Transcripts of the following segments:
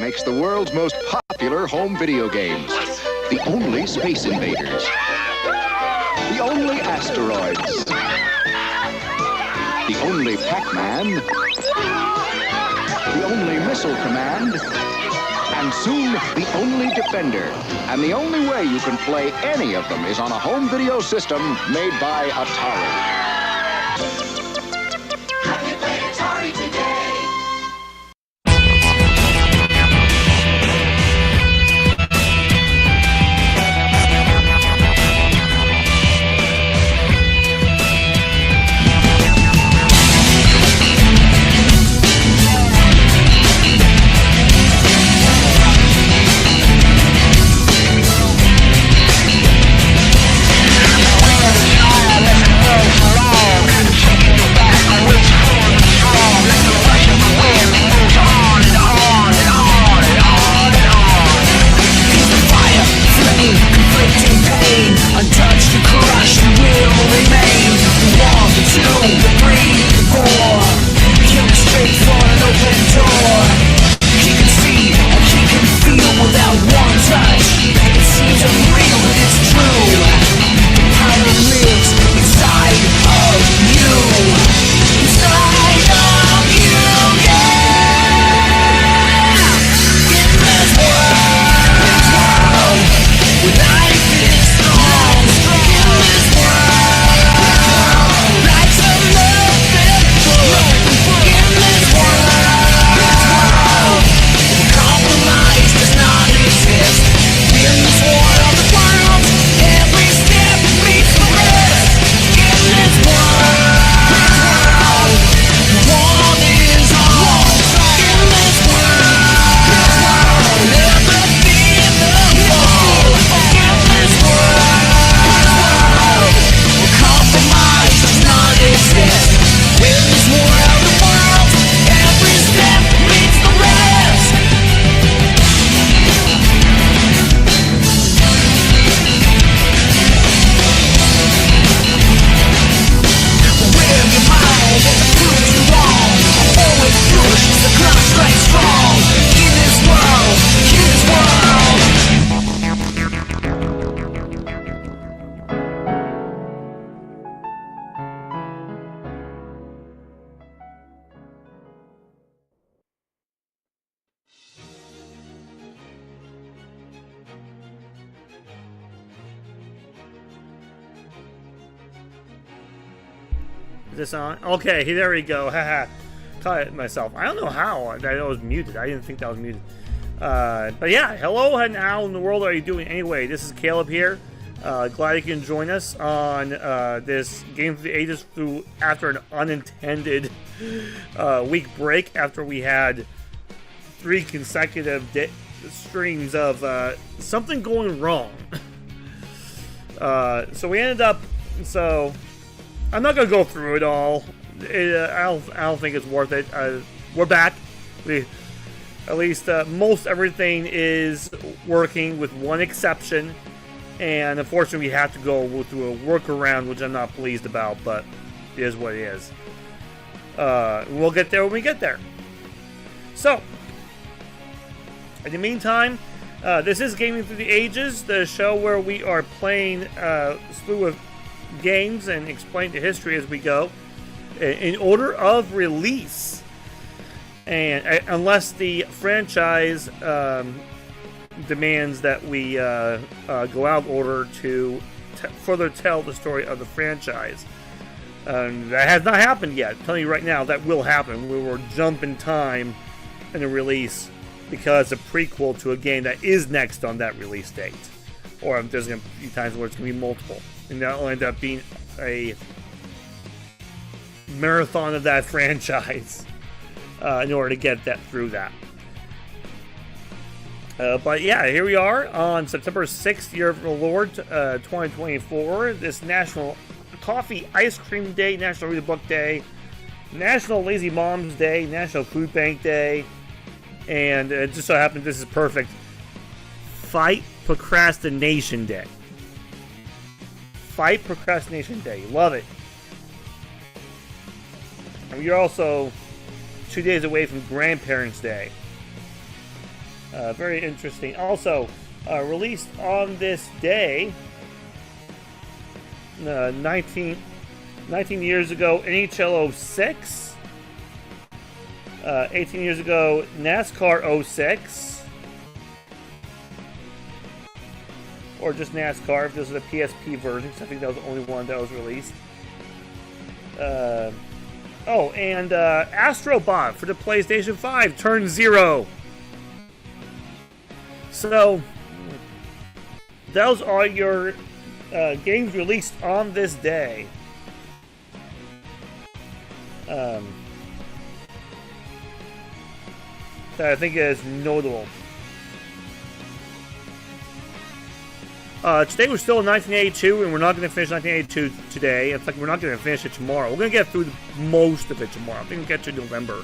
makes the world's most popular home video games. The only Space Invaders. The only Asteroids. The only Pac-Man. The only Missile Command. And soon, the only Defender. And the only way you can play any of them is on a home video system made by Atari. Have you played Atari today? Is this on? Okay, there we go. Haha. Caught it myself. I don't know how that was muted. I didn't think that was muted. But yeah, hello and how in the world are you doing anyway? This is Caleb here. Glad you can join us on this Game of the Ages after an unintended week break after we had 3 consecutive streams of something going wrong. So we ended up... So... I'm not going to go through it all. I don't think it's worth it. We're back. At least most everything is working with one exception. And unfortunately, we have to go through a workaround, which I'm not pleased about, but it is what it is. We'll get there when we get there. So, in the meantime, this is Gaming Through the Ages, the show where we are playing a slew of games and explain the history as we go in order of release, and unless the franchise demands that we go out of order to further tell the story of the franchise. That has not happened yet. I'm telling you right now, that will happen. We will jump in time in the release because it's a prequel to a game that is next on that release date, or there's going to be times where it's going to be multiple. And that'll end up being a marathon of that franchise in order to get that through that. But yeah, here we are on September 6th, year of the Lord, 2024. This National Coffee Ice Cream Day, National Read a Book Day, National Lazy Moms Day, National Food Bank Day, and it just so happens this is perfect. Fight Procrastination Day. Fight Procrastination Day. Love it. And you're also 2 days away from Grandparents' Day. Very interesting. Also, released on this day, 19 years ago, NHL 06. 18 years ago, NASCAR 06. Or just NASCAR, if this was a PSP version, because I think that was the only one that was released. Oh, and Astro Bot for the PlayStation 5 turned 0. So, those are your games released on this day. That I think is notable. Today we're still in 1982, and we're not going to finish 1982 today. In fact, we're not going to finish it tomorrow. We're going to get through most of it tomorrow. I think we'll get to November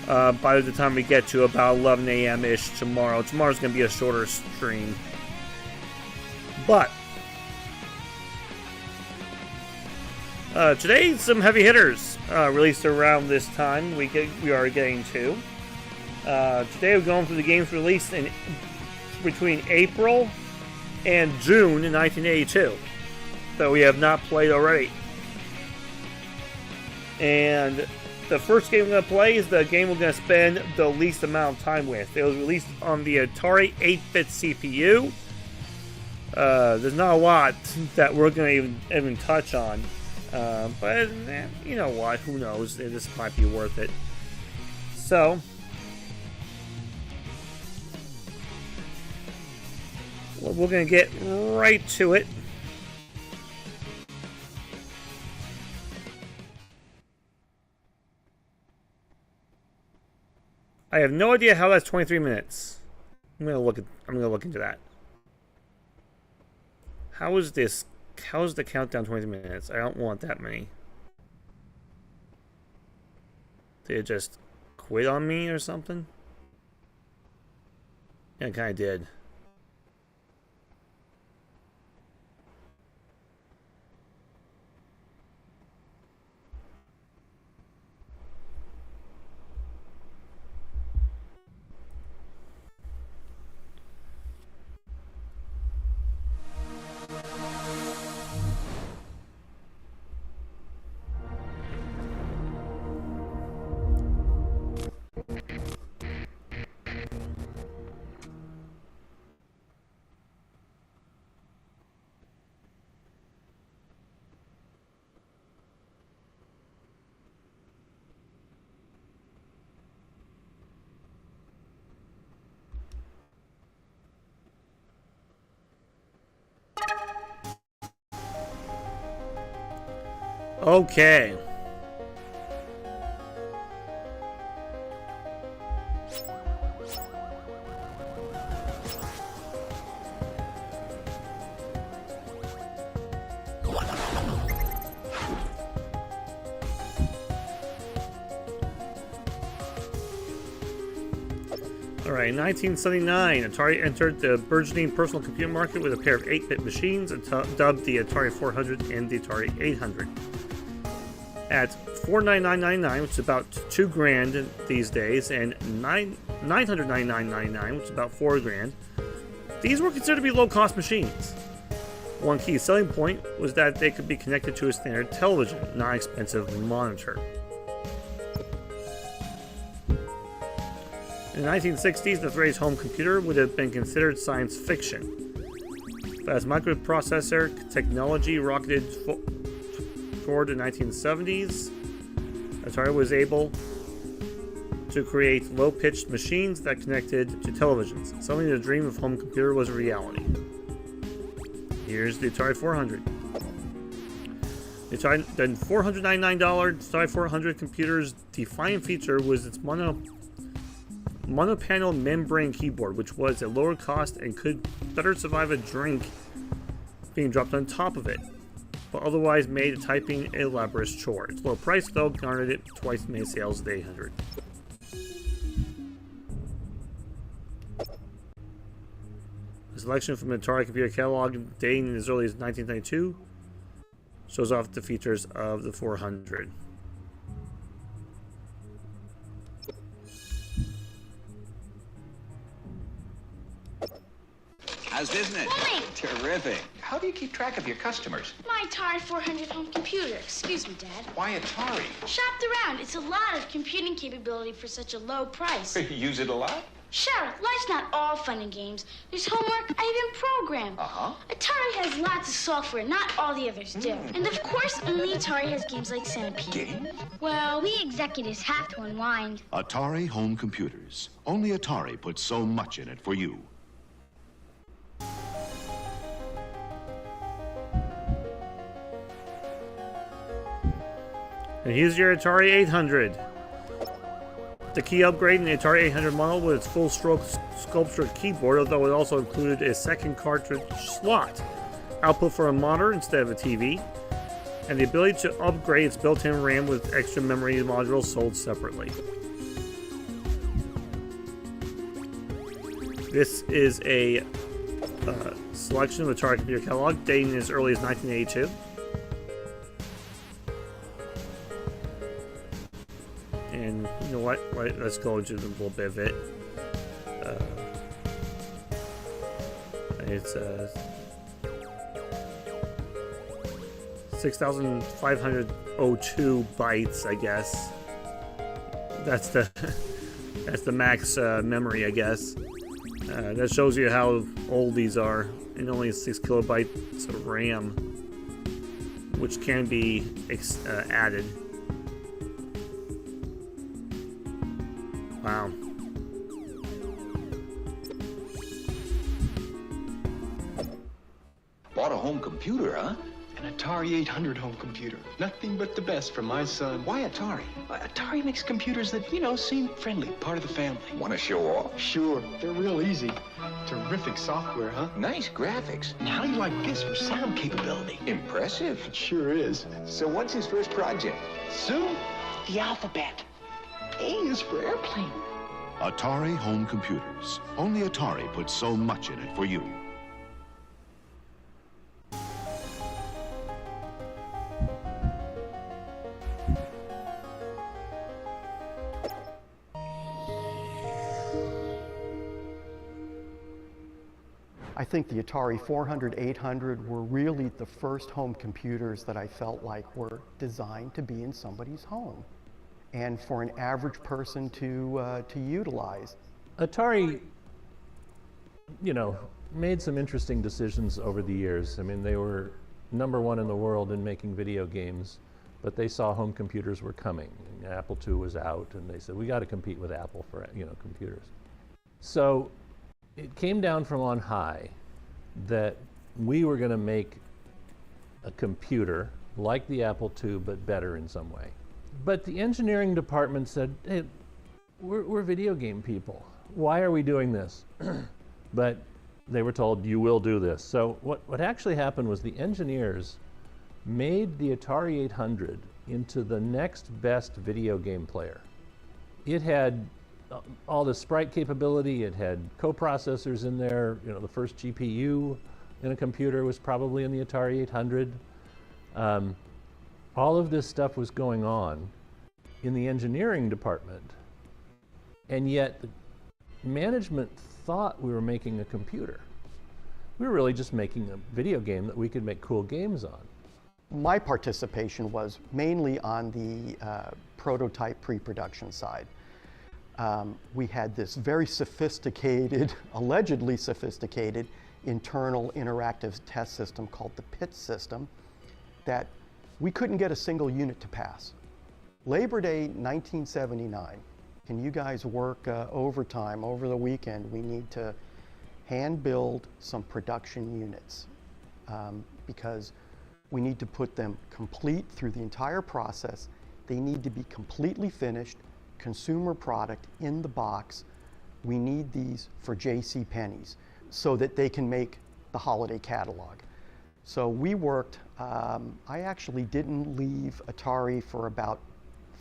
by the time we get to about 11 a.m.-ish tomorrow. Tomorrow's going to be a shorter stream. But today, some heavy hitters released around this time we are getting to. Today we're going through the games released in between April and June in 1982 that we have not played already. And the first game we're going to play is the game we're going to spend the least amount of time with. It was released on the Atari 8-bit CPU. There's not a lot that we're going to even touch on. But you know what? Who knows? This might be worth it. So, well, we're going to get right to it. I have no idea how that's 23 minutes. I'm going to look into that. How is this? How is the countdown 23 minutes? I don't want that many. Did it just quit on me or something? Yeah, it kind of did. Okay. Alright, in 1979, Atari entered the burgeoning personal computer market with a pair of 8-bit machines dubbed the Atari 400 and the Atari 800. At $499.99, which is about $2,000 these days, and $999.99, which is about $4,000, these were considered to be low-cost machines. One key selling point was that they could be connected to a standard television, not an expensive monitor. In the 1960s, the phrase home computer would have been considered science fiction. But as microprocessor technology rocketed toward the 1970s, Atari was able to create low-pitched machines that connected to televisions. Suddenly the dream of home computer was a reality. Here's the Atari 400. The $499 Atari 400 computer's defining feature was its mono-panel membrane keyboard, which was at lower cost and could better survive a drink being dropped on top of it, but otherwise made typing a laborious chore. Its low price, though, garnered it twice as many sales as the 800. A selection from the Atari computer catalog dating as early as 1992 shows off the features of the 400. How's business? Booming. Terrific. How do you keep track of your customers? My Atari 400 home computer. Excuse me, Dad. Why Atari? Shopped around. It's a lot of computing capability for such a low price. Use it a lot? Shut up. Life's not all fun and games. There's homework. I even program. Uh-huh. Atari has lots of software. Not all the others do. And of course, only Atari has games like Centipede. Games? Well, we executives have to unwind. Atari home computers. Only Atari puts so much in it for you. And here's your Atari 800. The key upgrade in the Atari 800 model was its full-stroke sculptured keyboard, although it also included a second cartridge slot, output for a monitor instead of a TV, and the ability to upgrade its built-in RAM with extra memory modules sold separately. This is a selection of Atari computer catalog dating as early as 1982. And you know what? Let's go into a little bit of it. It's 6,502 bytes, I guess. That's the max memory, I guess. That shows you how old these are, and only 6 kilobytes of RAM, which can be added. Wow. Bought a home computer, huh? An Atari 800 home computer. Nothing but the best for my son. Why Atari? Atari makes computers that, seem friendly, part of the family. Want to show off? Sure, they're real easy. Terrific software, huh? Nice graphics. And how do you like this for sound capability? Impressive. It sure is. So what's his first project? Soon, the alphabet. A is for airplane. Atari home computers. Only Atari puts so much in it for you. I think the Atari 400, 800 were really the first home computers that I felt like were designed to be in somebody's home and for an average person to utilize. Atari, made some interesting decisions over the years. I mean, they were #1 in the world in making video games, but they saw home computers were coming. And Apple II was out, and they said, we got to compete with Apple for, computers. So it came down from on high that we were going to make a computer like the Apple II, but better in some way. But the engineering department said, hey, we're video game people. Why are we doing this? But they were told, you will do this. So what actually happened was the engineers made the Atari 800 into the next best video game player. It had all the sprite capability, it had coprocessors in there. The first GPU in a computer was probably in the Atari 800. All of this stuff was going on in the engineering department, and yet the management thought we were making a computer. We were really just making a video game that we could make cool games on. My participation was mainly on the prototype pre-production side. We had this very sophisticated, allegedly sophisticated, internal interactive test system called the PIT system that we couldn't get a single unit to pass. Labor Day 1979, can you guys work overtime over the weekend? We need to hand build some production units because we need to put them complete through the entire process. They need to be completely finished, consumer product in the box. We need these for JCPenney's so that they can make the holiday catalog. So we worked, I actually didn't leave Atari for about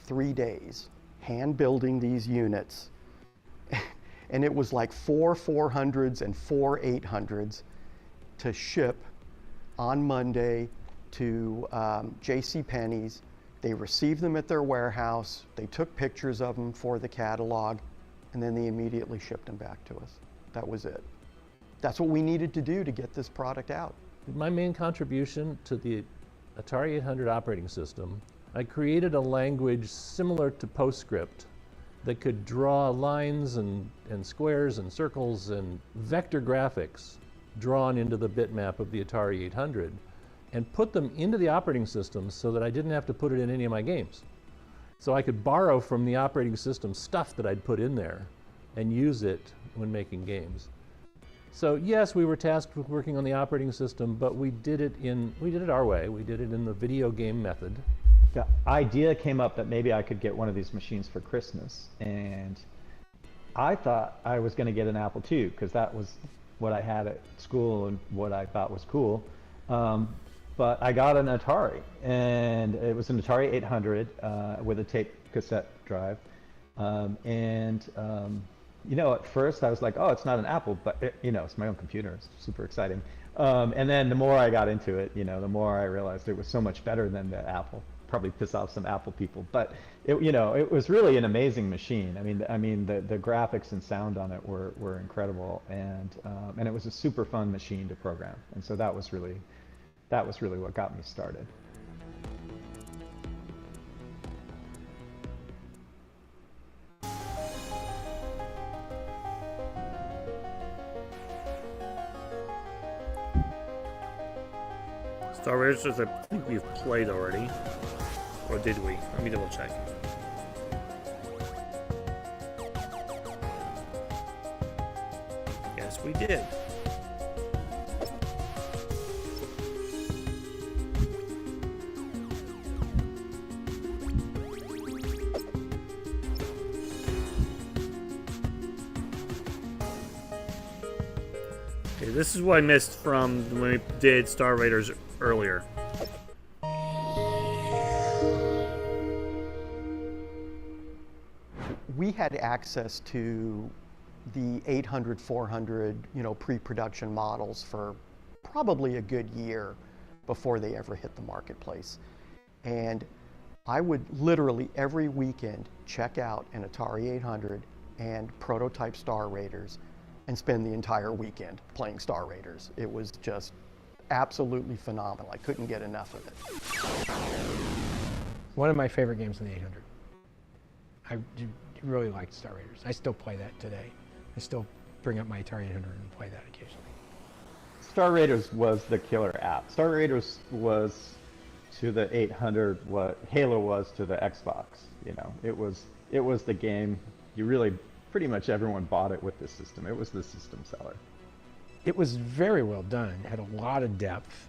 3 days, hand building these units. And it was like 4 400s and 4 800s to ship on Monday to JCPenney's. They received them at their warehouse, they took pictures of them for the catalog, and then they immediately shipped them back to us. That was it. that's what we needed to do to get this product out. My main contribution to the Atari 800 operating system, I created a language similar to PostScript that could draw lines and squares and circles and vector graphics drawn into the bitmap of the Atari 800 and put them into the operating system so that I didn't have to put it in any of my games. So I could borrow from the operating system stuff that I'd put in there and use it when making games. So yes, we were tasked with working on the operating system, but we did it our way. We did it in the video game method. The idea came up that maybe I could get one of these machines for Christmas, and I thought I was going to get an Apple II because that was what I had at school and what I thought was cool. But I got an Atari, and it was an Atari 800 with a tape cassette drive. You know, at first I was like, oh, it's not an Apple, but you know, it's my own computer. It's super exciting. And then the more I got into it, you know, the more I realized it was so much better than the Apple. Probably piss off some Apple people, but it, you know, it was really an amazing machine. I mean, the graphics and sound on it were incredible, and it was a super fun machine to program. And so that was really what got me started. Star Raiders, I think we've played already. Or did we? Let me double check. Yes, we did. Okay, this is what I missed from when we did Star Raiders earlier. We had access to the 800, 400, you know, pre-production models for probably a good year before they ever hit the marketplace. And I would literally every weekend check out an Atari 800 and prototype Star Raiders and spend the entire weekend playing Star Raiders. It was just absolutely phenomenal. I couldn't get enough of it. One of my favorite games in the 800. I really liked Star Raiders. I still play that today. I still bring up my Atari 800 and play that occasionally. Star Raiders was the killer app. Star Raiders was to the 800 what Halo was to the Xbox. You know, it was the game. You really, pretty much everyone bought it with the system. It was the system seller. It was very well done. It had a lot of depth.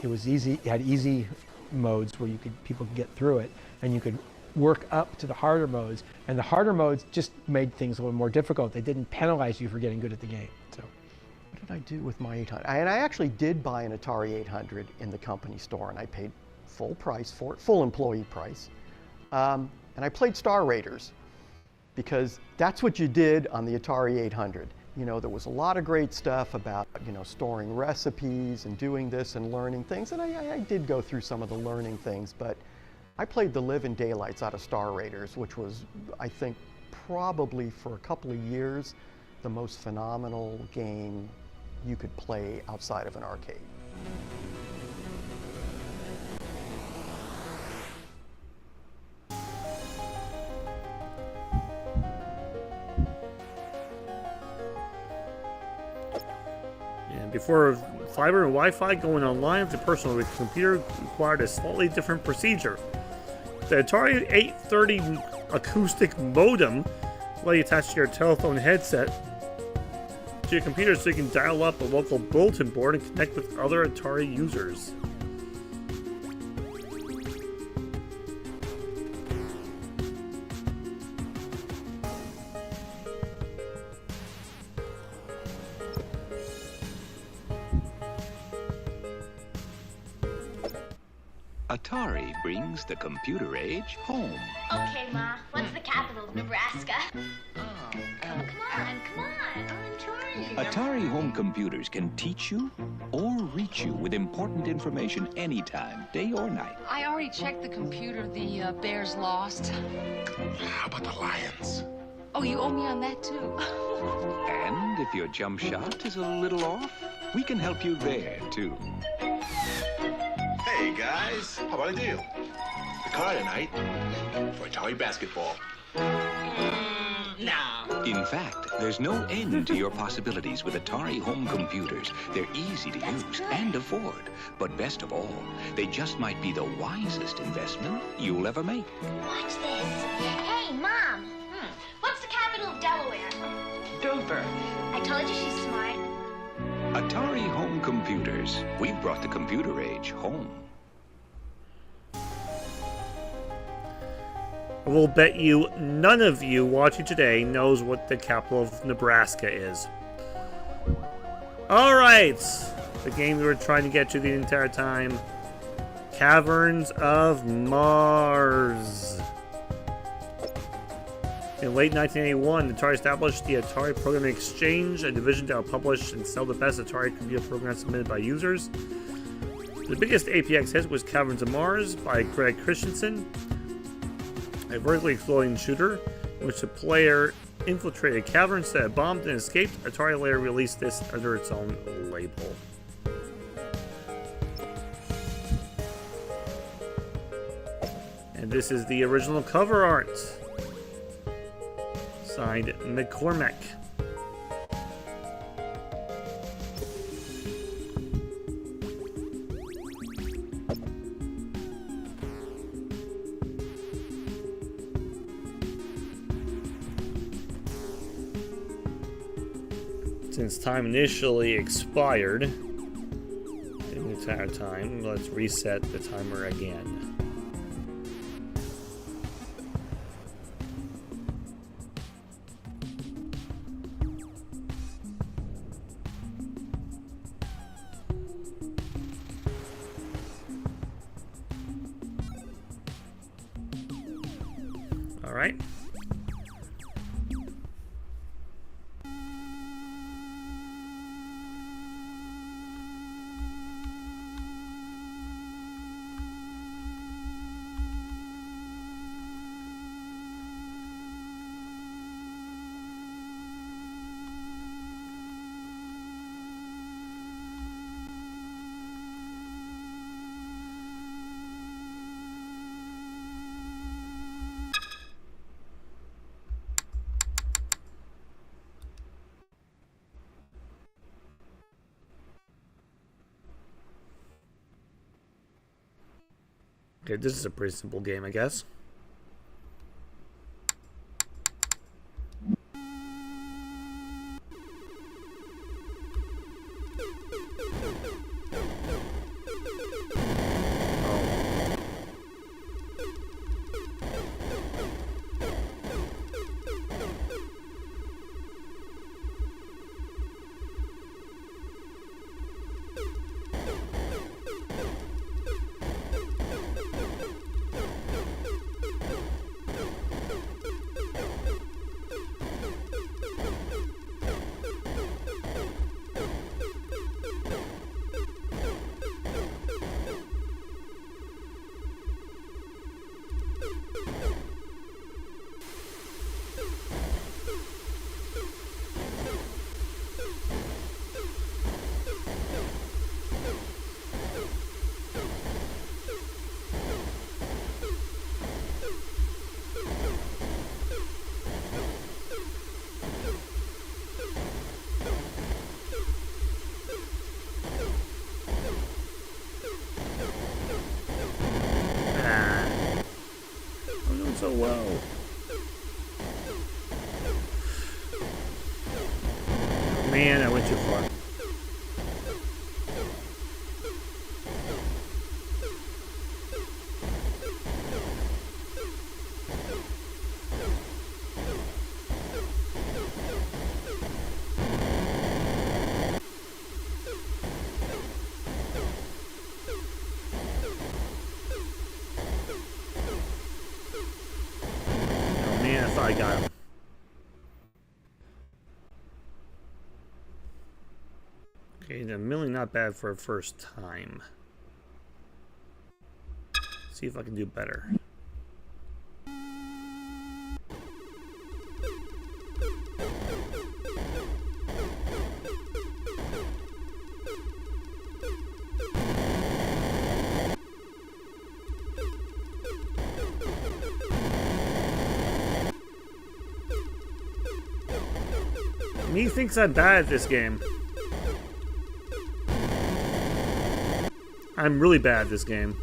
It was easy. It had easy modes where people could get through it, and you could work up to the harder modes. And the harder modes just made things a little more difficult. They didn't penalize you for getting good at the game. So, what did I do with my 800? And I actually did buy an Atari 800 in the company store, and I paid full price for it, full employee price. And I played Star Raiders because that's what you did on the Atari 800. You know, there was a lot of great stuff about, you know, storing recipes and doing this and learning things. And I did go through some of the learning things, but I played the living daylights out of Star Raiders, which was, I think, probably for a couple of years, the most phenomenal game you could play outside of an arcade. Before fiber and Wi-Fi going online with a personal computer required a slightly different procedure. The Atari 830 acoustic modem let you attach to your telephone headset to your computer so you can dial up a local bulletin board and connect with other Atari users. Atari brings the computer age home. Okay, Ma, what's the capital of Nebraska? Come on, I'm trying. Atari home computers can teach you or reach you with important information anytime, day or night. I already checked the computer. The Bears lost. How about the Lions? Oh, you owe me on that, too. And if your jump shot is a little off, we can help you there, too. Hey, guys. How about a deal? The car tonight for Atari basketball. No. In fact, there's no end to your possibilities with Atari home computers. They're easy to use and afford. But best of all, they just might be the wisest investment you'll ever make. Watch this. Hey, Mom. What's the capital of Delaware? Dover. I told you she's smart. Atari home computers. We've brought the computer age home. I will bet you none of you watching today knows what the capital of Nebraska is. Alright, the game we were trying to get to the entire time. Caverns of Mars. In late 1981, Atari established the Atari Programming Exchange, a division that would publish and sell the best Atari computer programs submitted by users. The biggest APX hit was Caverns of Mars by Greg Christensen, a vertically exploding shooter in which the player infiltrated caverns that had bombed and escaped. Atari later released this under its own label. And this is the original cover art. Signed McCormack. Since time initially expired the entire time, let's reset the timer again. All right. Okay, this is a pretty simple game, I guess. So well. Man, I went too far. I got him. Okay, the milling not bad for a first time. See if I can do better. Me thinks I'm bad at this game. I'm really bad at this game.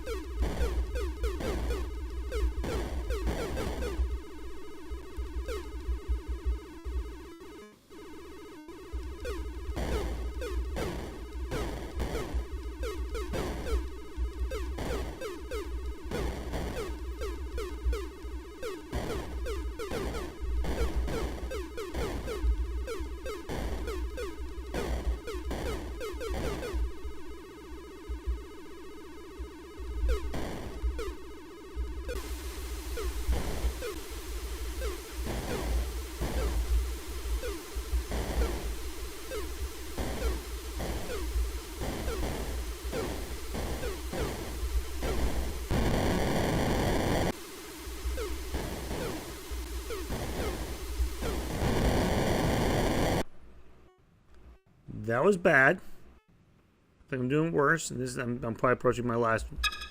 That was bad. I think I'm doing worse, and this I'm probably approaching my last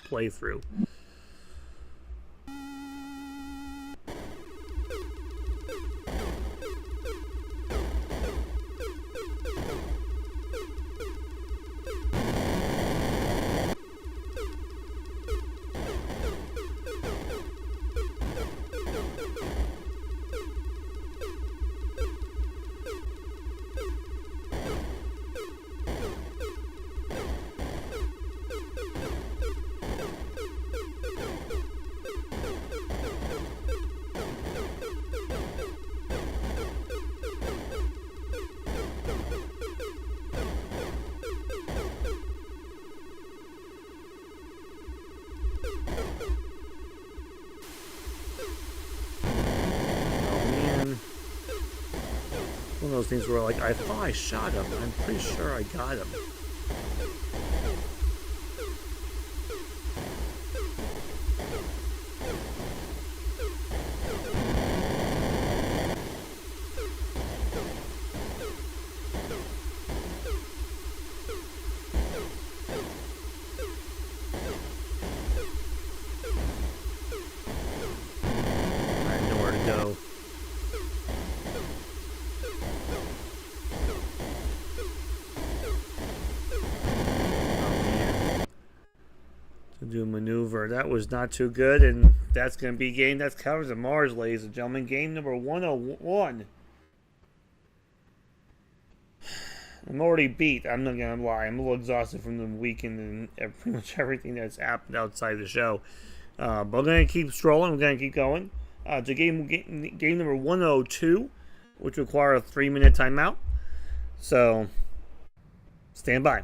playthrough. One of those things where, like, I thought I shot him. I'm pretty sure I got him. I know where to go. Do a maneuver. That was not too good, and that's going to be game that's Covers of Mars, ladies and gentlemen. Game number 101. I'm already beat. I'm not going to lie. I'm a little exhausted from the weekend and pretty much everything that's happened outside the show. But we're going to keep strolling. We're going to keep going. To game number 102, which requires a 3-minute timeout. So, stand by.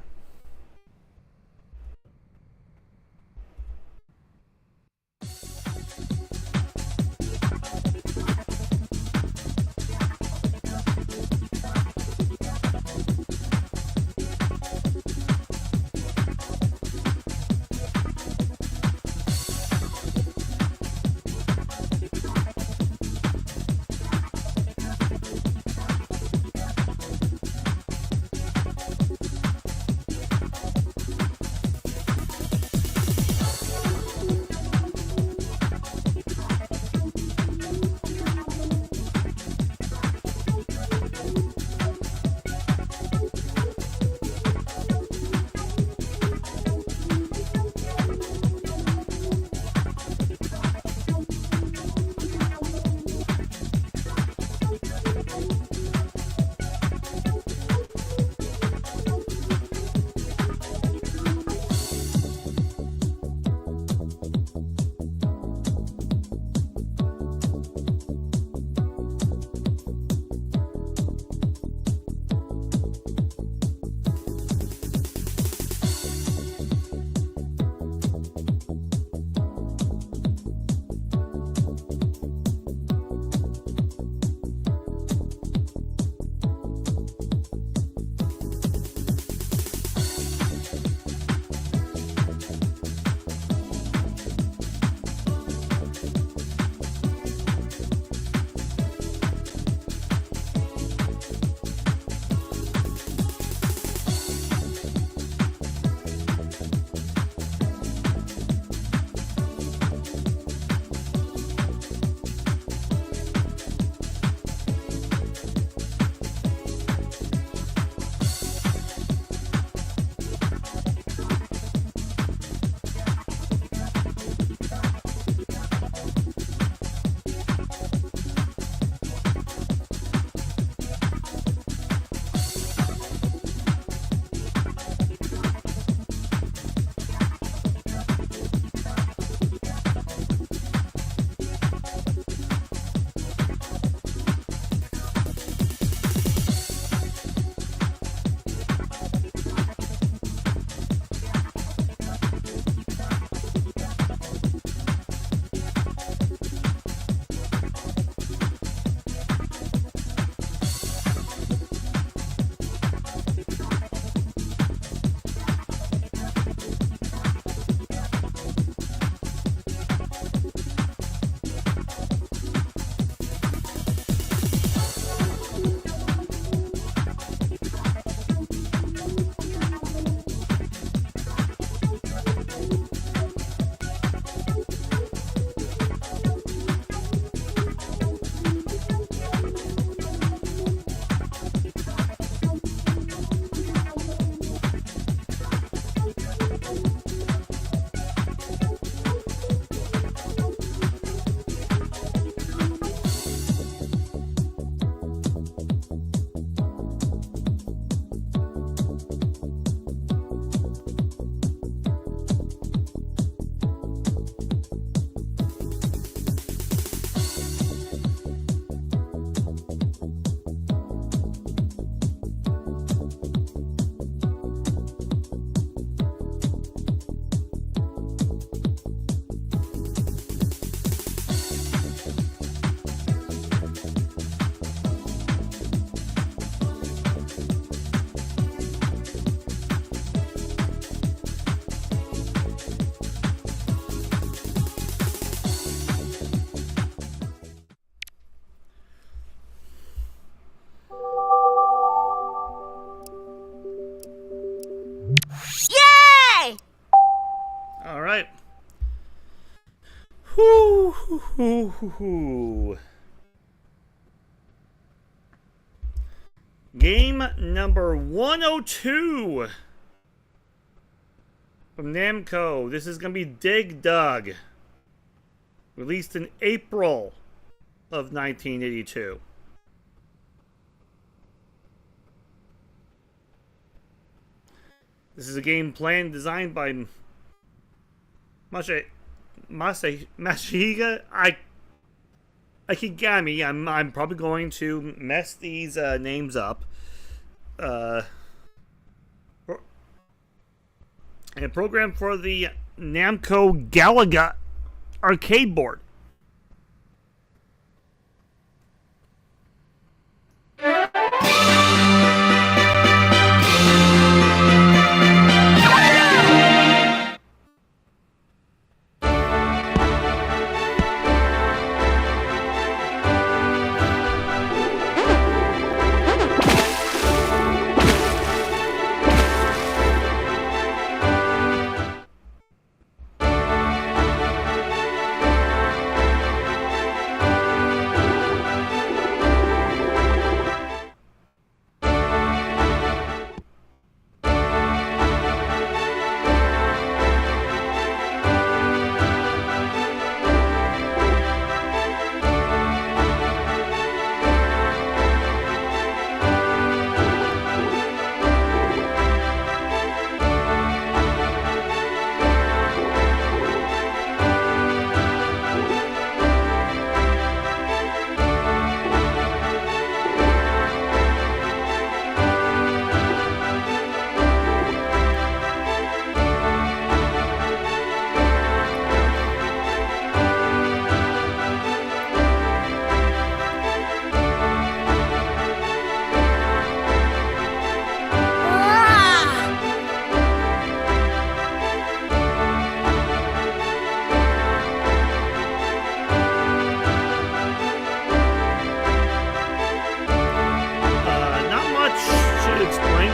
Ooh. Game number 102 from Namco. This is going to be Dig Dug. Released in April of 1982. This is a game planned and designed by Masahika Akigami. I'm probably going to mess these names up. And programmed for the Namco Galaga arcade board.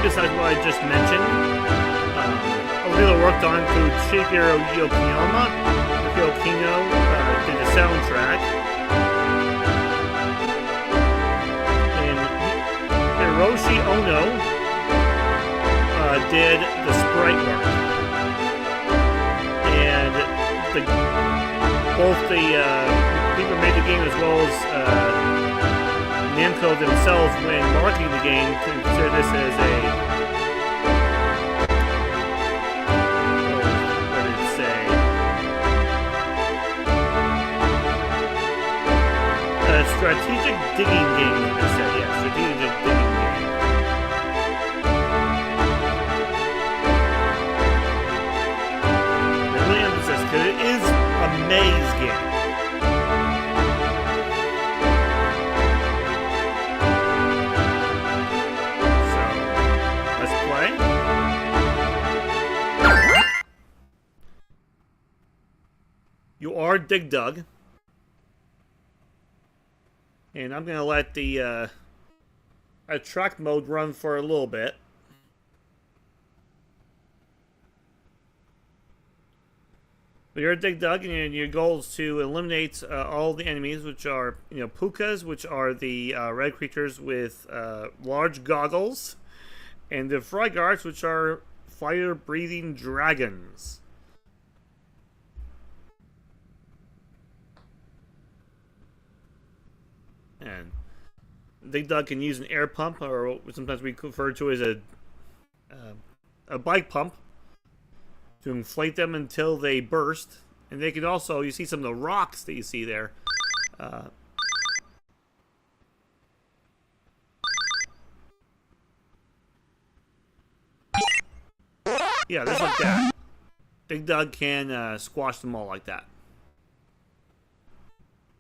besides what I just mentioned. Other people that worked on include Shigeru Yokiyama, did the soundtrack, and Hiroshi Ono did the sprite work, and both the people who made the game as well as Namco themselves, when marketing the game, consider this as a strategic digging game, they said. Yeah, strategic digging game. They really emphasize, because it is a maze game. So, let's play. You are Dig Dug. And I'm going to let the attract mode run for a little bit. But you're a Dig Dug, and your goal is to eliminate all the enemies, which are, pukas, which are the red creatures with large goggles, and the Frygards, which are fire-breathing dragons. And Dig Dug can use an air pump, or what sometimes we refer to as a bike pump, to inflate them until they burst. And they can also, you see some of the rocks that you see there. Yeah, just like that. Dig Dug can squash them all like that.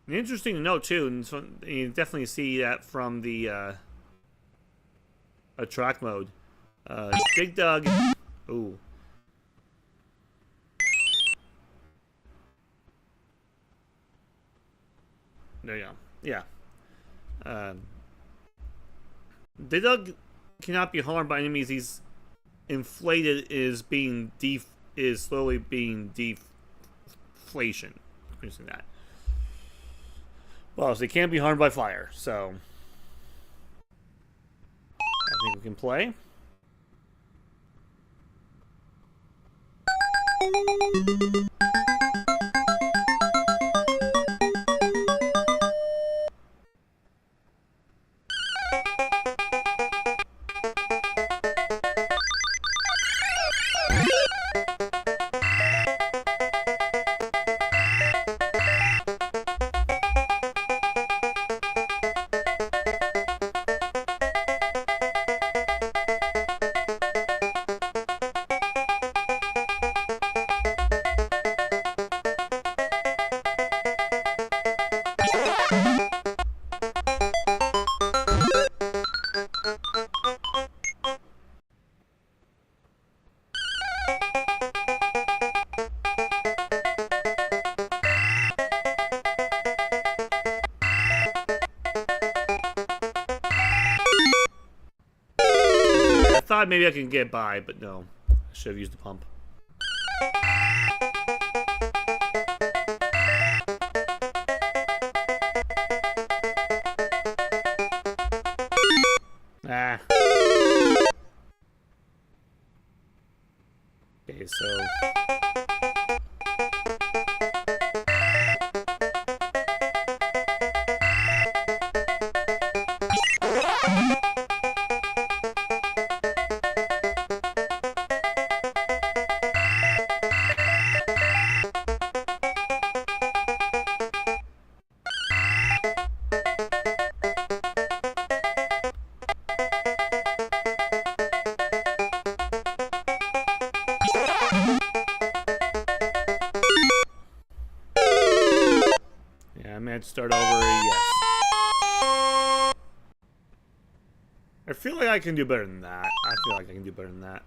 And interesting to note too, and so you definitely see that from the attract mode. Dig Dug, ooh. There you go. Yeah. Dig Dug cannot be harmed by enemies. He's inflated is slowly being deflation. Using that. Well, so they can't be harmed by fire, so I think we can play. I thought maybe I can get by, but no. I should have used the pump. Ah. Okay, so... I may have to start over, yes. I feel like I can do better than that. I feel like I can do better than that.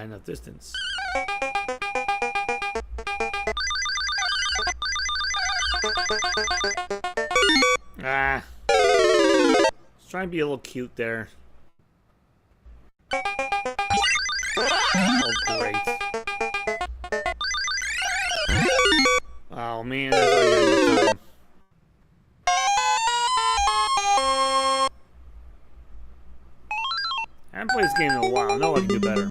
Enough distance. Ah. Let's try and be a little cute there. Oh, great. Oh, man. I thought I had enough time. I haven't played this game in a while. I know I can do better.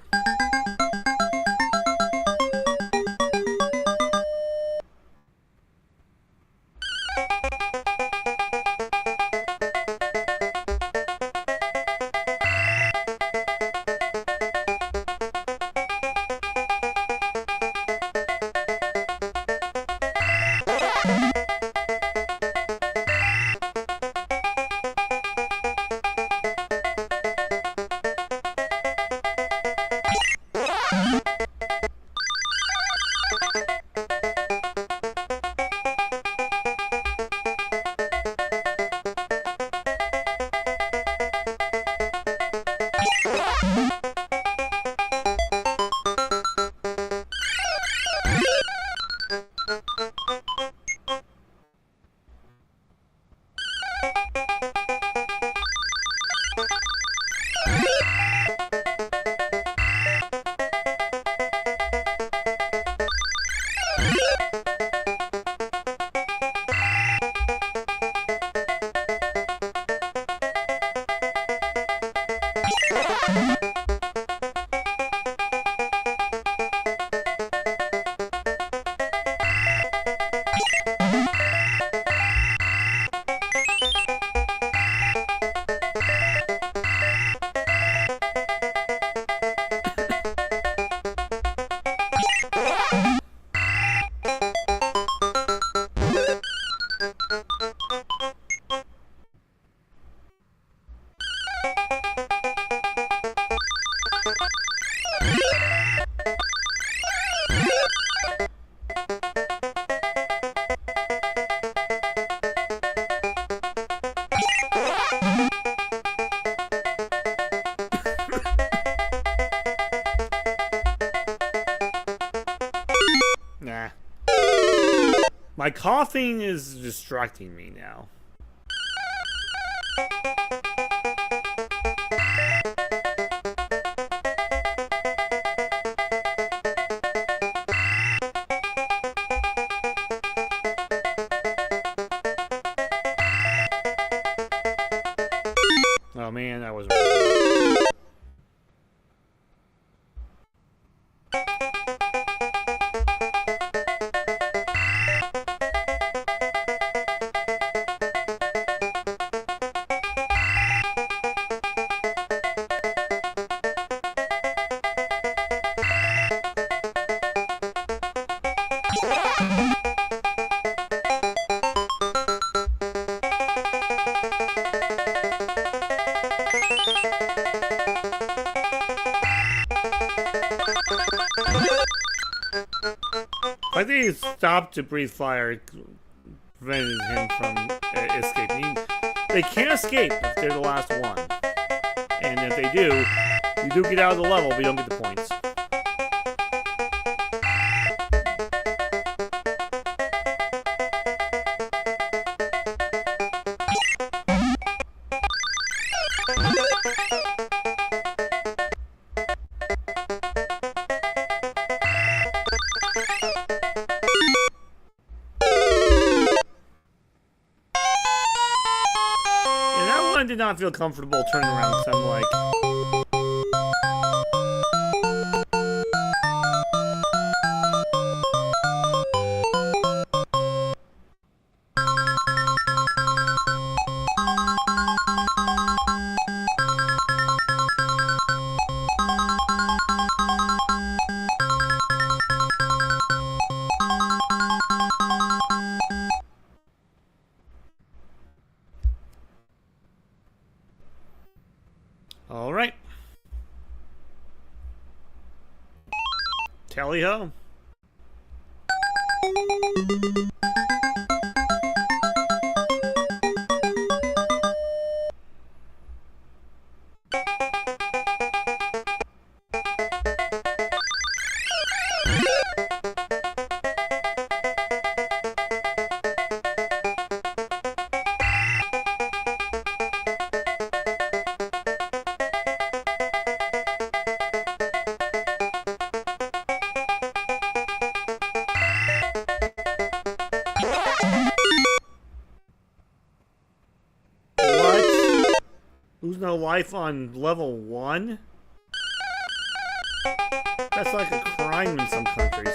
My coughing is distracting me now. Oh man, that was... I think he stopped to breathe fire, prevented him from escaping. They can't escape if they're the last one. And if they do, you do get out of the level, but you don't get the points. I did not feel comfortable turning around because I'm like... All right. Tally ho. Lose no life on level 1? That's like a crime in some countries.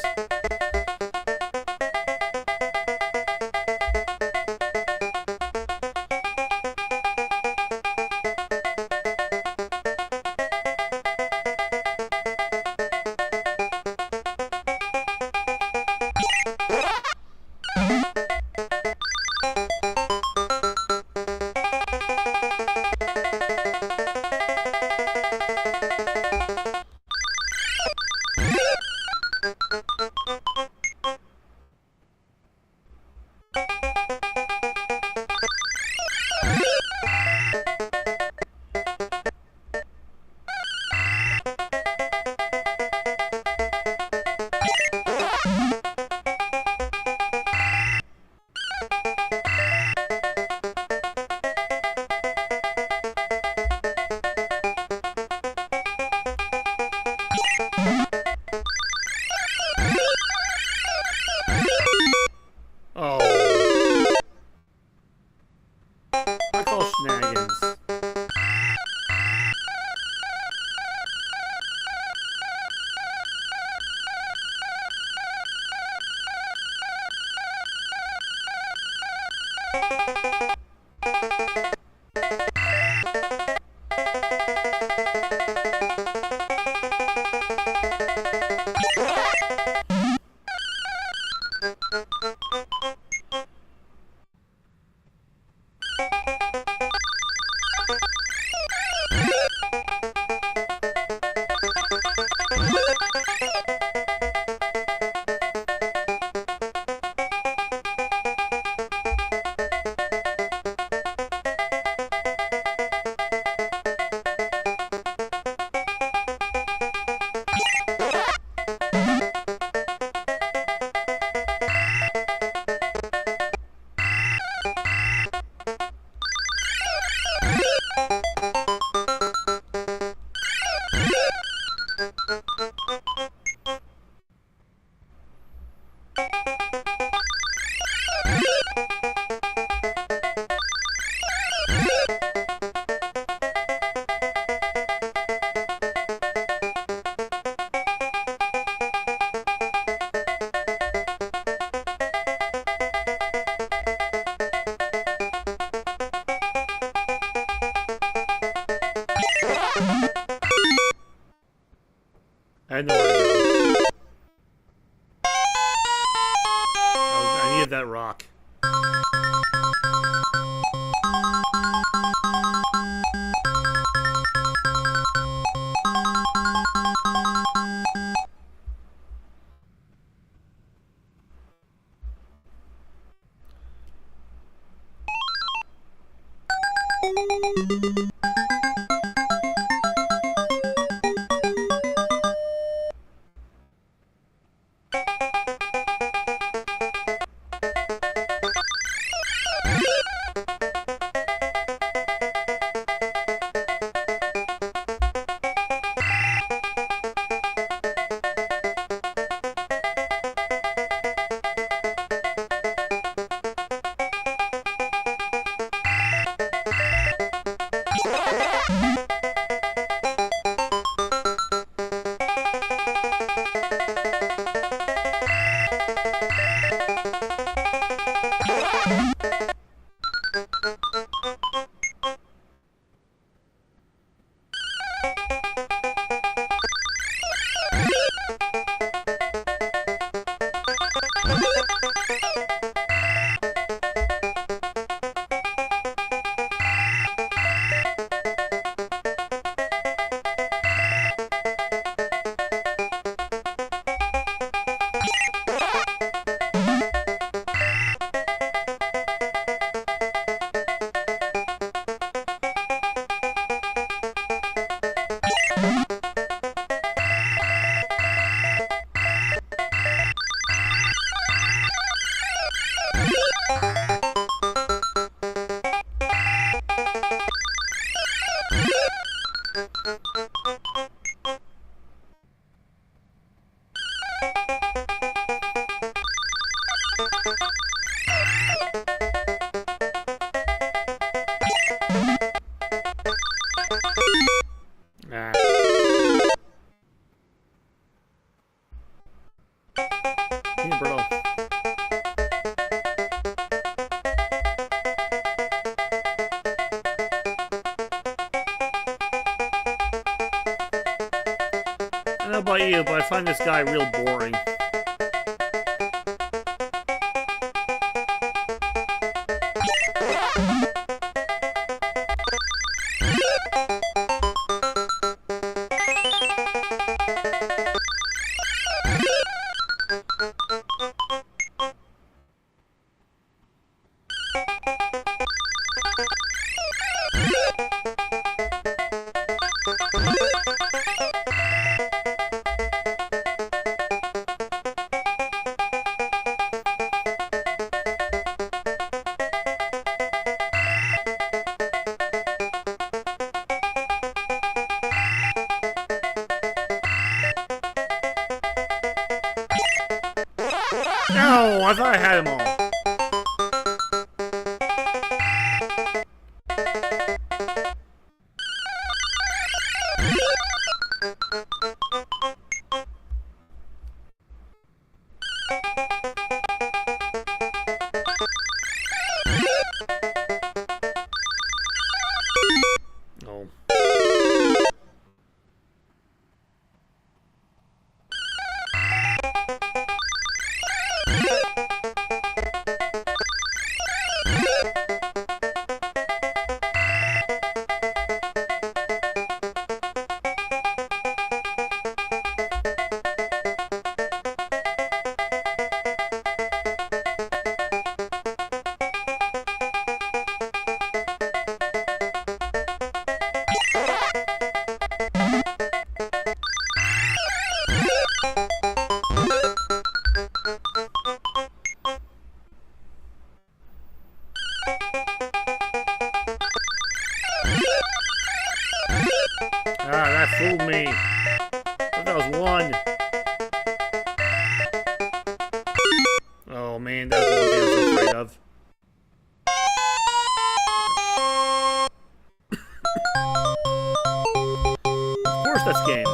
I know where to go. I needed that rock. I don't know about you, but I find this guy real boring. No, I thought I had them all. That fooled me. I thought that was one. Oh man, that's the one thing I was afraid of. Of course that's game.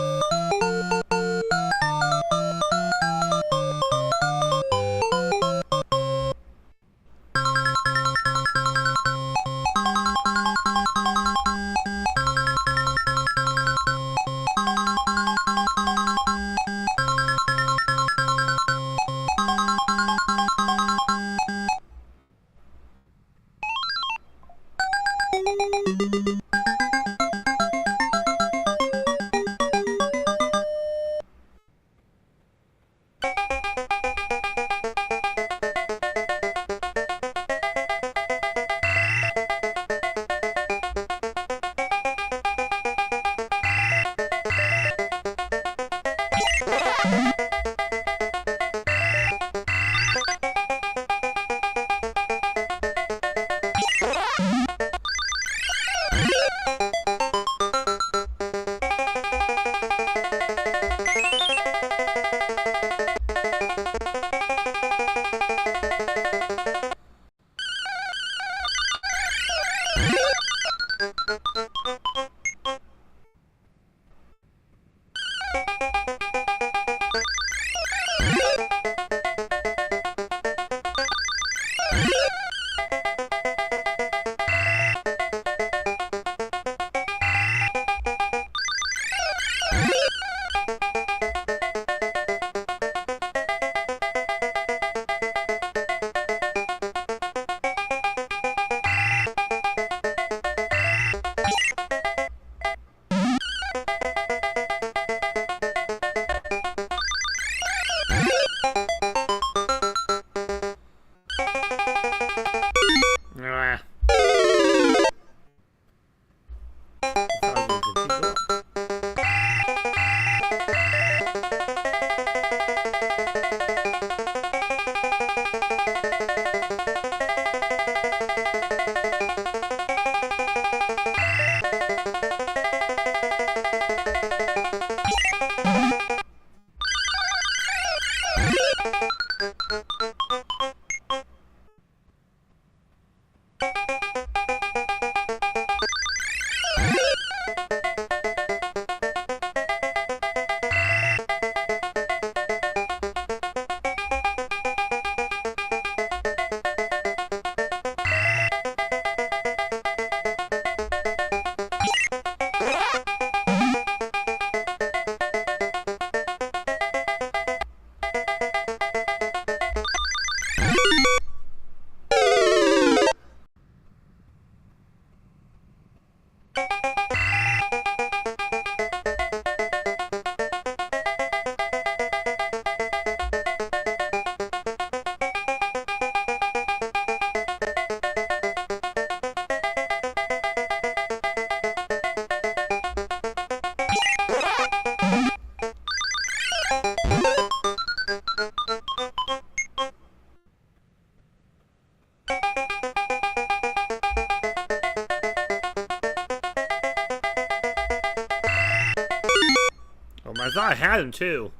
I thought I had him too.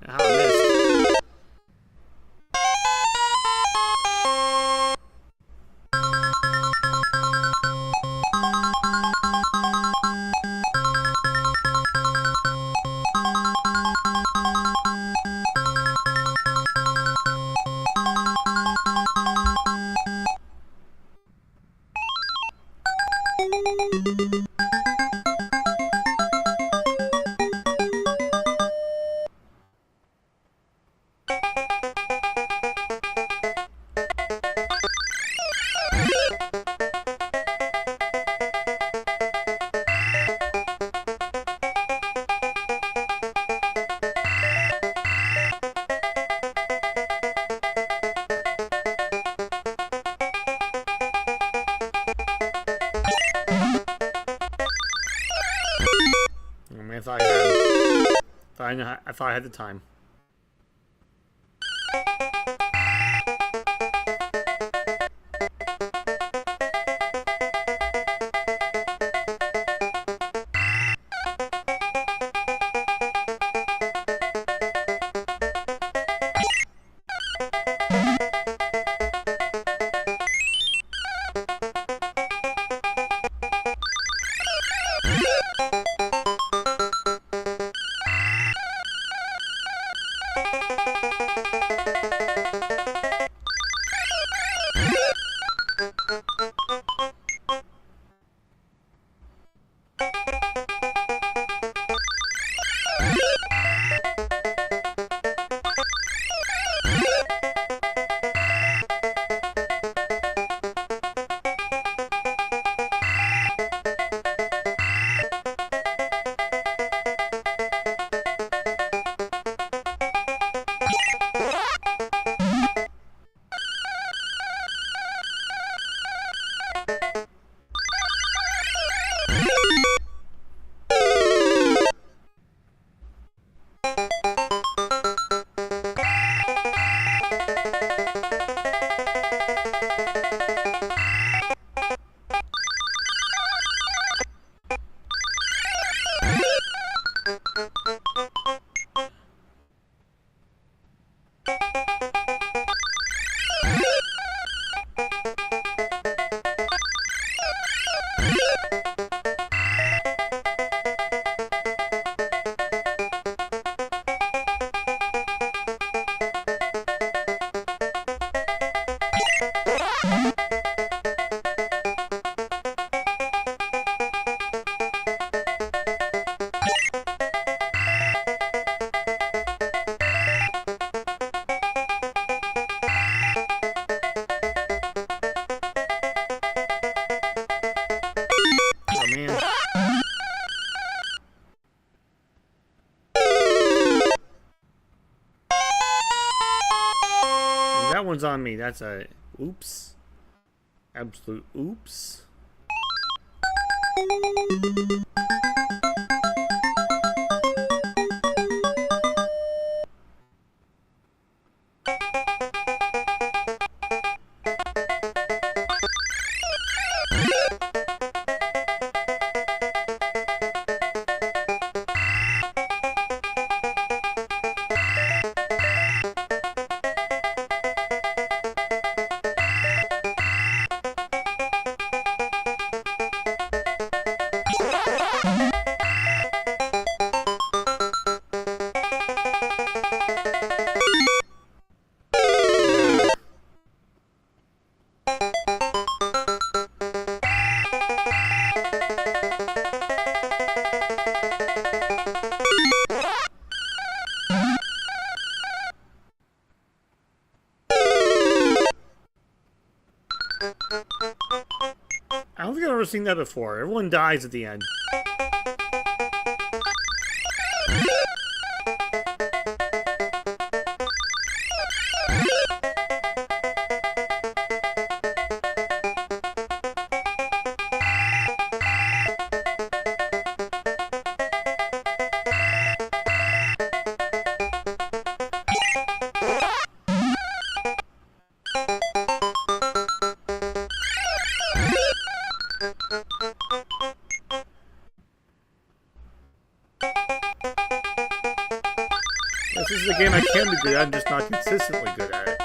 How I missed. I thought I had the time. that one's on me. That's a oops. Absolute oops. I don't think I've ever seen that before. Everyone dies at the end. This is a game I can be good at, I'm just not consistently good at it.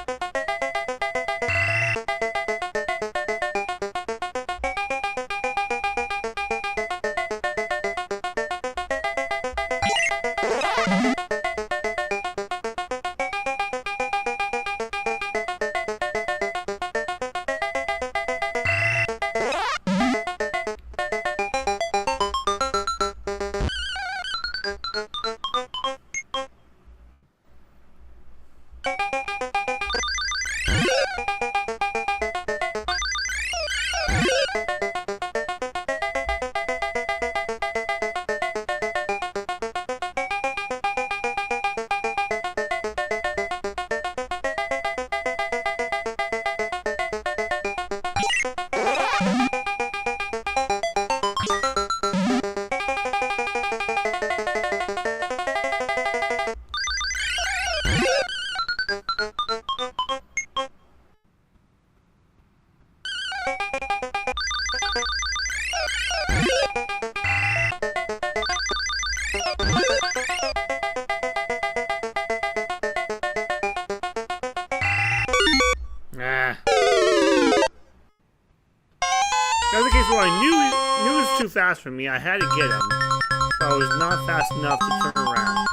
That's the case where I knew it was too fast for me. I had to get him, but I was not fast enough to turn around.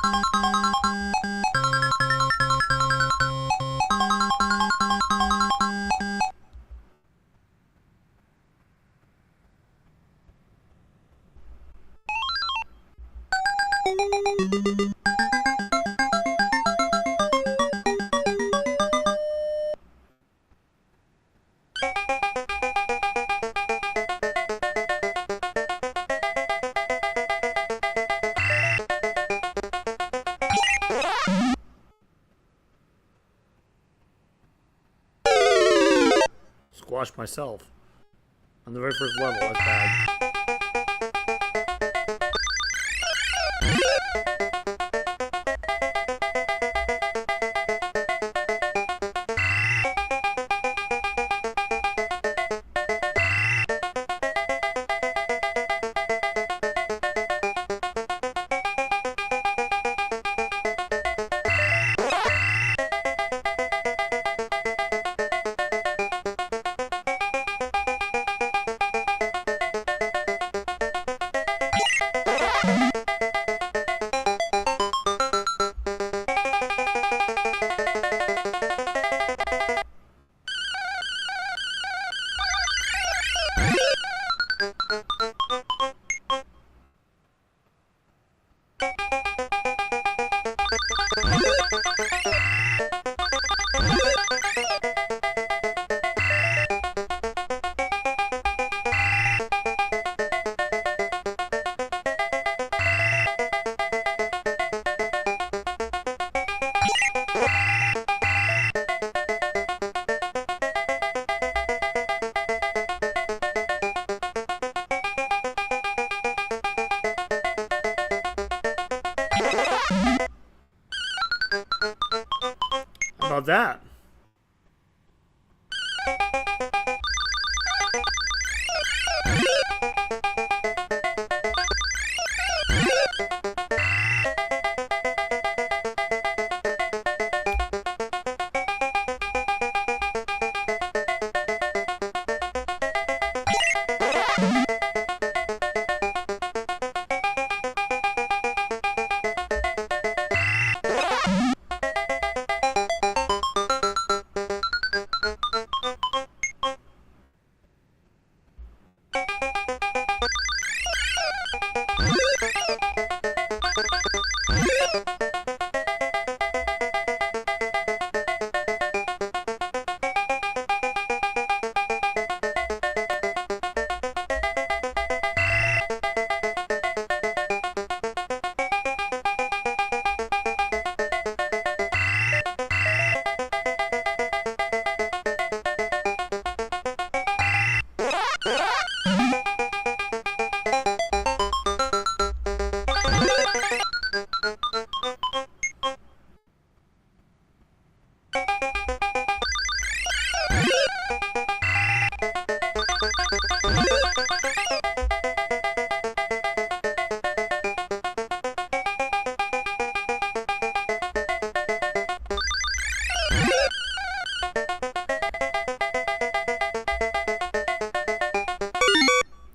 Squash myself on the very first level. That's bad. that?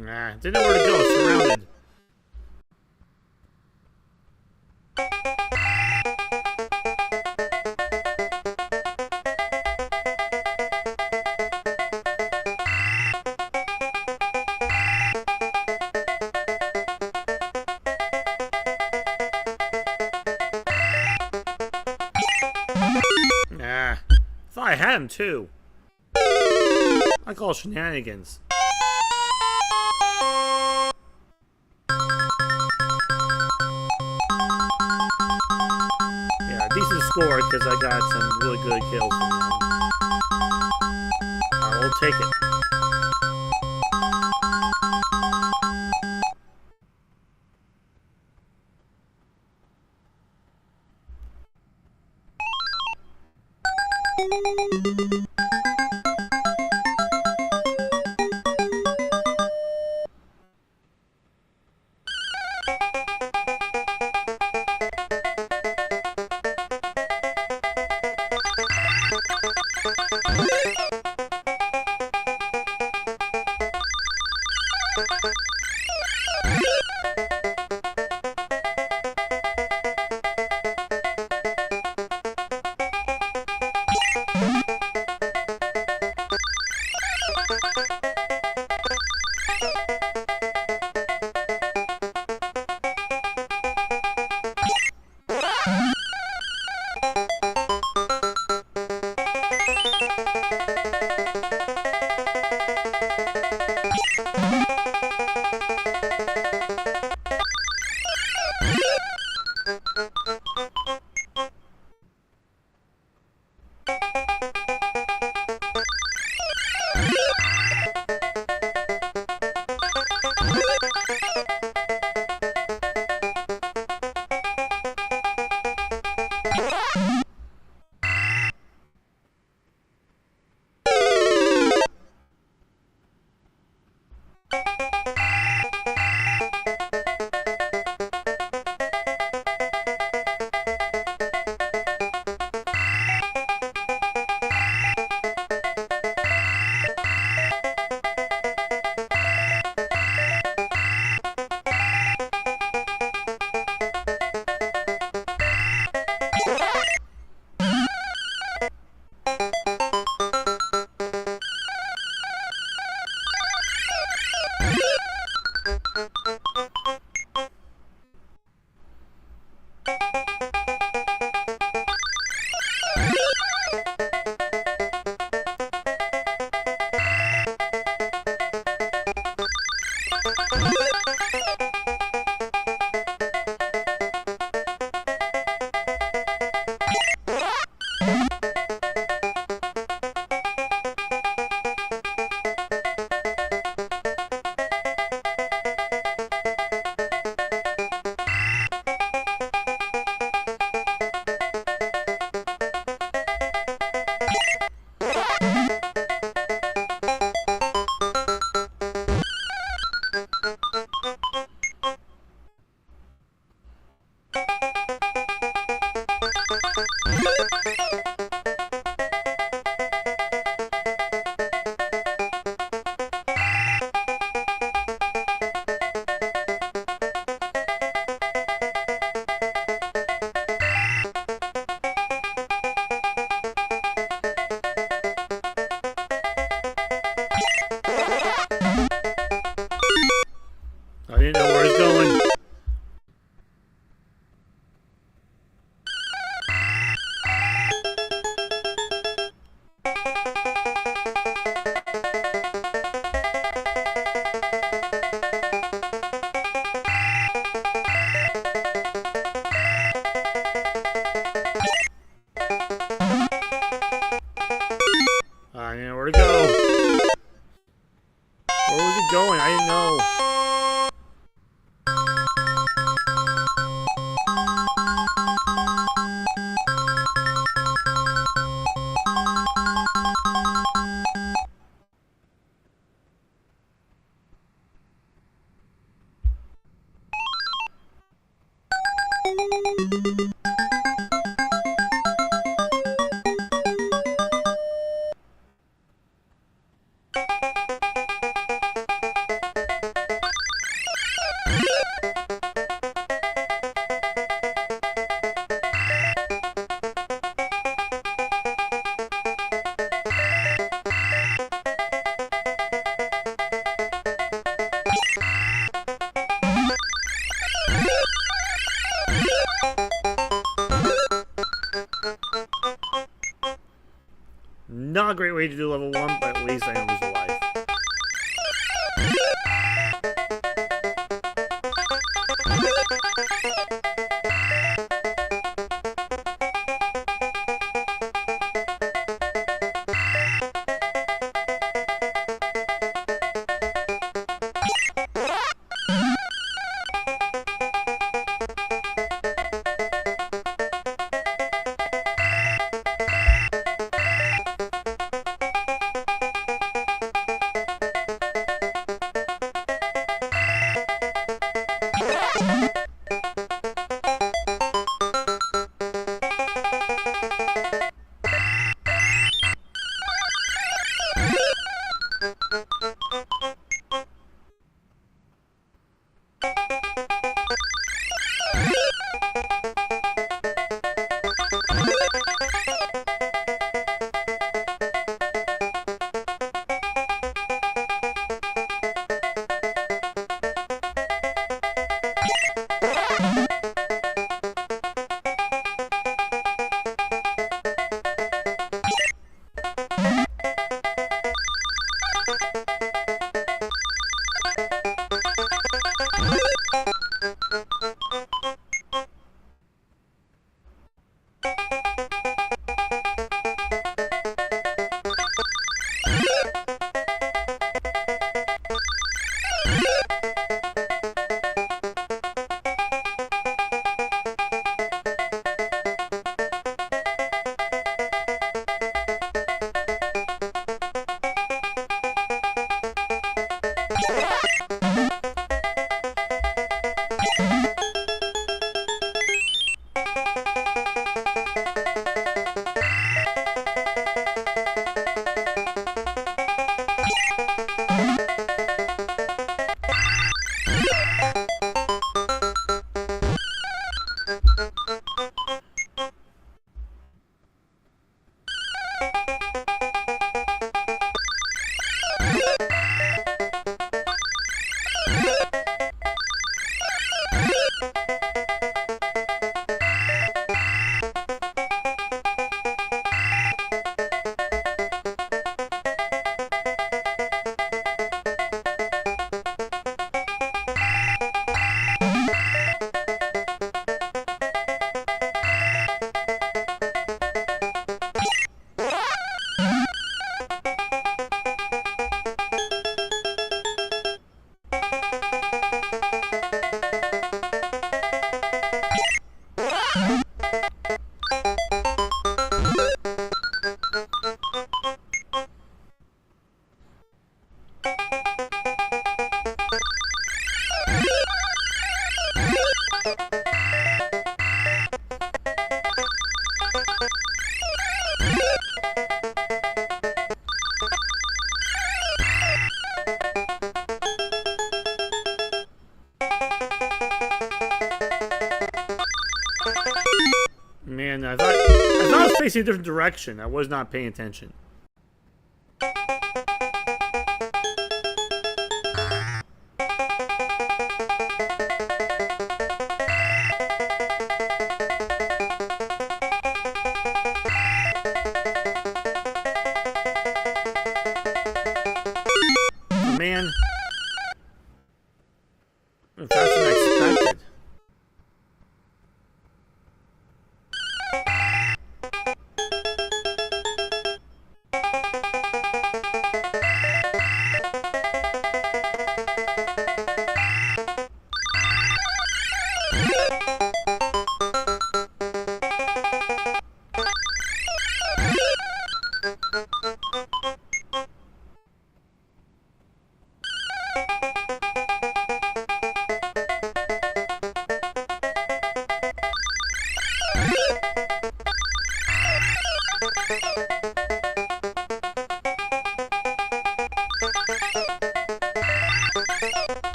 Nah, didn't know where to go. Surrounded. Nah, thought I had him too. I call shenanigans. Yeah, decent score because I got some really good kills from them. I will take it. going. I know where to go. Where was it going? I didn't know. Not a great way to do level 1, but at least I don't lose a life. Man, I thought I was facing a different direction. I was not paying attention. expected.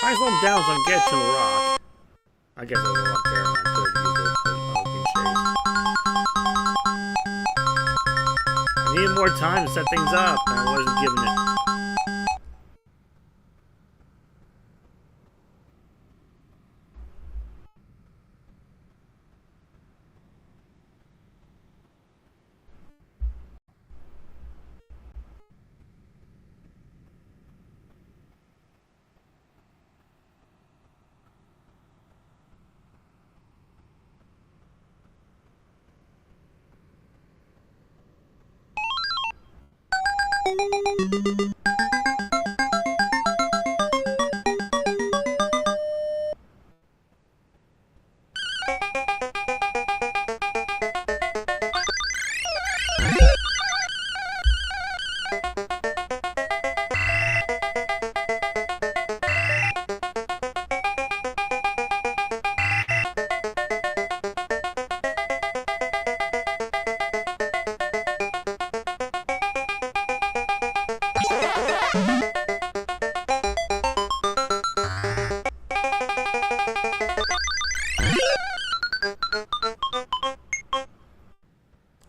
I slow him down so I can get to a rock. I guess I was up there and I could have used it, but I needed more time to set things up, and I wasn't given it.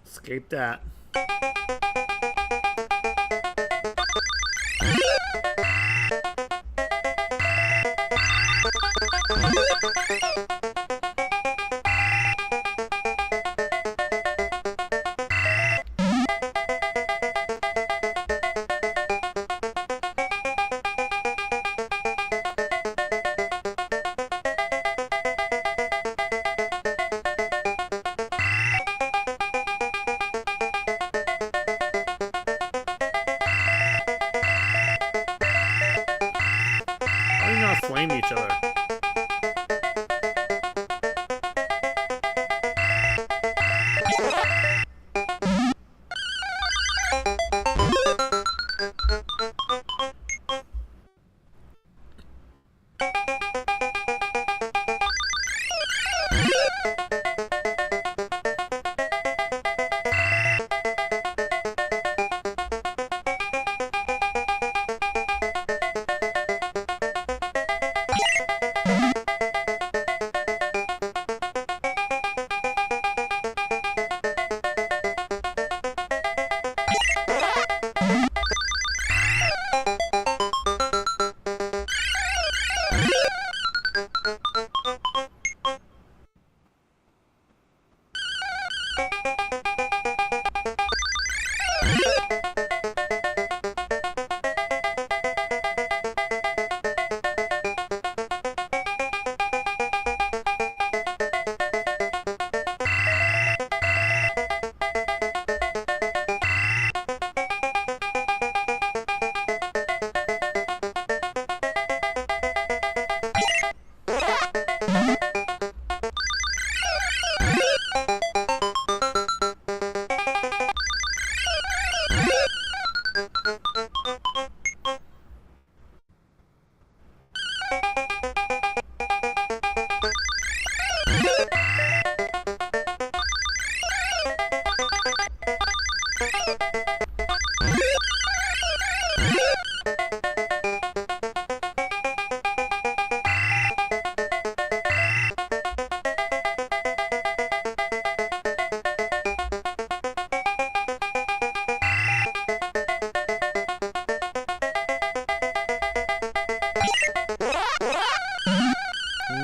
Escape that. Why do you not flame each other?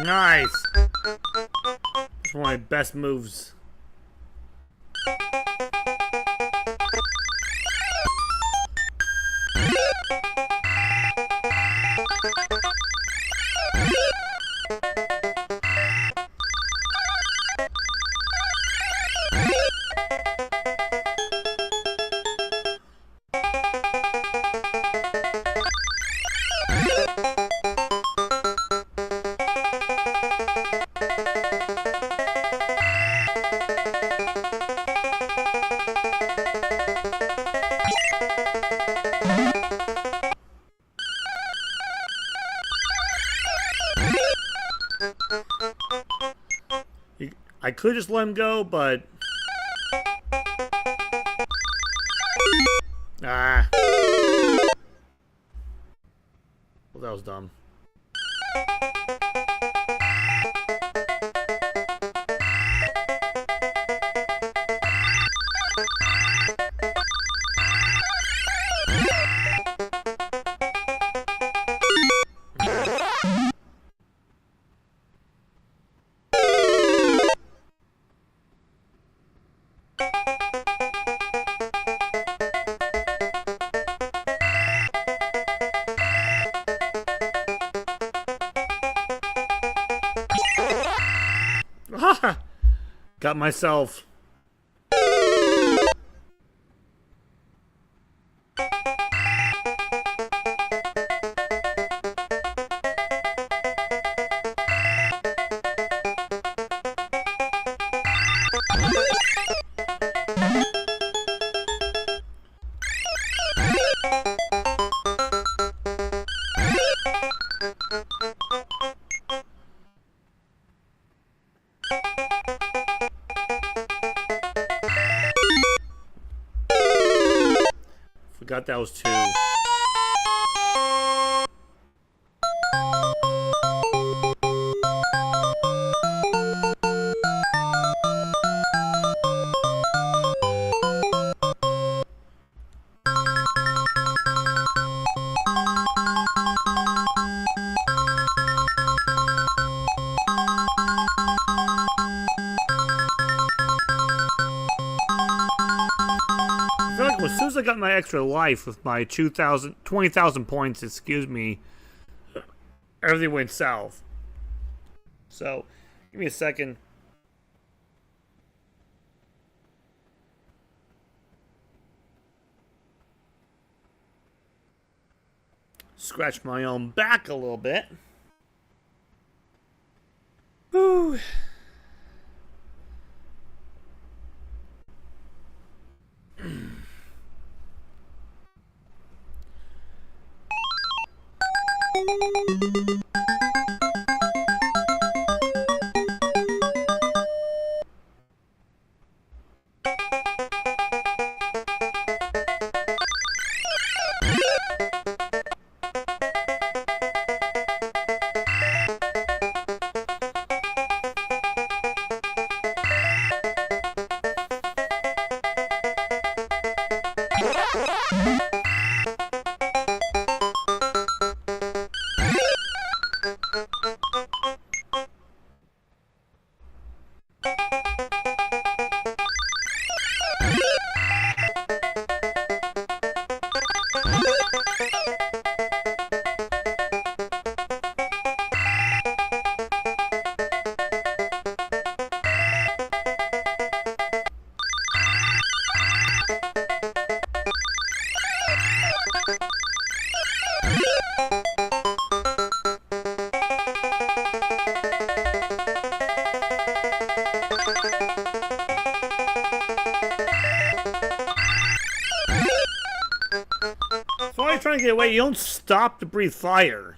Nice! It's one of my best moves. I could just let him go, but... Ah. Well, that was dumb. Got myself. Forgot that was 2. As soon as I got my extra life with my 20,000 points, excuse me, everything went south. So, give me a second. Scratch my own back a little bit. Whew. So while you're trying to get away, you don't stop to breathe fire.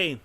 away.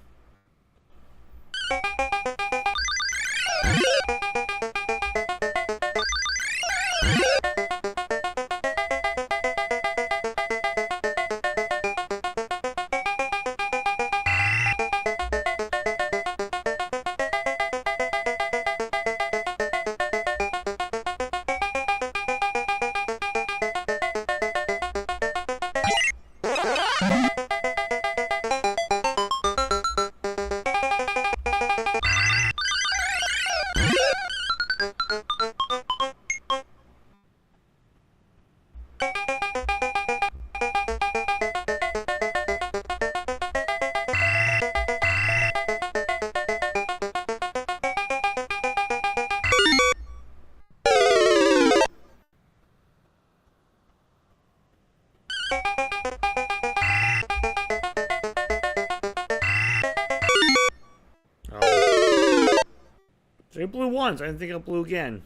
So I blew once. I didn't think I blew again.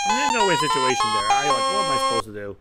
There's no way situation there. I like, what am I supposed to do?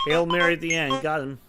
Hail Mary at the end. Got him.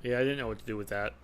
Yeah, I didn't know what to do with that.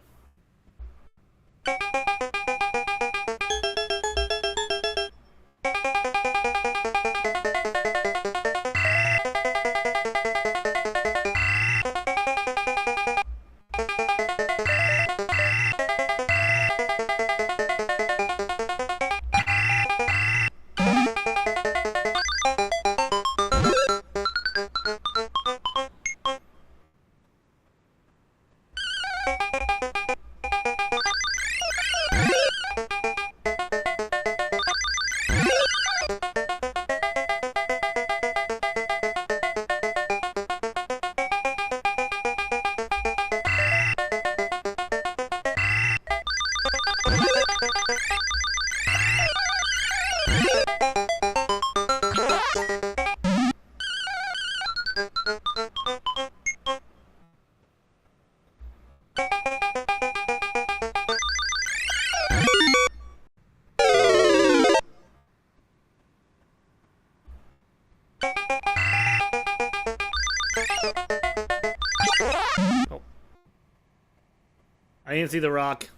I didn't see the rock.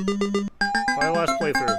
My last playthrough.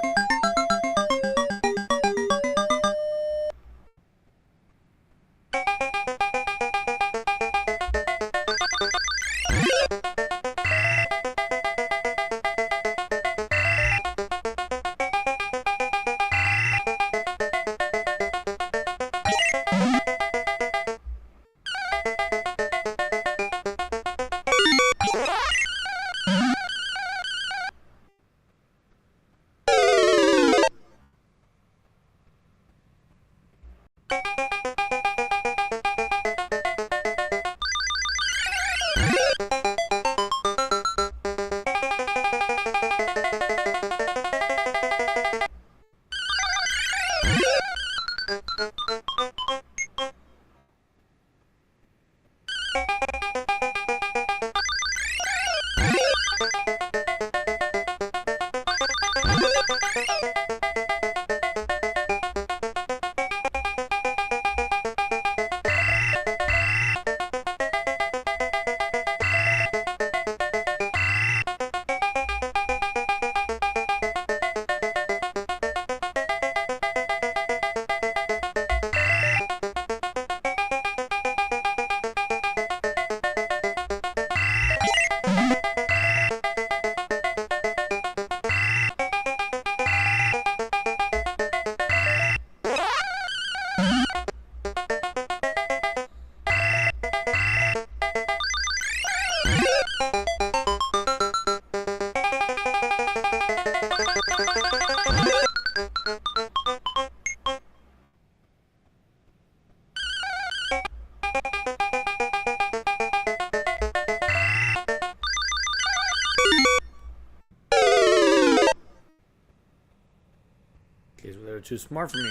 They're too smart for me.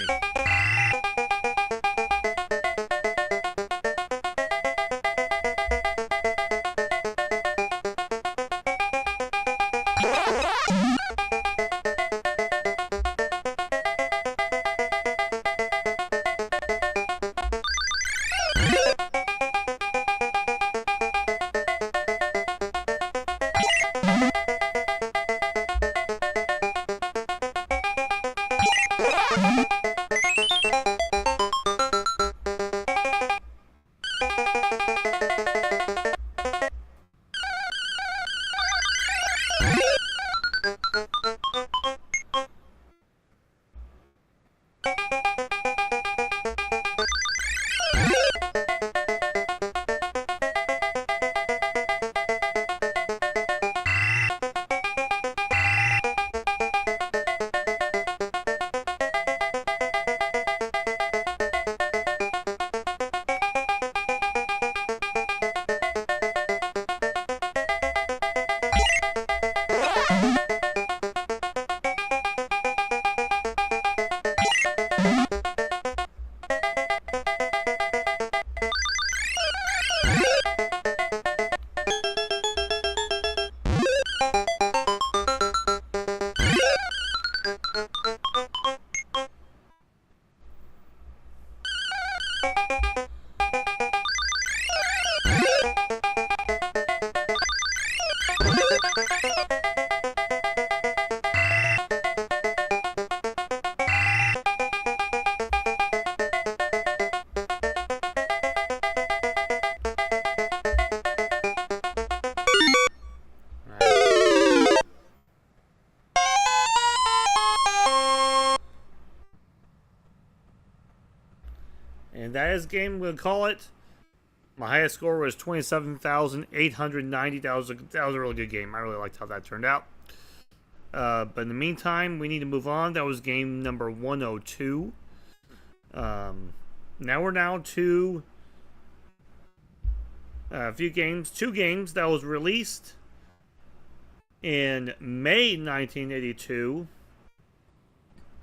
And that is game, we'll call it. My highest score was 27,890. That was a really good game. I really liked how that turned out. But in the meantime, we need to move on. That was game number 102. Now we're down to a few games. Two games that was released in May 1982.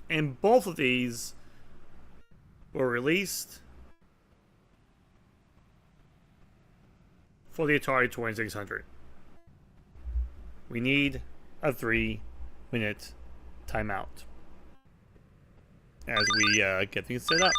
And both of these were released for the Atari 2600. We need a 3-minute timeout as we get things set up.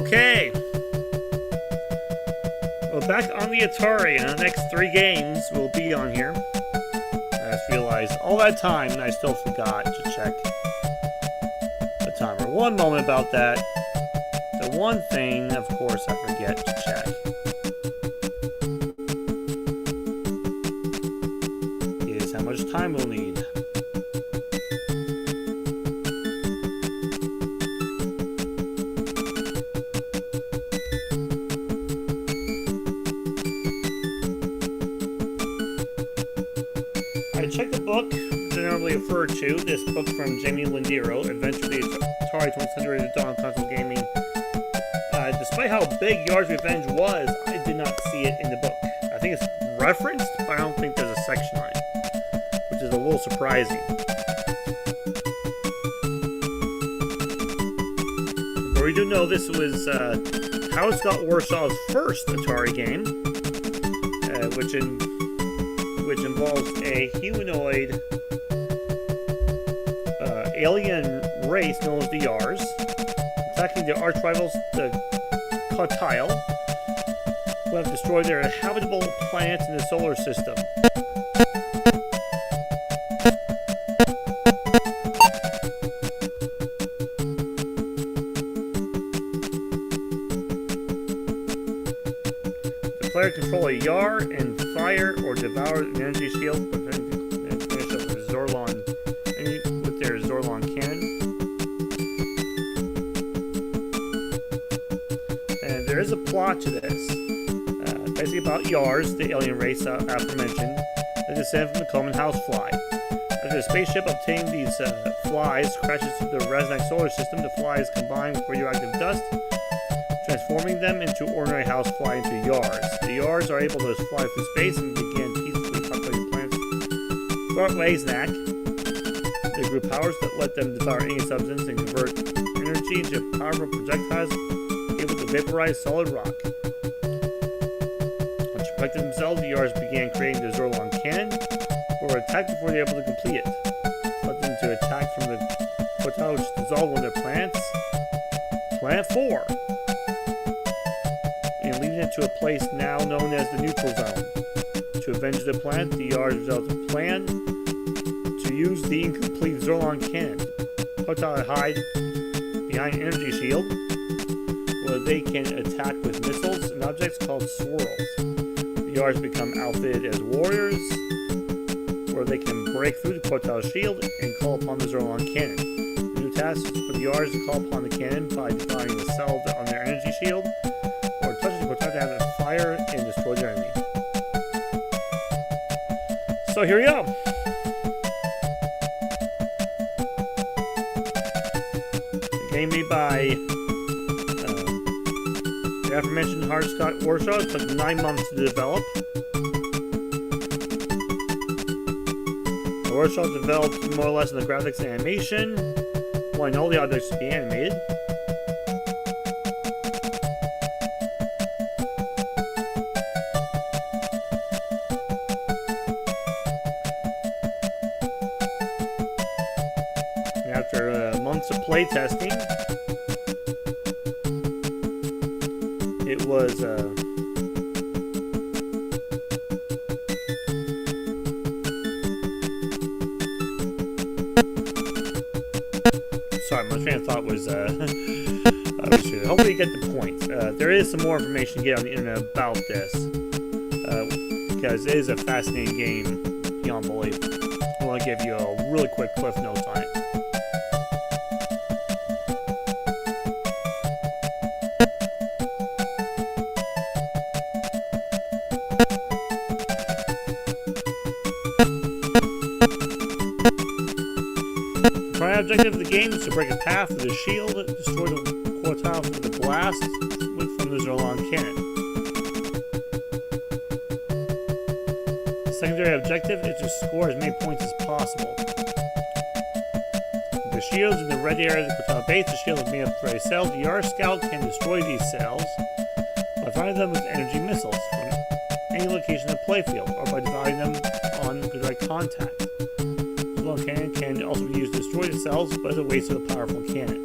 Okay. Well, back on the Atari, and the next 3 games will be on here. I just realized all that time, and I still forgot to check the timer. One moment about that. The one thing, of course, I forget to check is how much time we'll need. I checked the book generally referred to, this book from Jamie Lindero, Adventure of the Atari 2600 Dawn Console Gaming. Despite how big Yars' Revenge was, I did not see it in the book. I think it's referenced, but I don't think there's a section on it, which is a little surprising. But we do know this was Howard Scott Warshaw's first Atari game, which involves a humanoid alien race known as the Yars, attacking their arch rivals, the GTtA, who have destroyed their habitable planets in the solar system. The player control a Yar and fire or devour an energy shield and finish up with their Zorlon cannon. And there is a plot to this. Basically about Yars, the alien race aforementioned, that descend from the common housefly. After the spaceship obtaining these flies crashes through the Resnac solar system, the flies combine with radioactive dust, transforming them into ordinary housefly into Yars. The Yars are able to fly through space and begin peacefully populating planets throughout Resnac. They grew powers that let them devour any substance and convert energy into powerful projectiles able to vaporize solid rock. To protect themselves, the Yars began creating the Zorlon cannon, but were attacked before they were able to complete it. This led them to attack from the GTtA, which dissolved one of their planets, Planet 4, and leading it to a place now known as the Neutral Zone. To avenge the planet, the Yars developed a plan to use the incomplete Zorlon cannon. GTtA hide behind an energy shield, where they can attack with missiles and objects called swirls. The Yars become outfitted as warriors, where they can break through the GTtA shield and call upon the Zorlon cannon. The new task is for the Yars to call upon the cannon by devouring the cells on their energy shield, or touching the GTtA to have it fire and destroy their enemy. So here we go. The game made by the aforementioned Howard Scott Warshaw. It took 9 months to develop. Warshaw developed more or less in the graphics and animation, wanting all the objects to be animated. And after months of playtesting, it was sorry, my train of thought was obviously, hopefully you get the point. There is some more information to get on the internet about this, because it is a fascinating game beyond belief. I want to give you a really quick cliff notes on it. The primary objective of the game is to break a path with a shield, destroy the GTtA with a blast from the Zorlon cannon. The secondary objective is to score as many points as possible. The shields in the red area of the GTtA base, the shield is made up of ray cells. The Yar Scout can destroy these cells by firing them with energy missiles from any location in the playfield, or by dividing them on direct contact. The Zorlon cannon can also be used to destroy the cells, but as a waste of a powerful cannon.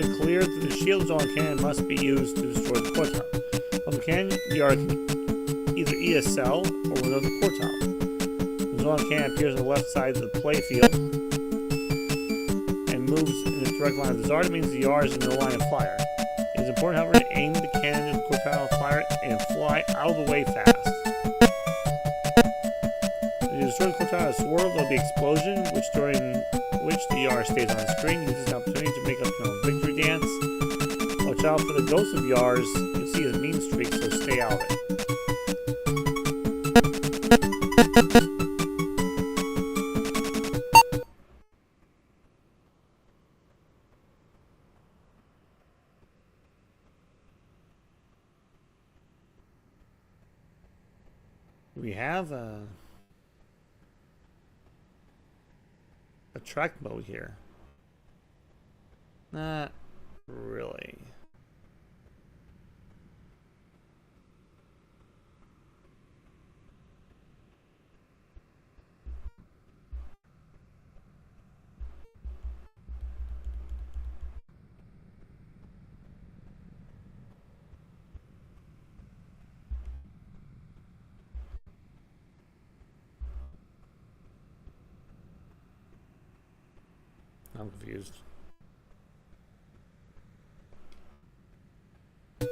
been cleared, the shield zone cannon must be used to destroy the core tile. While the cannon yard can either eat a cell or another core tile. The zone cannon appears on the left side of the playfield and moves in the direct line of the Zard. It means the Yars is in the line of fire. It is important, however, to aim the cannon at the core tile, fire it, and fly out of the way fast. If you destroy the core tile, a swirl, there'll be explosion, during which the Yar stays on the screen. Uses an opportunity to make a victory dance. Watch out for the ghost of Yars. You'll see his mean streak, so stay out of it. We have a track mode here. Not really. I'm confused. I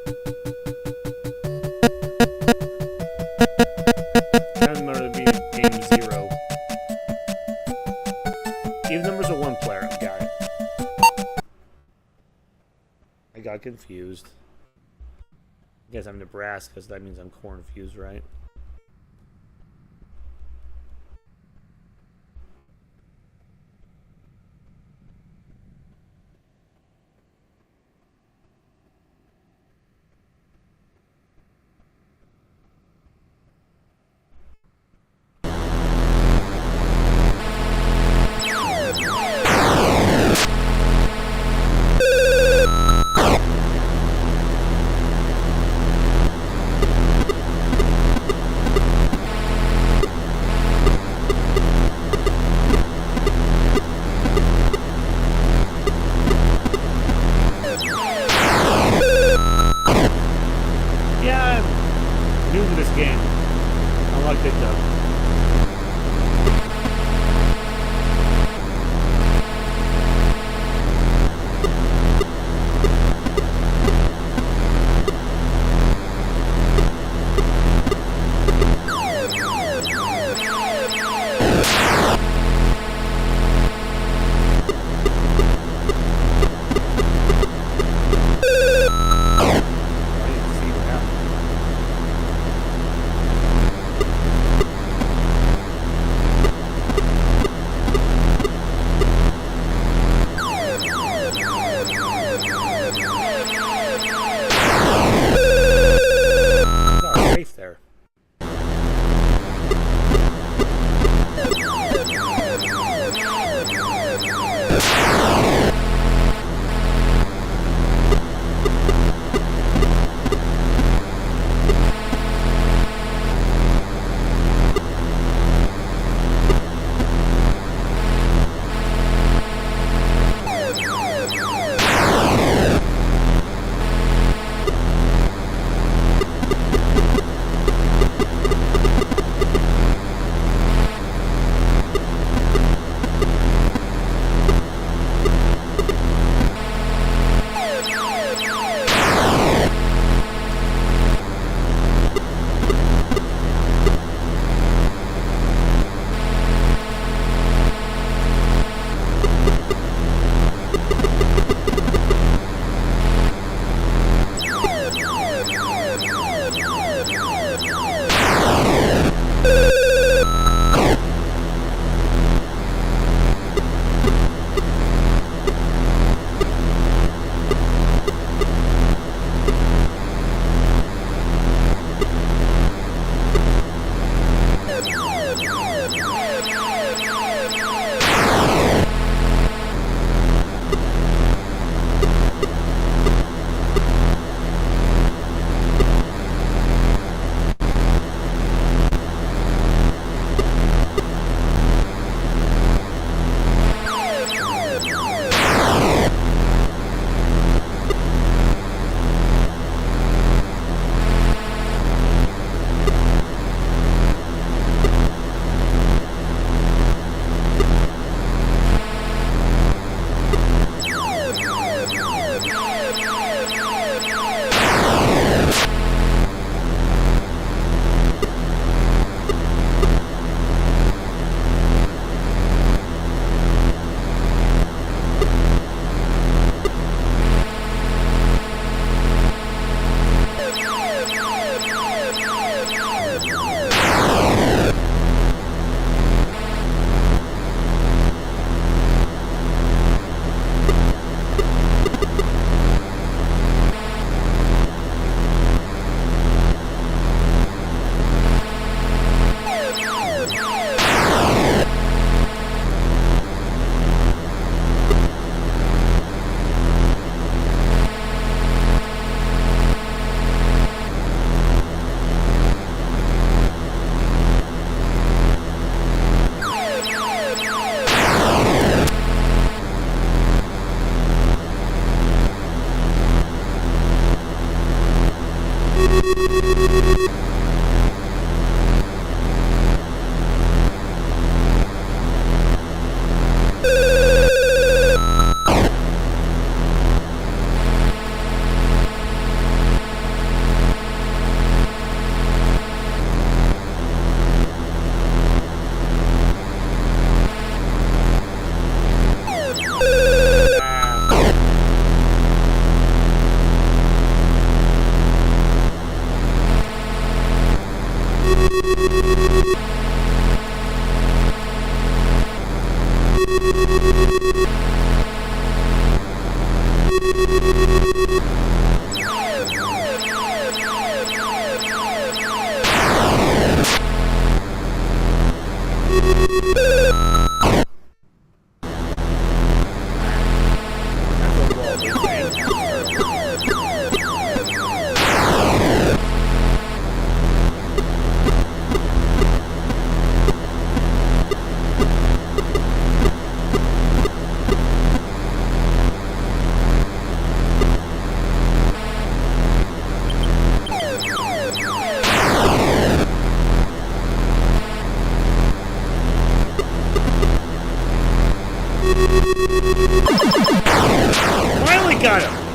remember to be game 0. Even numbers are 1 player. I got it. I got confused. I guess I'm Nebraska, so that means I'm cornfused, right? Finally got him!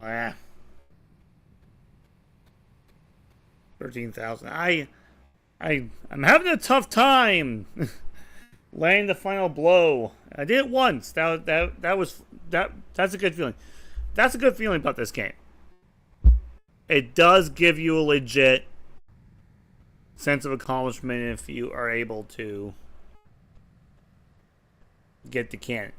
Ah. 13,000. I'm having a tough time laying the final blow. I did it once. That's a good feeling. That's a good feeling about this game. It does give you a legit sense of accomplishment if you are able to get the cannon.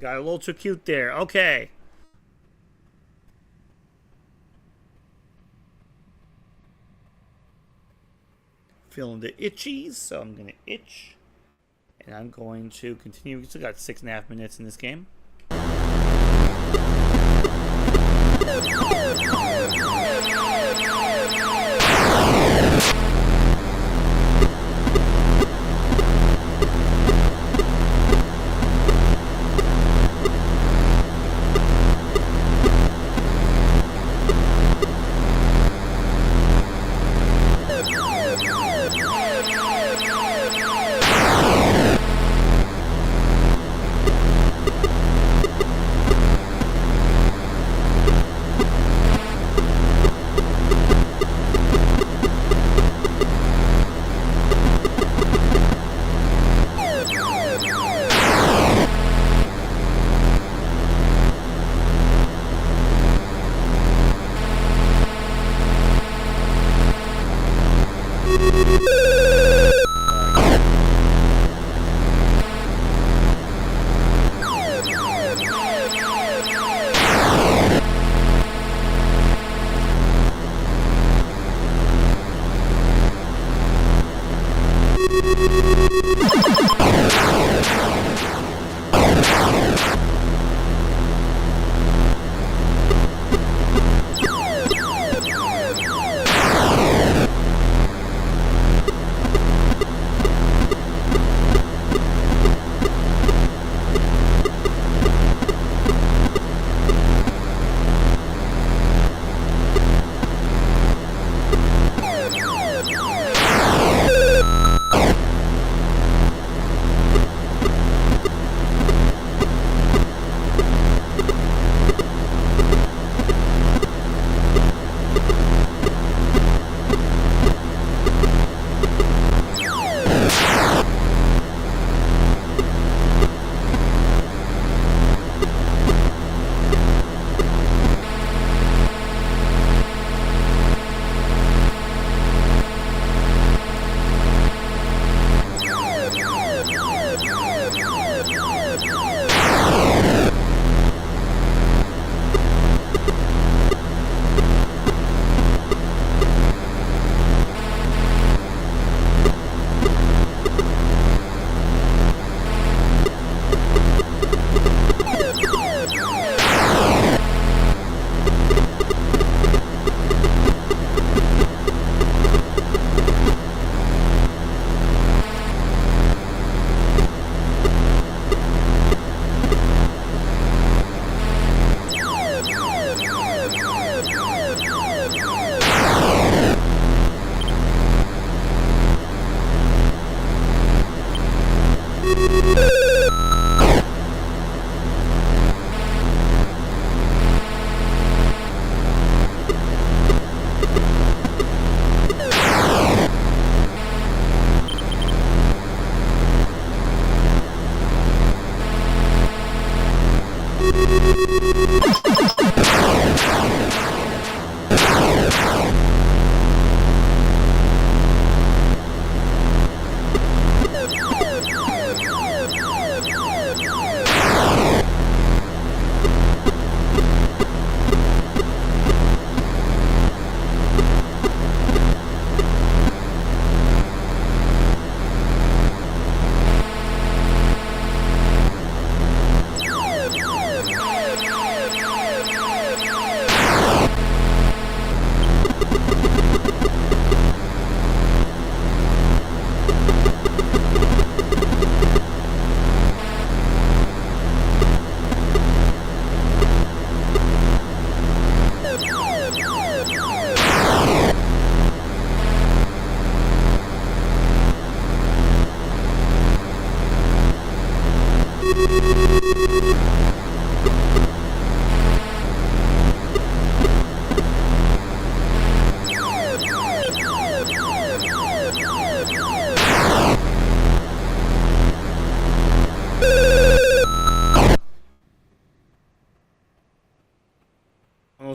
Got a little too cute there. Okay. Feeling the itchies, so I'm going to itch. And I'm going to continue. We still got 6.5 minutes in this game.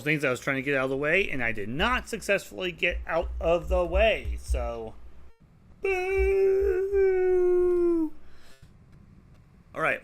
those things I was trying to get out of the way, and I did not successfully get out of the way. So, boo! All right.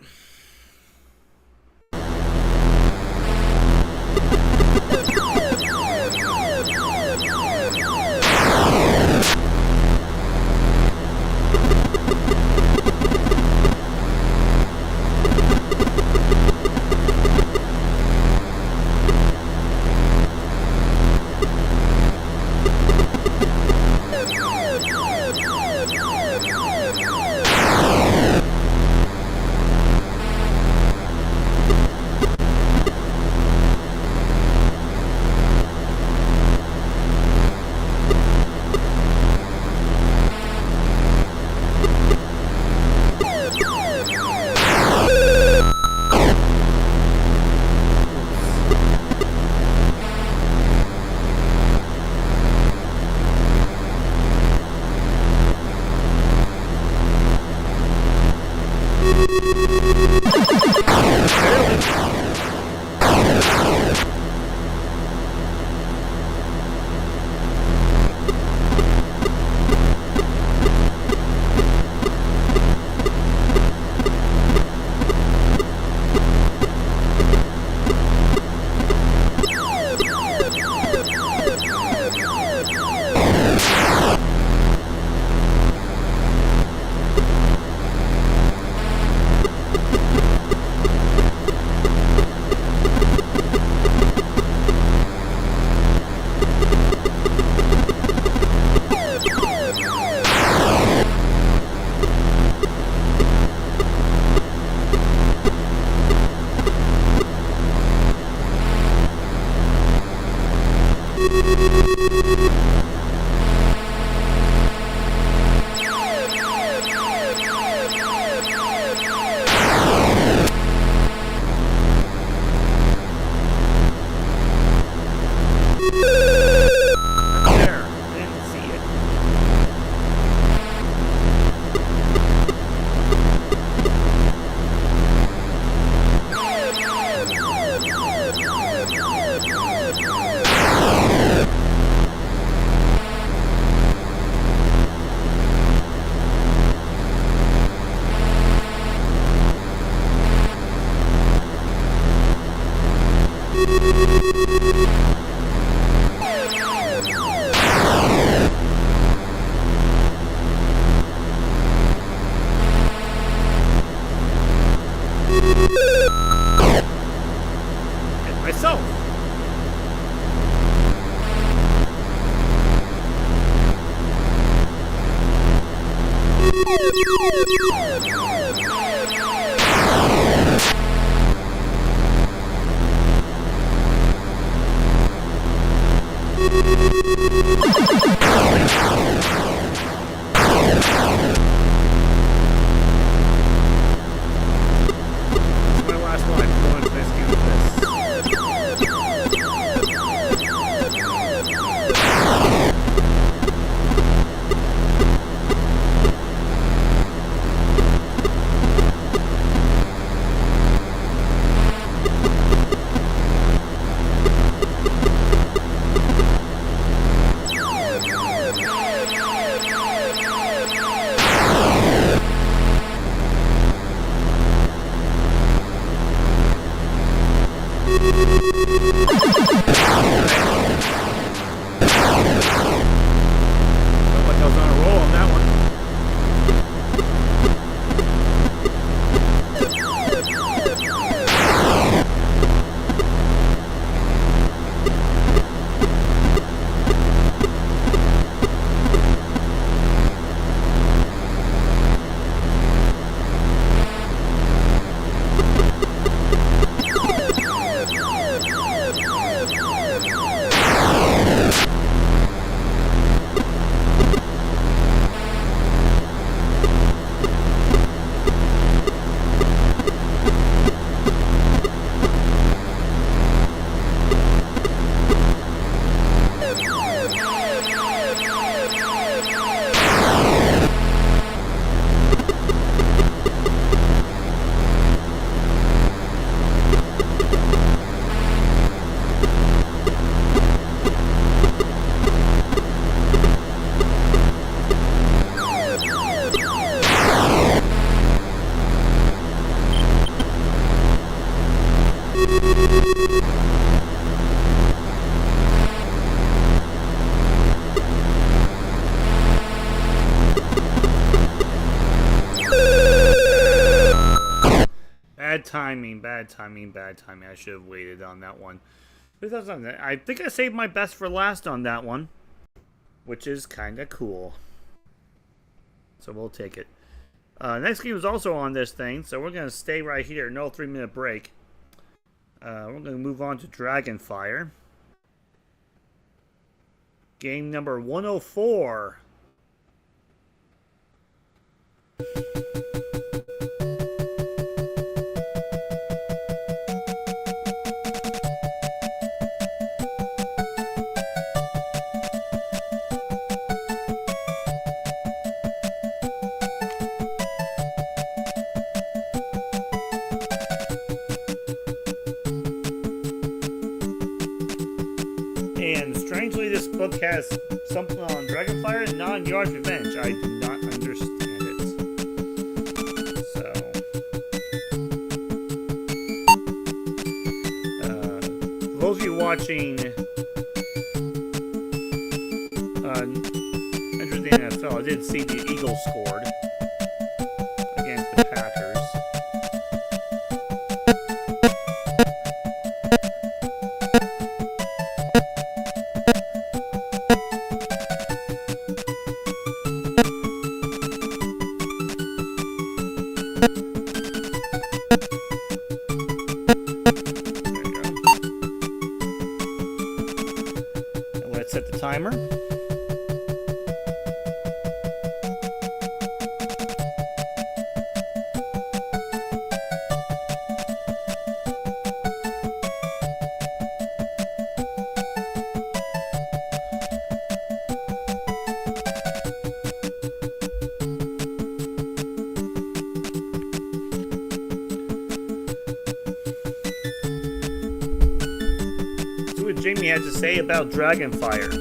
Bad timing. I should have waited on that one. I think I saved my best for last on that one, which is kind of cool. So we'll take it. Next game is also on this thing, so we're going to stay right here. No 3-minute break. We're going to move on to Dragonfire. Game number 104. And strangely, this book has something on Dragonfire and not on Yars' Revenge. I do not understand it. So, for those of you watching Entering the NFL, I did see the Eagles scored against the Packers. Set the timer. See what Jamie had to say about Dragonfire.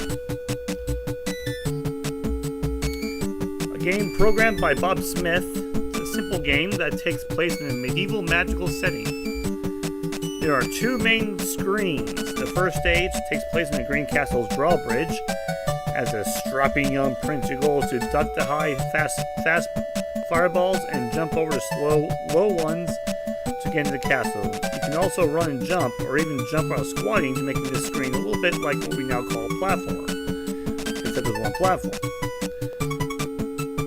A game programmed by Bob Smith. It's a simple game that takes place in a medieval magical setting. There are two main screens. The first stage takes place in the Green Castle's drawbridge. As a strapping young prince, your goal is to duck the high, fast fireballs and jump over the slow, low ones to get into the castle. You can also run and jump, or even jump while squatting, to make this screen a little bit like what we now call a platform, except there's one platform.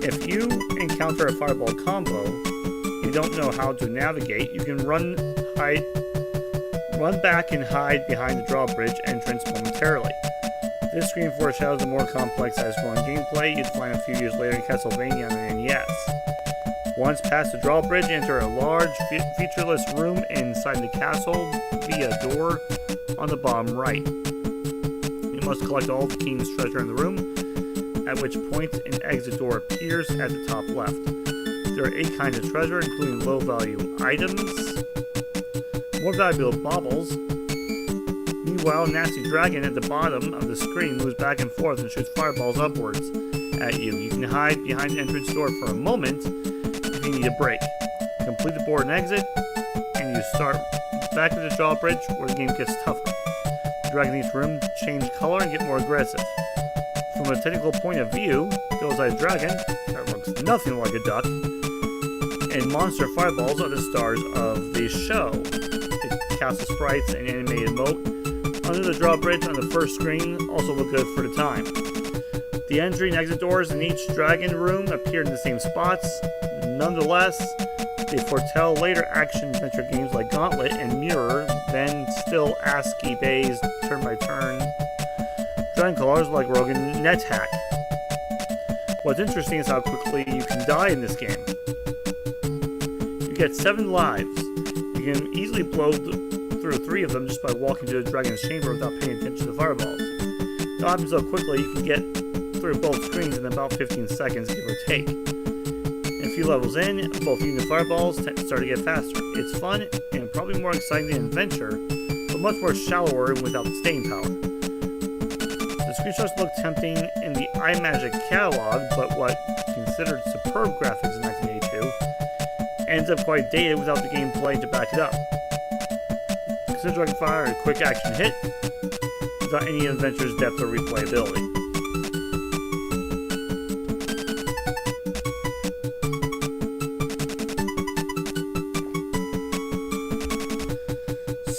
If you encounter a fireball combo, you don't know how to navigate, you can run back and hide behind the drawbridge entrance momentarily. This screen foreshadows the more complex side-scrolling gameplay you'd find a few years later in Castlevania on the NES. Once past the drawbridge, enter a large, featureless room inside the castle via a door on the bottom right. You must collect all the king's treasure in the room, at which point an exit door appears at the top left. There are 8 kinds of treasure, including low-value items, more valuable baubles. Meanwhile, Nasty Dragon at the bottom of the screen moves back and forth and shoots fireballs upwards at you. You can hide behind the entrance door for a moment if you need a break. Complete the board and exit, and you start back at the drawbridge where the game gets tougher. The dragon in each room change color and get more aggressive. From a technical point of view, Ghost-Eyed Dragon, that looks nothing like a duck, and monster fireballs are the stars of the show. The castle sprites and animated moat under the drawbridge on the first screen also look good for the time. The entry and exit doors in each dragon room appear in the same spots. Nonetheless, they foretell later action-adventure games like Gauntlet and Mirror, then still ASCII-based turn-by-turn dragon crawlers like Rogue and NetHack. What's interesting is how quickly you can die in this game. You get 7 lives. You can easily blow through 3 of them just by walking to the dragon's chamber without paying attention to the fireballs. It happens so quickly you can get through both screens in about 15 seconds, give or take. And a few levels in, both you and the fireballs start to get faster. It's fun and probably more exciting than Adventure, but much more shallower without the staying power. The screenshots look tempting in the iMagic catalog, but what considered superb graphics in 1982 ends up quite dated without the gameplay to back it up. Consider Dragonfire a quick action hit without any adventure's depth or replayability.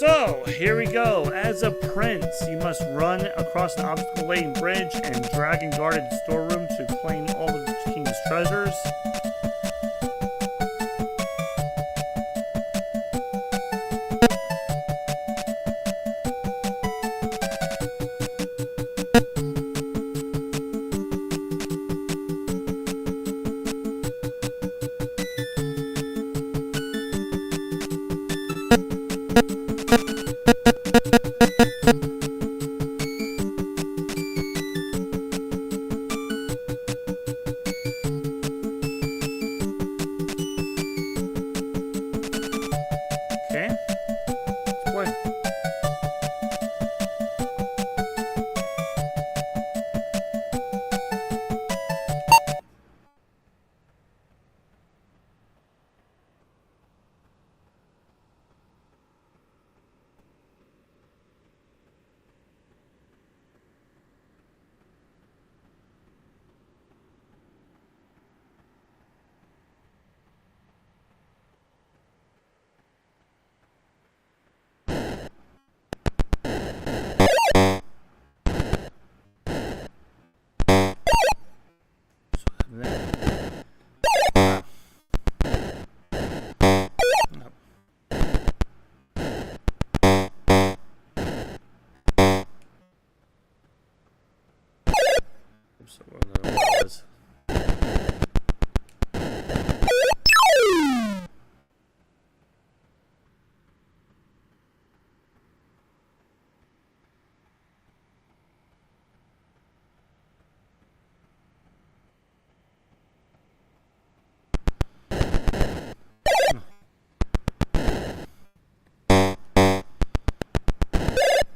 So, here we go. As a prince, you must run across an obstacle-laden bridge and dragon-guarded storeroom to claim all of the king's treasures.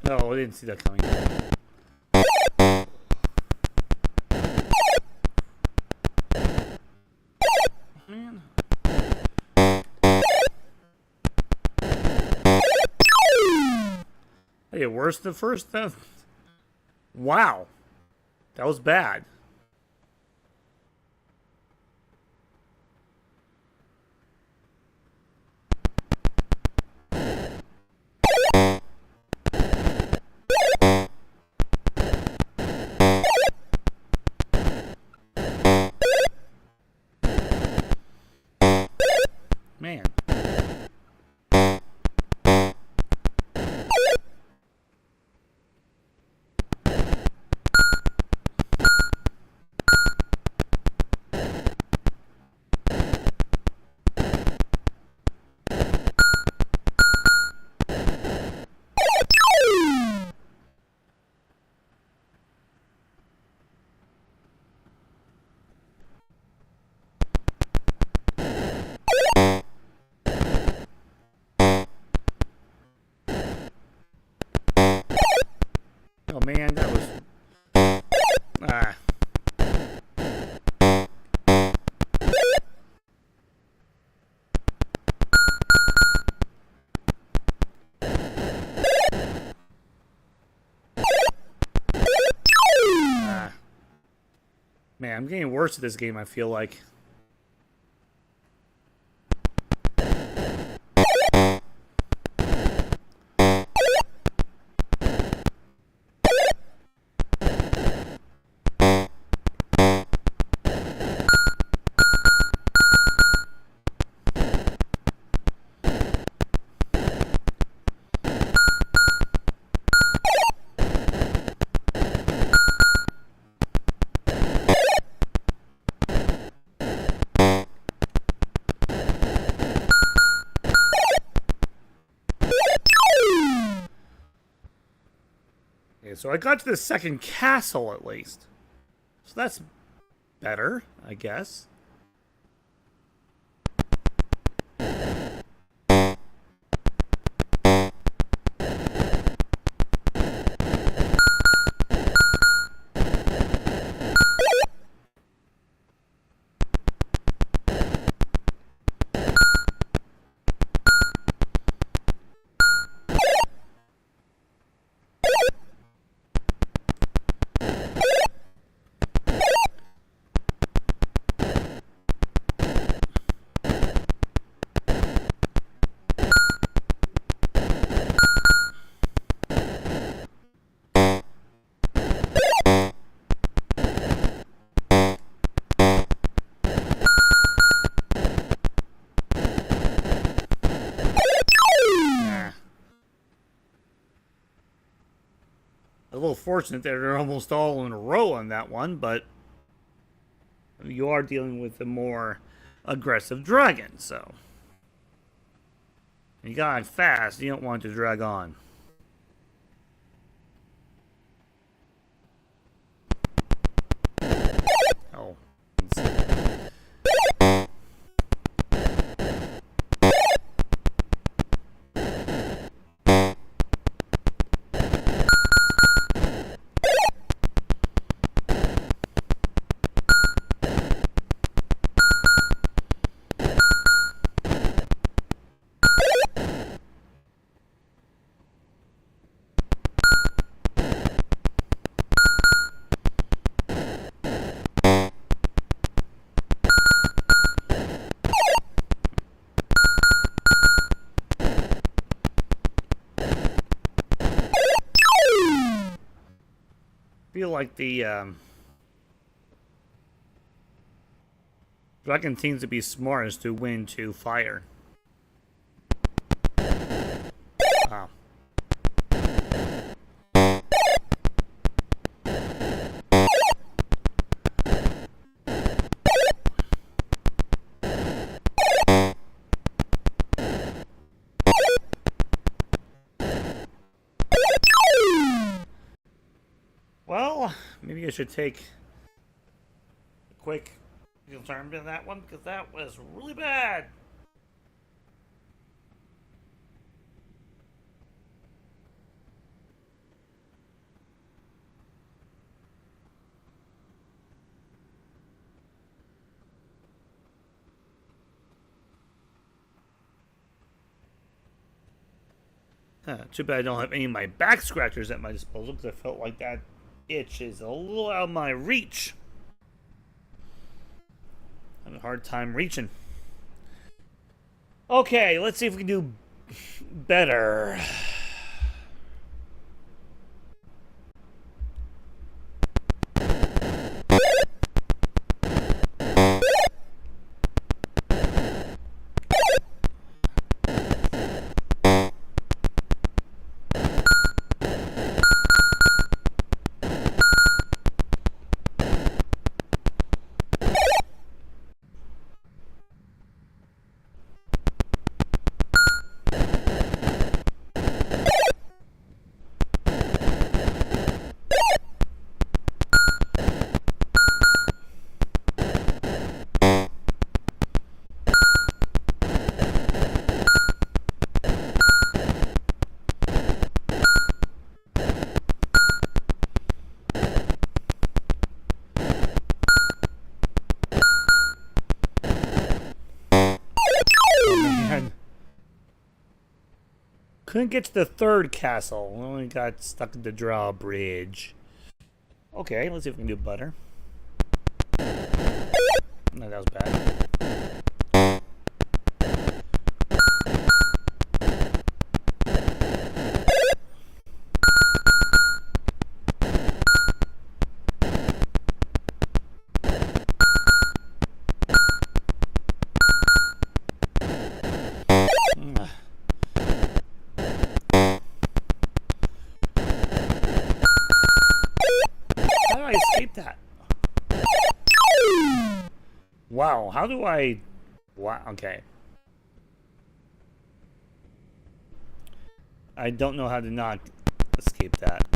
No, I didn't see that coming. Man. Hey, worse than the first time. Wow. That was bad. Man. Oh man, that was... Ah. Man, I'm getting worse at this game, I feel like. So I got to the second castle at least. So that's better, I guess. little fortunate that they're almost all in a row on that one, but you are dealing with a more aggressive dragon, so you got it fast. You don't want it to drag on. Oh. Feel like the dragon seems to be smart as to when to fire. Oh. Well, maybe I should take a quick turn to that one because that was really bad. Too bad I don't have any of my back scratchers at my disposal because I felt like that itch is a little out of my reach. Having a hard time reaching. Okay, let's see if we can do better. Couldn't get to the third castle. Only got stuck at the drawbridge. Okay, let's see if we can do butter. No, that was bad. Wow, how do I... Wow, okay. I don't know how to not escape that.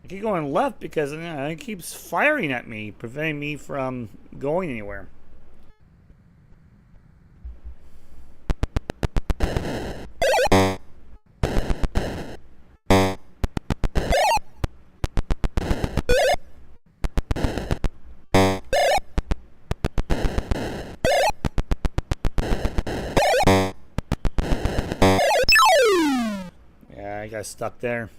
I keep going left because it keeps firing at me, preventing me from going anywhere. Yeah, I got stuck there.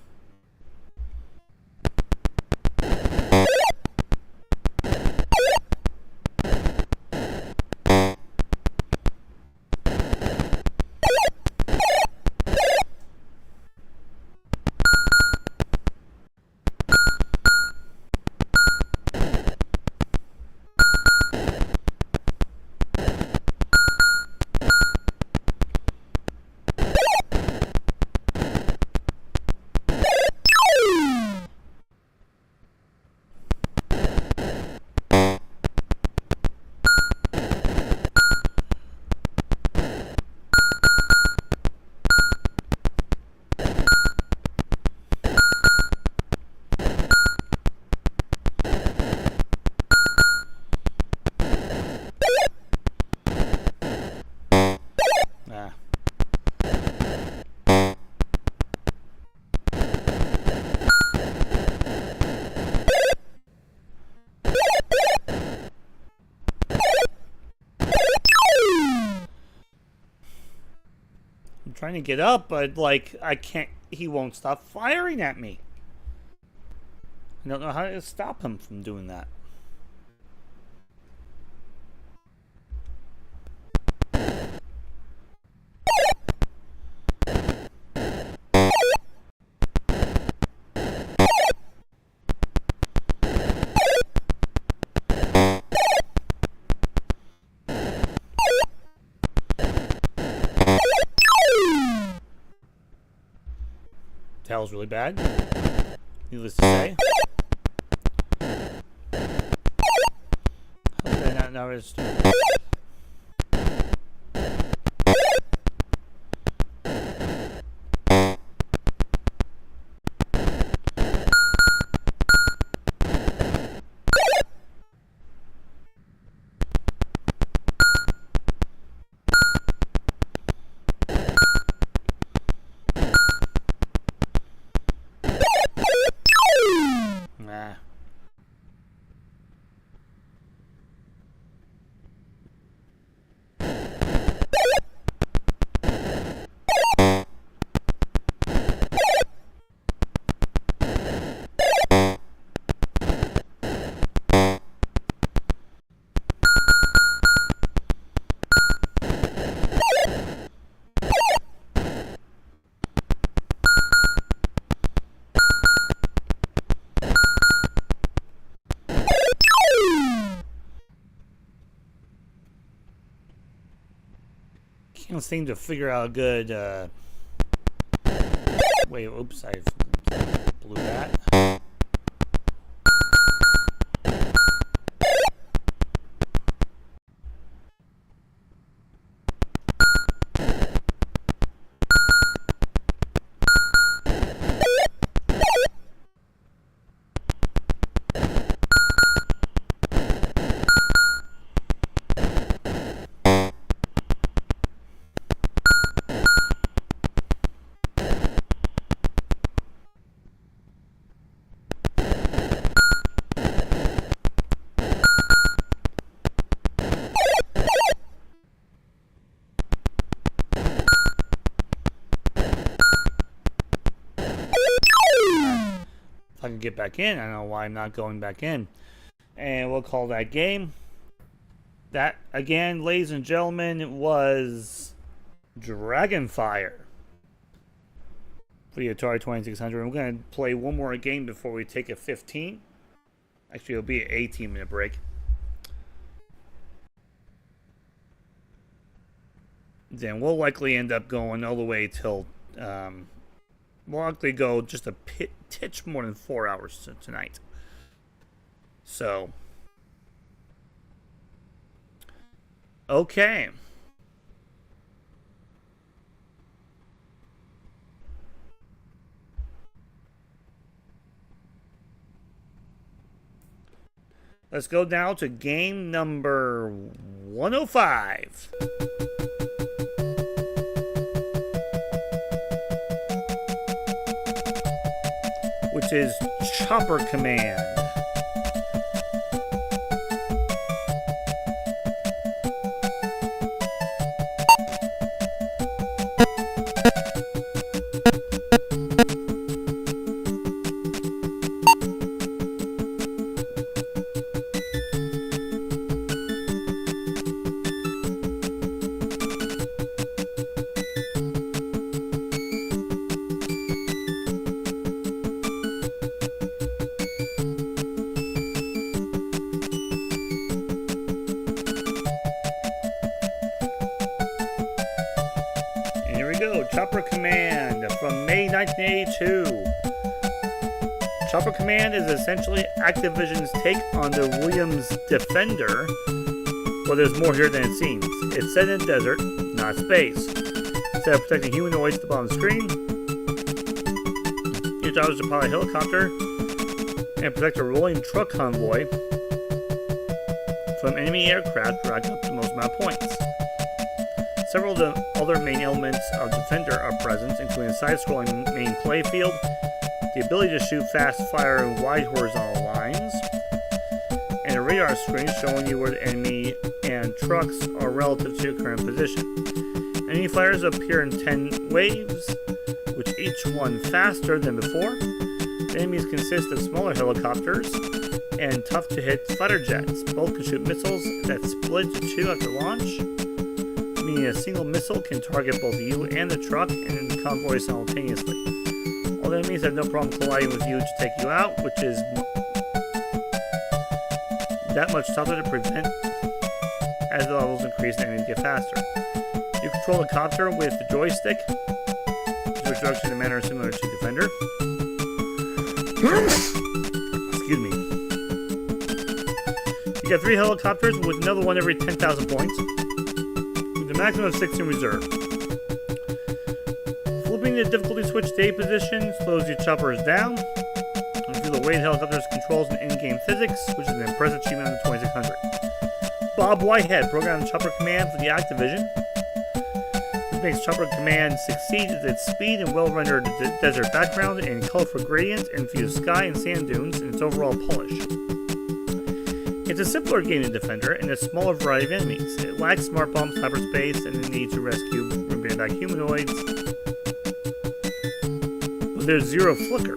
trying to get up, but like I can't. He won't stop firing at me. I don't know how to stop him from doing that. Tail's really bad. Needless to say. How did I not notice? Can't seem to figure out a good wait, oops, I blew that. I can get back in. I don't know why I'm not going back in. And we'll call that game. That, again, ladies and gentlemen, was Dragonfire for the Atari 2600. I'm going to play one more game before we take a 15. Actually, it'll be an 18-minute break. Then we'll likely end up going all the way till... we'll likely go just a titch more than 4 hours tonight. So, okay. Let's go now to game number 105. Which is Chopper Command. Chopper Command from May 1982. Chopper Command is essentially Activision's take on the Williams Defender, but there's more here than it seems. It's set in a desert, not space. Instead of protecting humanoids at the bottom of the screen, your job is to pilot a helicopter and protect a rolling truck convoy from enemy aircraft to rack up the most amount of points. Several of the other main elements of Defender are present, including a side-scrolling main playfield, the ability to shoot fast fire in wide horizontal lines, and a radar screen showing you where the enemy and trucks are relative to your current position. Enemy fighters appear in 10 waves, which each one faster than before. The enemies consist of smaller helicopters and tough-to-hit fighter jets. Both can shoot missiles that split to 2 after launch, meaning a single missile can target both you and the truck and the convoy simultaneously. All the enemies have no problem colliding with you to take you out, which is that much tougher to prevent as the levels increase and enemies get faster. You control the copter with the joystick, which is structured in a manner similar to Defender. Excuse me. You get 3 helicopters with another one every 10,000 points, with a maximum of 6 in reserve. Flipping the difficulty switch to A position slows your choppers down. If the weight helicopters controls an in-game physics, which is an impressive achievement on the 2600. Bob Whitehead programmed Chopper Command for the Activision. This makes Chopper Command succeed at its speed and well-rendered desert background and colorful gradients, infused sky and sand dunes, and its overall polish. It's a simpler game than Defender and a smaller variety of enemies. It lacks smart bombs, hyperspace, and the need to rescue and bring back humanoids. But there's zero flicker.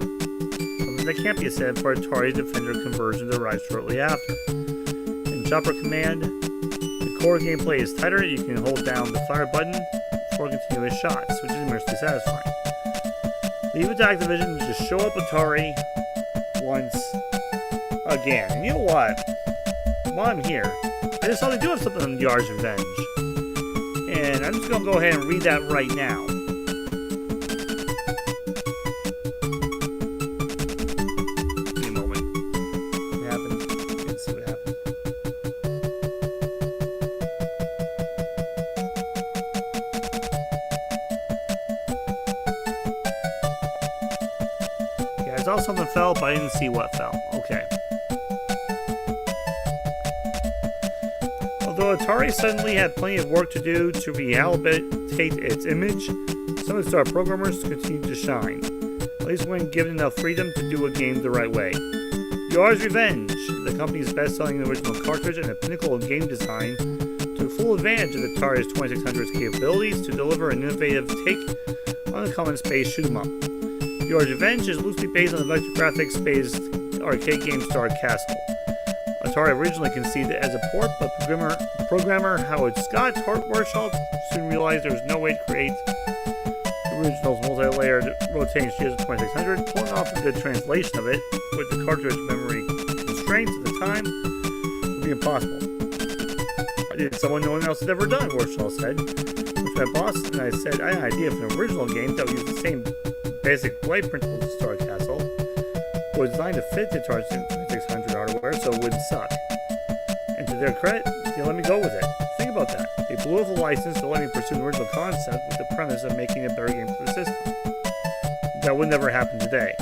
That can't be said for Atari's Defender conversion that arrived shortly after. In Chopper Command, the core gameplay is tighter. You can hold down the fire button for continuous shots, which is immensely satisfying. Leave it to Activision to just show up Atari once again. And you know what? While I'm here, I just saw they do have something on Yars Revenge. And I'm just going to go ahead and read that right now. I saw something fell, but I didn't see what fell. Okay. Although Atari suddenly had plenty of work to do to rehabilitate its image, some of its star programmers continue to shine, at least when given enough freedom to do a game the right way. Yars Revenge, the company's best-selling original cartridge and a pinnacle of game design, took full advantage of Atari's 2600's capabilities to deliver an innovative take on the common space shoot-'em-up. Yars Revenge is loosely based on the vector graphics-based arcade game Star Castle. Atari originally conceived it as a port, but programmer Howard Scott's Heart Workshop soon realized there was no way to create the original's multi-layered rotating shields of 2600. Pulling off a good translation of it with the cartridge memory constraints at the time would be impossible. Did someone no one else had ever done, Workshop said. With my boss and I said I had an idea for an original game that would use the same basic play principles of Star Castle, was designed to fit the Atari 2600 hardware so it wouldn't suck. And to their credit, they let me go with it. Think about that. They blew off the license to let me pursue an original concept with the premise of making a better game for the system. That would never happen today.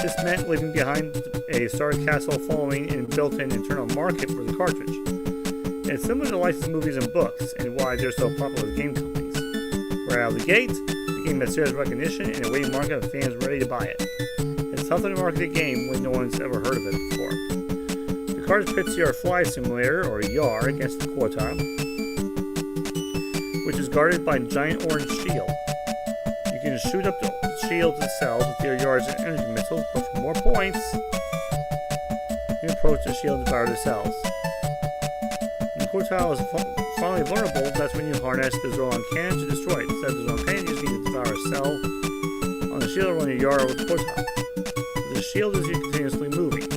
This meant leaving behind a Star Castle following and built-in internal market for the cartridge. And it's similar to licensed movies and books, and why they're so popular with game companies. Right out of the gate, the game has serious recognition and a waiting market of fans ready to buy it. It's tough to market a game when no one's ever heard of it before. The cartridge pits your fly simulator, or Yar, against the core tile, which is guarded by a giant orange shield. You can shoot up the shields and cells with your Yars and energy missiles, but for more points, you can approach the shield and devour the cells. When the core tile is finally vulnerable, that's when you harness the Zorlon cannon to destroy it. Instead of the Zorlon cannon, you just need to devour a cell on the shield or run your Yar with the core tile. The shield is continuously moving.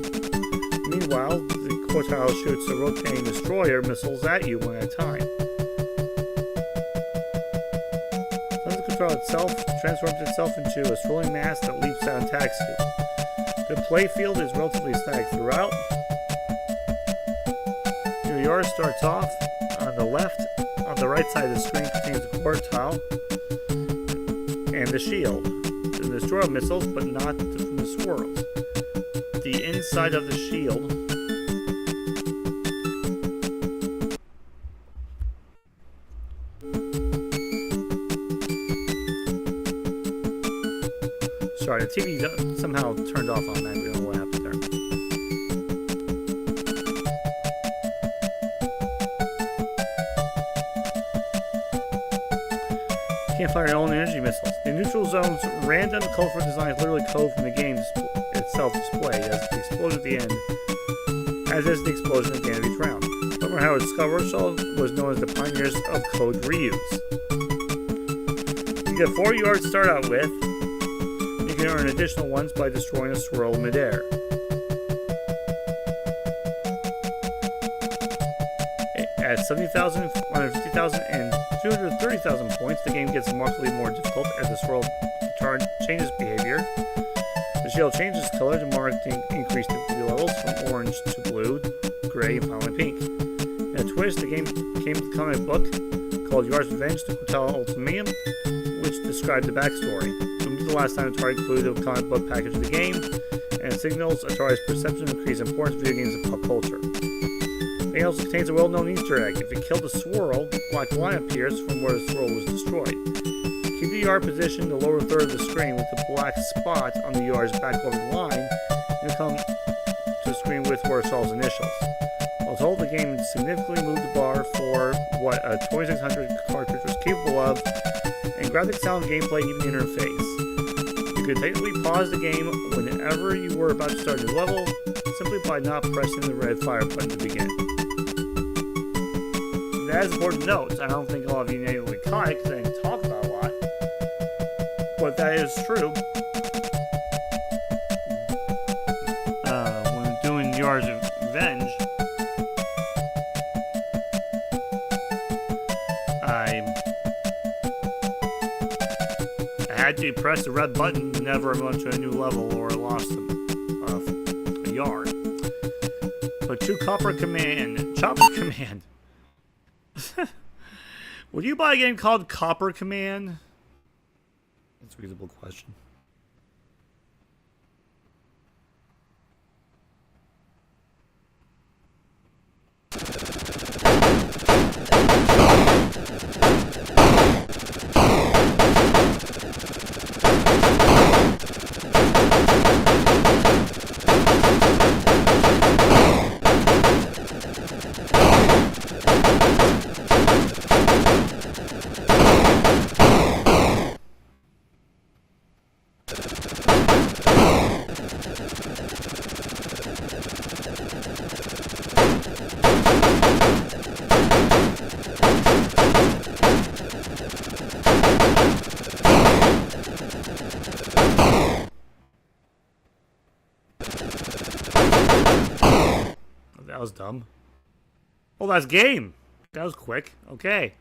Meanwhile, the core tile shoots a rotating destroyer missiles at you one at a time. Then the control itself transforms itself into a swirling mass that leaps out and attacks you. The playfield is relatively static throughout. Your Yar starts off on the left. On the right side of the screen contains the core tile and the shield. The destroyer missiles, but not from the swirls. The inside of the shield sorry, the TV somehow turned off on that. We don't know what happened there. can't fire your own energy missiles. The neutral zone's random colorful design is literally code from the game itself displayed as the explosion at the end, as is the explosion at the end of each round. Remember how Scott Rochelle was known as the pioneers of code reuse. You get 4 yards to start out with. You can earn additional ones by destroying a swirl in midair. At 70,000, 150,000, and 230,000 points, the game gets markedly more difficult as the swirl changes behavior. The shield changes color to mark the increased difficulty levels from orange to blue, gray, and finally pink. In a twist, the game came with a comic book called Yars Revenge to Hotel Ultimatum, which described the backstory. When was the last time Atari included a comic book package of the game, and signals Atari's perception of increased importance of video games and pop culture. The game also contains a well-known Easter egg. If you kill the swirl, a black line appears from where the swirl was destroyed. Keep the yard position in the lower third of the screen with the black spot on the yard's back over the line, and you'll come to the screen with Rochell's initials. All told, the game significantly moved the bar for what a 2600 cartridge was capable of, and graphics, sound, gameplay, even the interface. You could technically pause the game whenever you were about to start a new level, simply by not pressing the red fire button to begin. That is important notes. I don't think a lot of you natively caught it because I didn't talk about a lot, but that is true. When doing Yars Revenge, I had to press the red button whenever I went to a new level or lost a yard. But Chopper Command. Would you buy a game called Copper Command? That's a reasonable question. That was dumb. Oh, that's game. That was quick. Okay.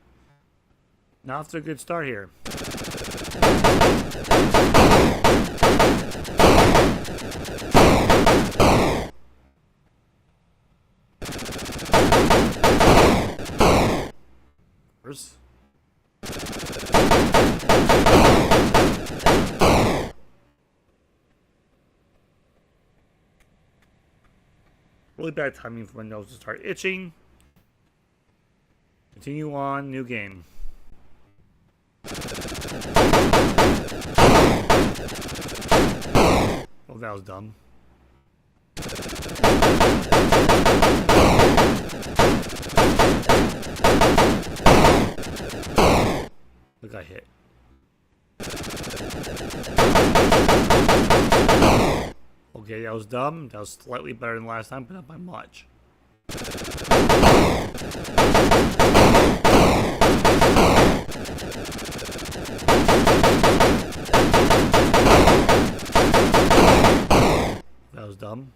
Not off to a good start here. Where's... Really bad timing for my nose to start itching. Continue on, new game. Oh, that was dumb. Look, I hit. Okay, that was dumb. That was slightly better than last time, but not by much. That was dumb.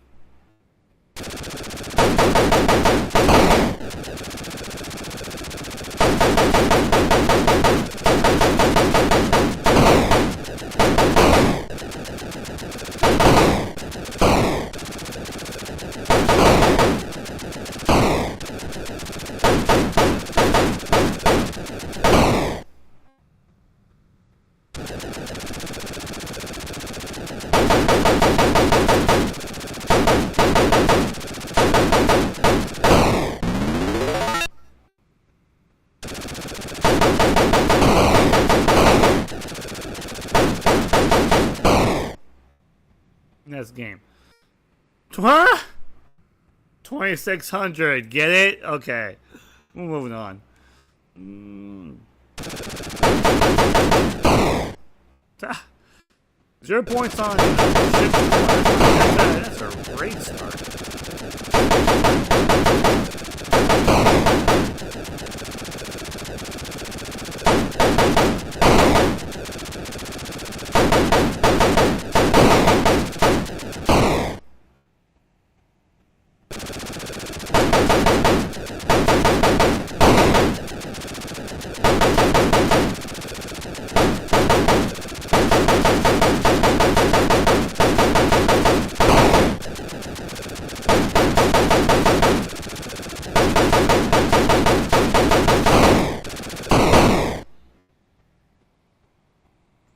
That's game. 2600. Get it? Okay. We're moving on. Ah, 0 points on ship 1. That's a great start.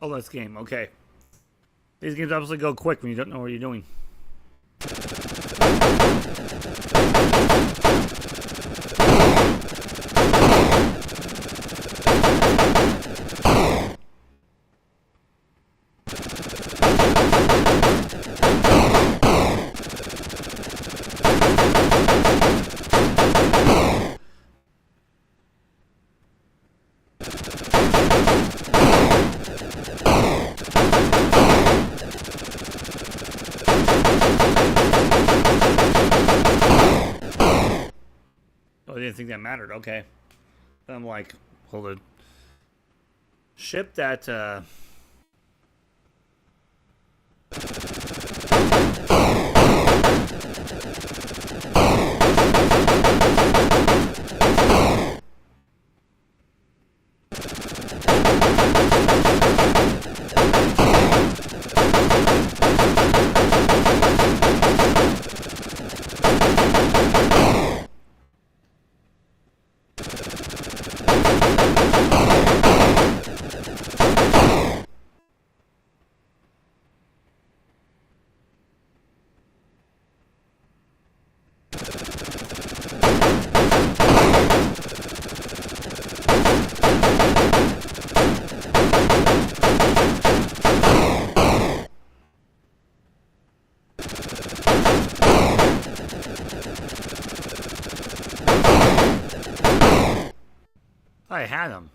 Oh, this game. Okay. These games obviously go quick when you don't know what you're doing. I didn't think that mattered. Okay. I'm like, hold it. Ship that, I had him.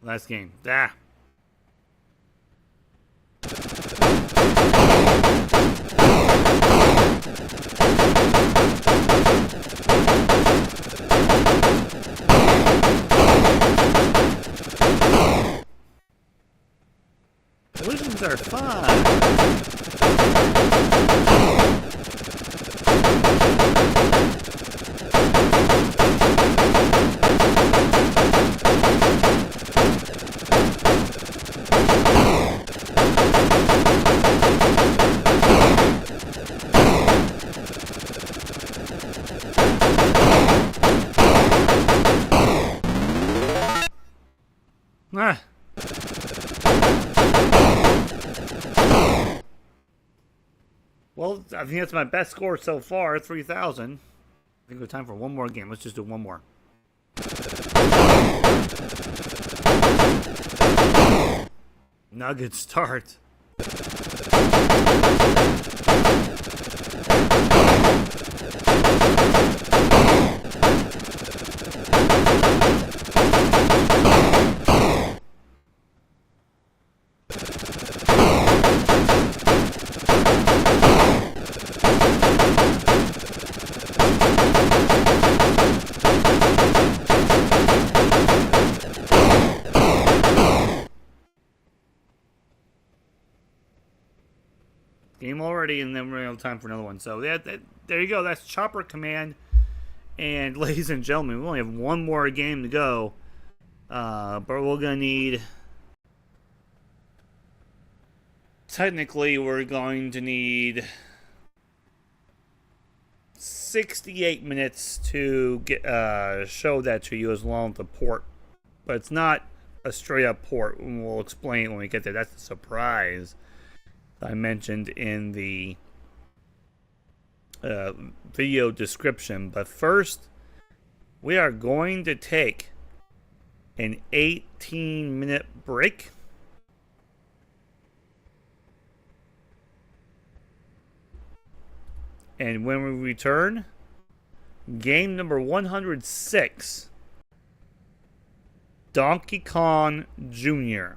Last game. Ah. Collisions are fun. Ah. Well, I think that's my best score so far, 3,000. I think we have time for one more game. Let's just do one more. Not a good start. Game already, and then we're going to have time for another one. So there you go. That's Chopper Command. And ladies and gentlemen, we only have one more game to go. But we're going to need... Technically, we're going to need 68 minutes to get show that to you as long as the port. But it's not a straight up port, and we'll explain when we get there. That's a surprise I mentioned in the video description. But first, we are going to take an 18-minute break. And when we return, game number 106, Donkey Kong Jr.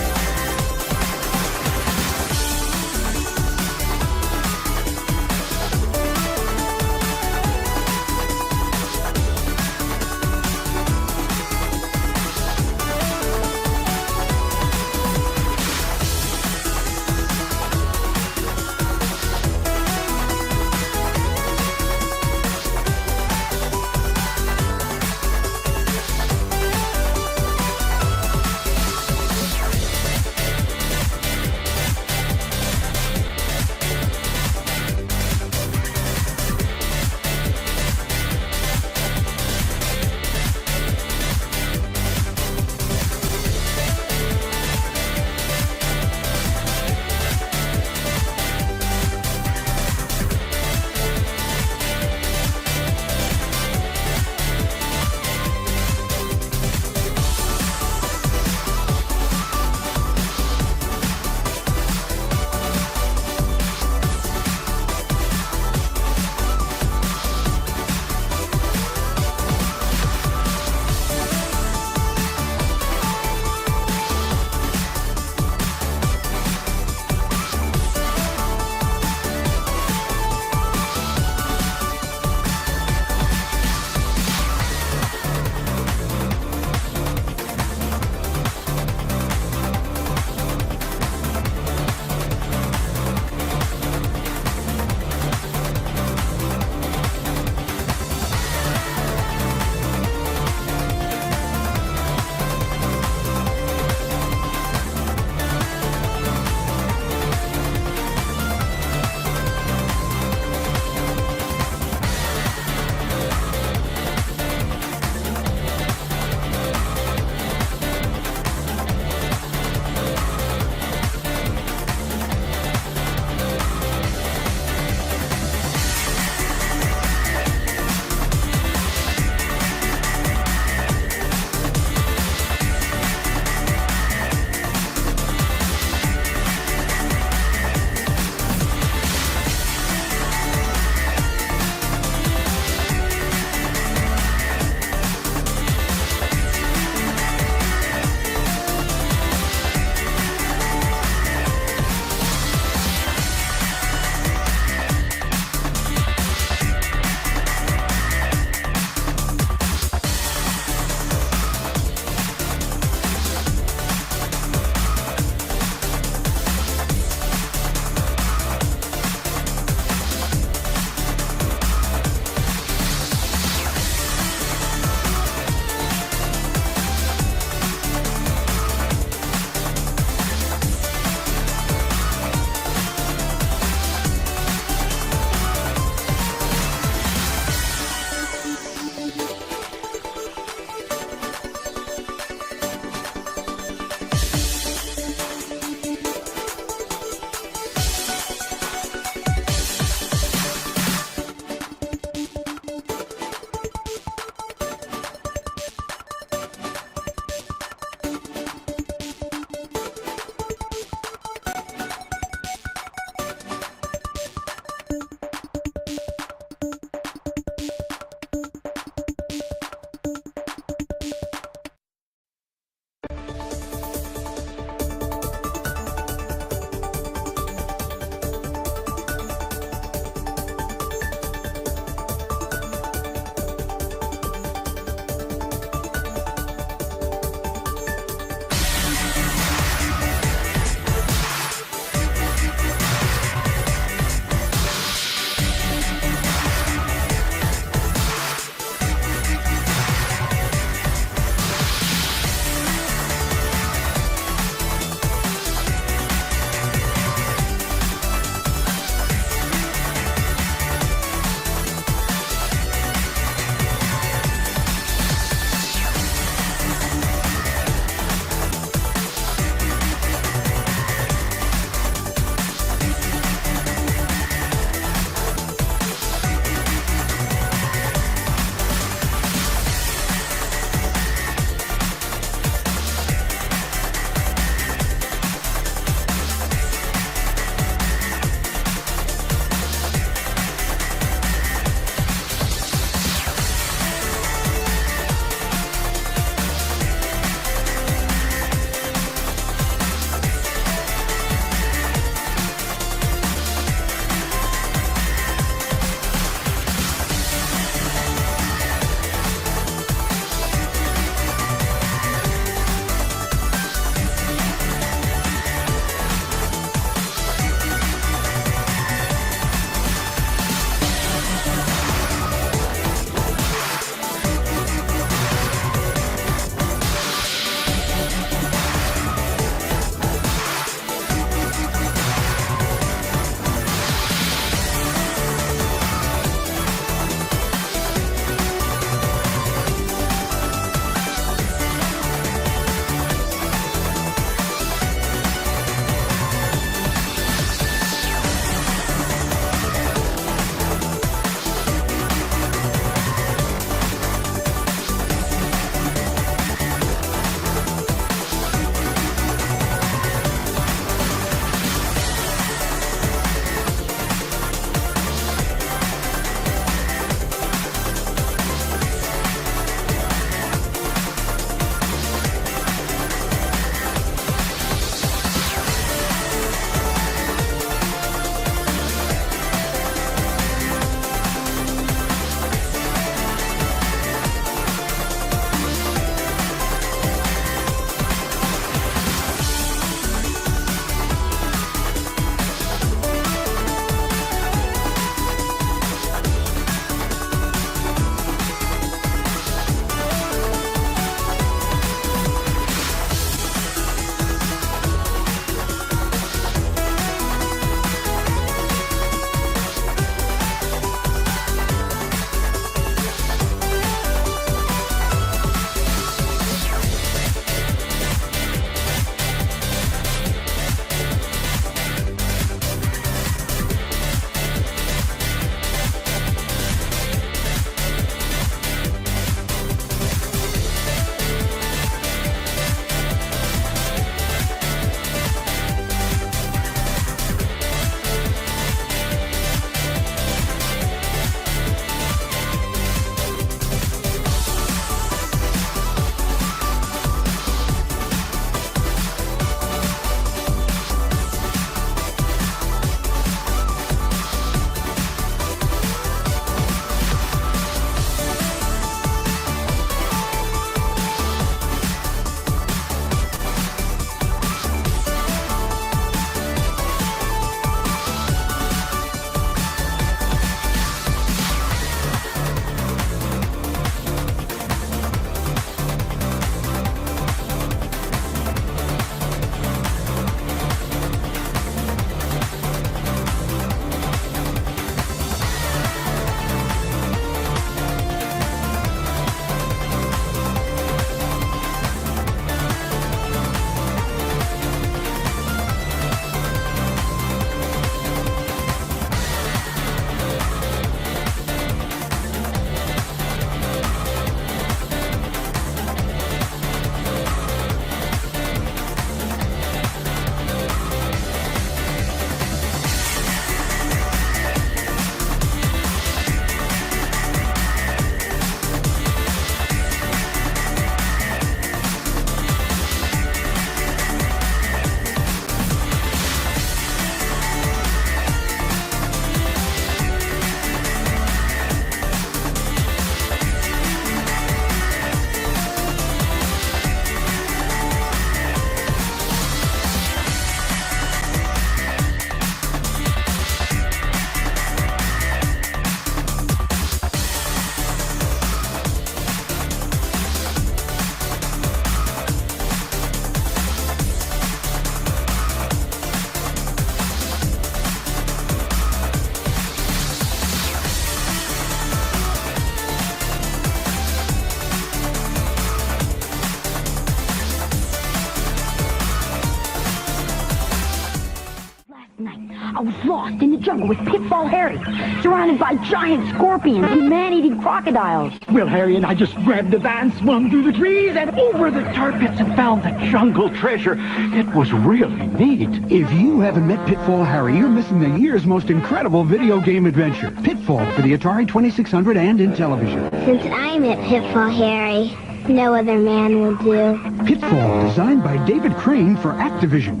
was lost in the jungle with Pitfall Harry, surrounded by giant scorpions and man-eating crocodiles. Well, Harry and I just grabbed the van, swung through the trees, and over the tar pits and found the jungle treasure. It was really neat. If you haven't met Pitfall Harry, you're missing the year's most incredible video game adventure. Pitfall for the Atari 2600 and in television. Since I met Pitfall Harry, no other man will do. Pitfall, designed by David Crane for Activision.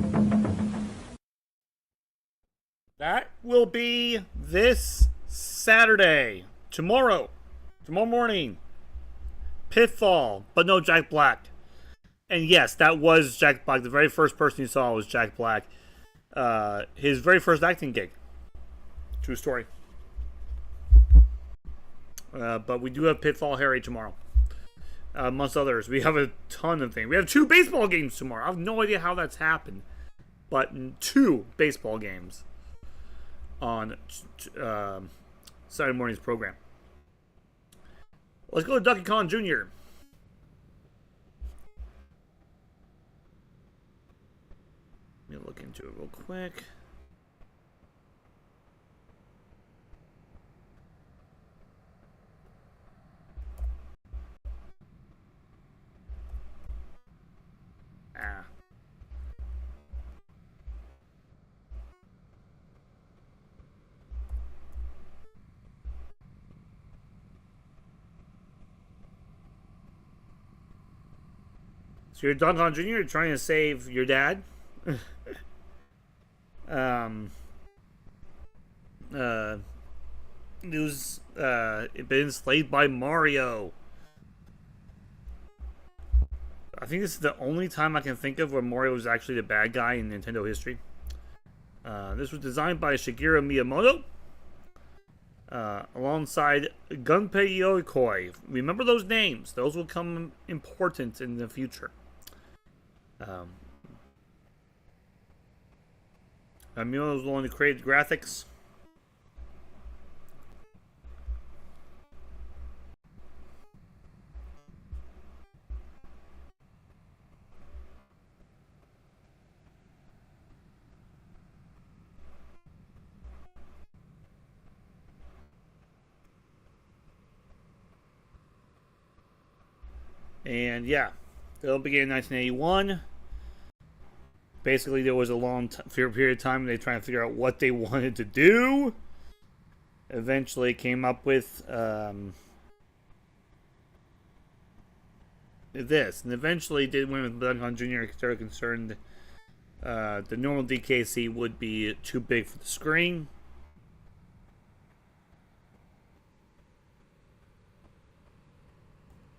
That will be this Saturday. Tomorrow morning. Pitfall, but no Jack Black. And yes, that was Jack Black. The very first person you saw was Jack Black. His very first acting gig. True story. But we do have Pitfall Harry tomorrow. Amongst others. We have a ton of things. We have 2 baseball games tomorrow. I have no idea how that's happened. But 2 baseball games on Saturday morning's program. Let's go to Donkey Kong Jr. Let me look into it real quick. So you're Donkey Kong Jr. trying to save your dad. News been enslaved by Mario. I think this is the only time I can think of where Mario was actually the bad guy in Nintendo history. This was designed by Shigeru Miyamoto, alongside Gunpei Yokoi. Remember those names; those will come important in the future. Miyamoto was the one who created graphics. And yeah, it'll begin in 1981. Basically, there was a long period of time they trying to figure out what they wanted to do. Eventually, came up with this, and eventually did win with Donkey Kong Jr. Started concerned the normal DKC would be too big for the screen.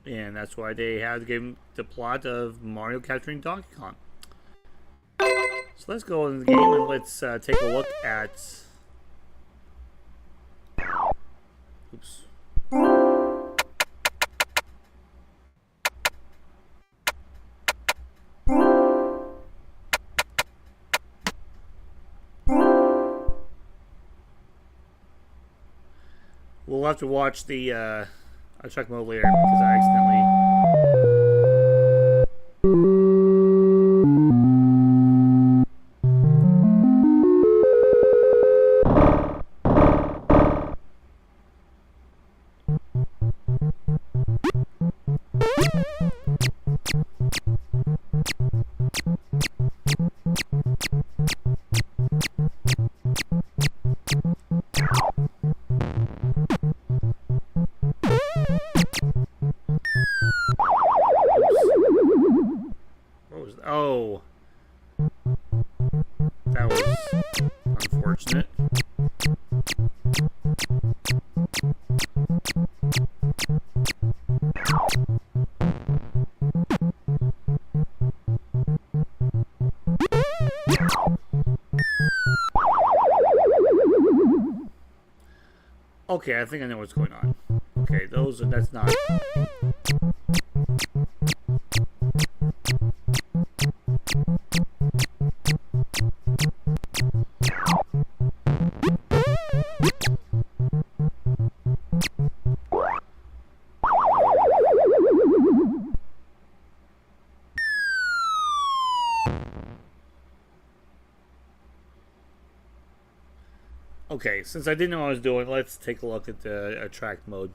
And that's why they had to give him the plot of Mario capturing Donkey Kong. So let's go in the game and let's take a look at... Oops. We'll have to watch the... I'll check mode later because I accidentally... Oh. That was unfortunate. Okay, I think I know what's going on. Okay, that's not... Okay, since I didn't know what I was doing, let's take a look at the attract mode.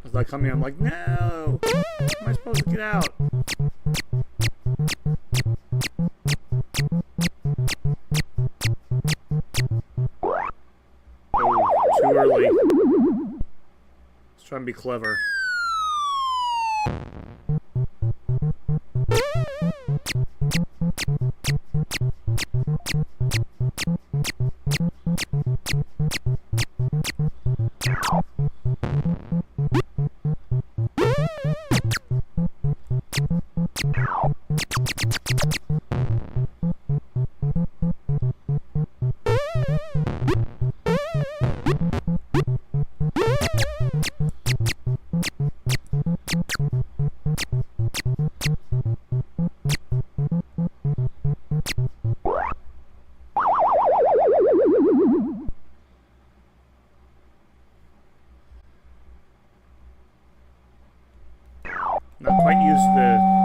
As I come here, I'm like, no! How am I supposed to get out? Oh, too early. Let's try and be clever. Not quite used to the...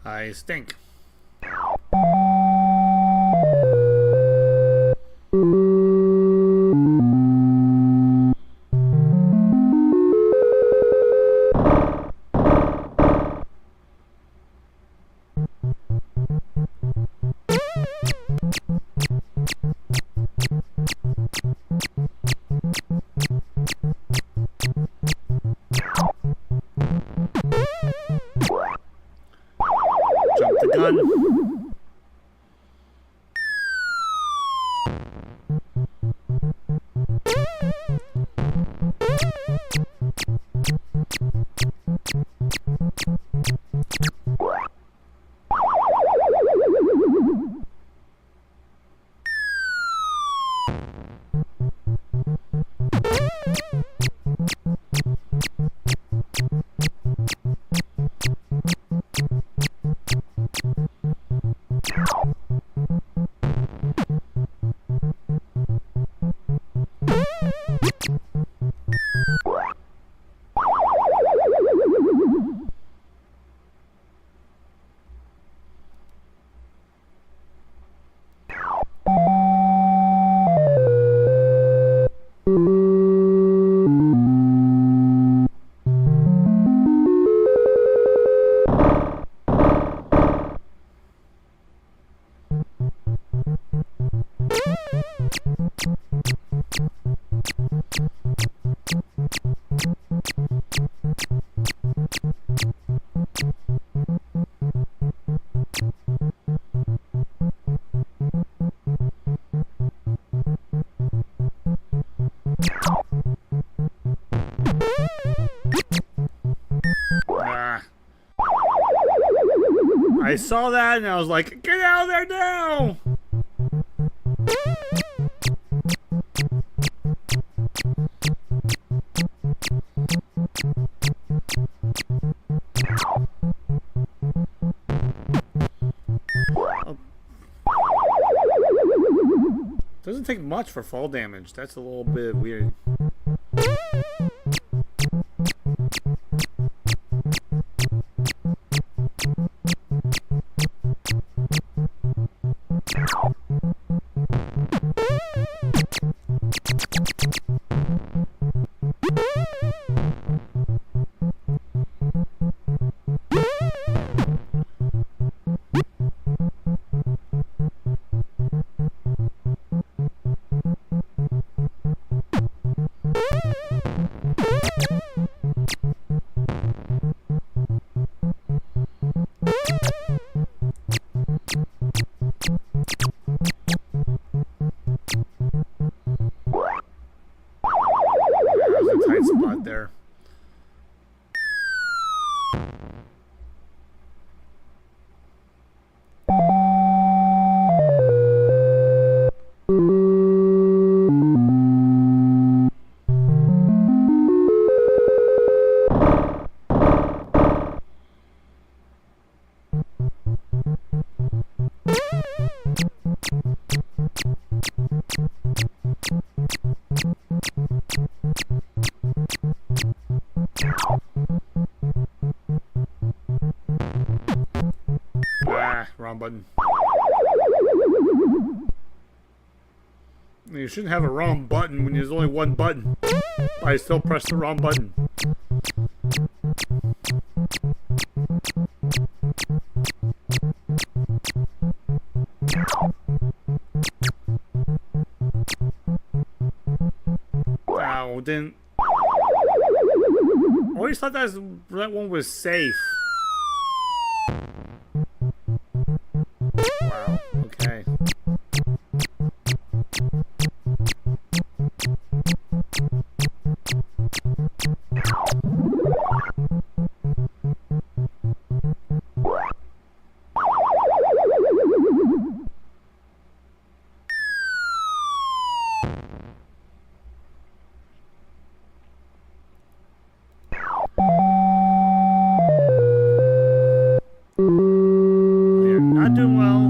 I stink. Jump the gun. saw that and I was like, get out of there now! Doesn't take much for fall damage. That's a little bit weird. There. Wrong button. You shouldn't have a wrong button when there's only one button. I still press the wrong button. Wow, didn't... I always thought that one was safe. Wow, okay. You're not doing well.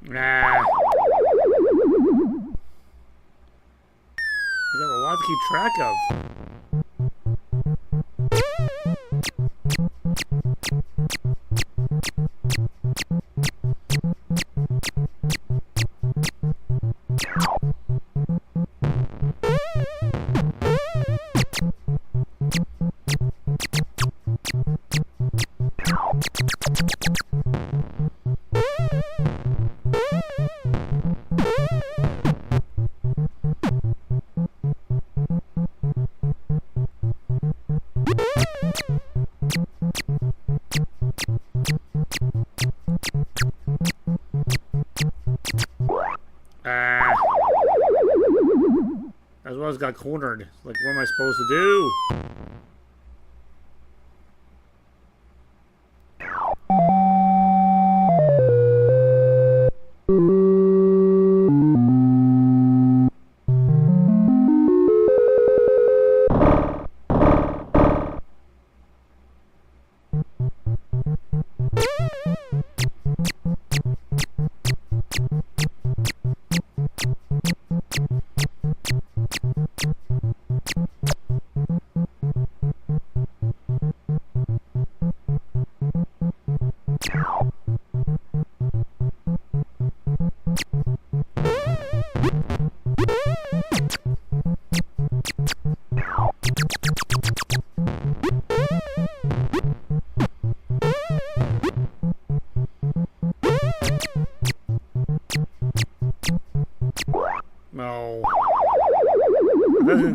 Nah. These have a lot to keep track of. As well as got cornered. Like, what am I supposed to do?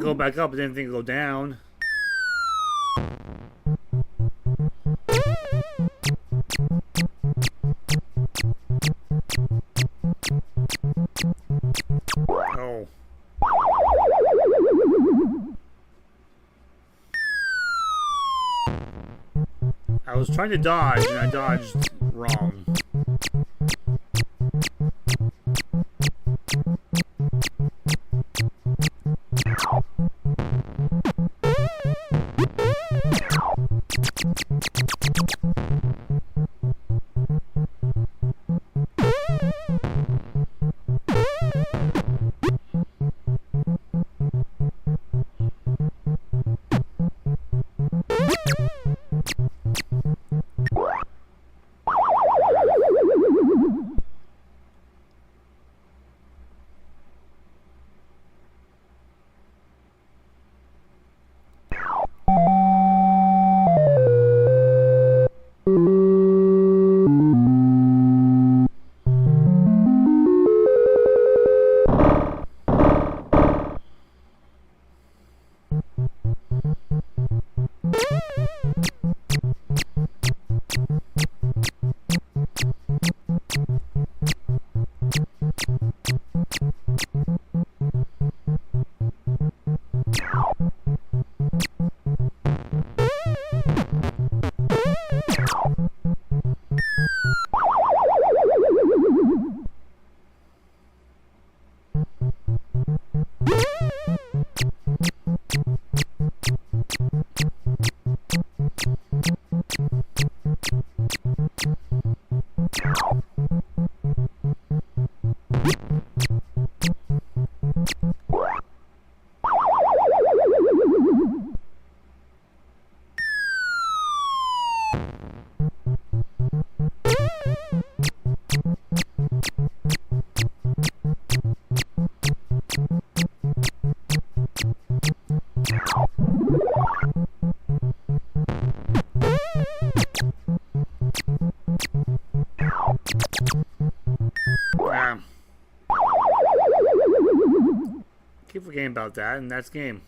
go back up, but then things go down. Oh. I was trying to dodge, and I dodged wrong. Keep forgetting about that, and that's game.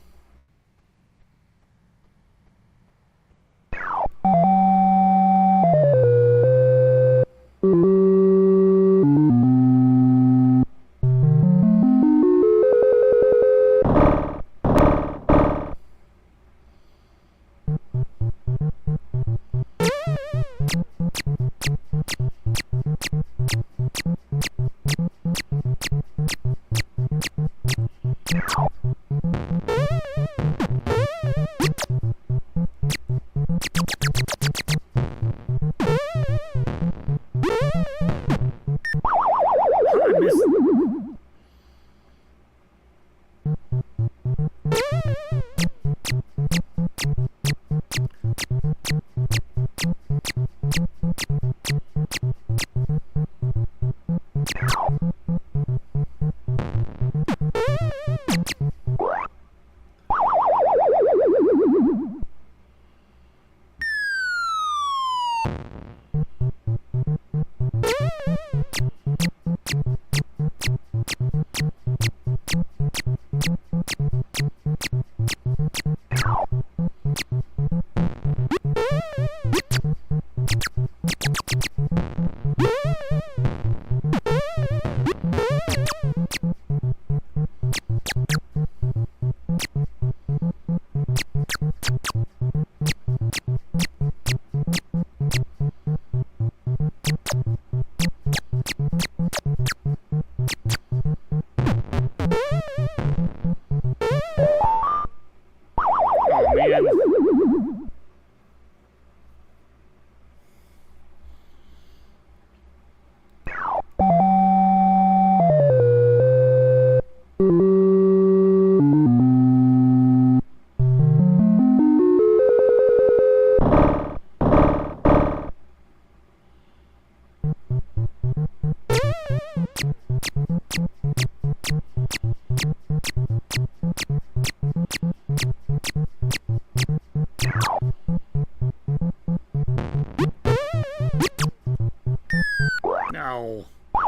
No. A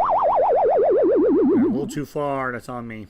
little too far, that's on me.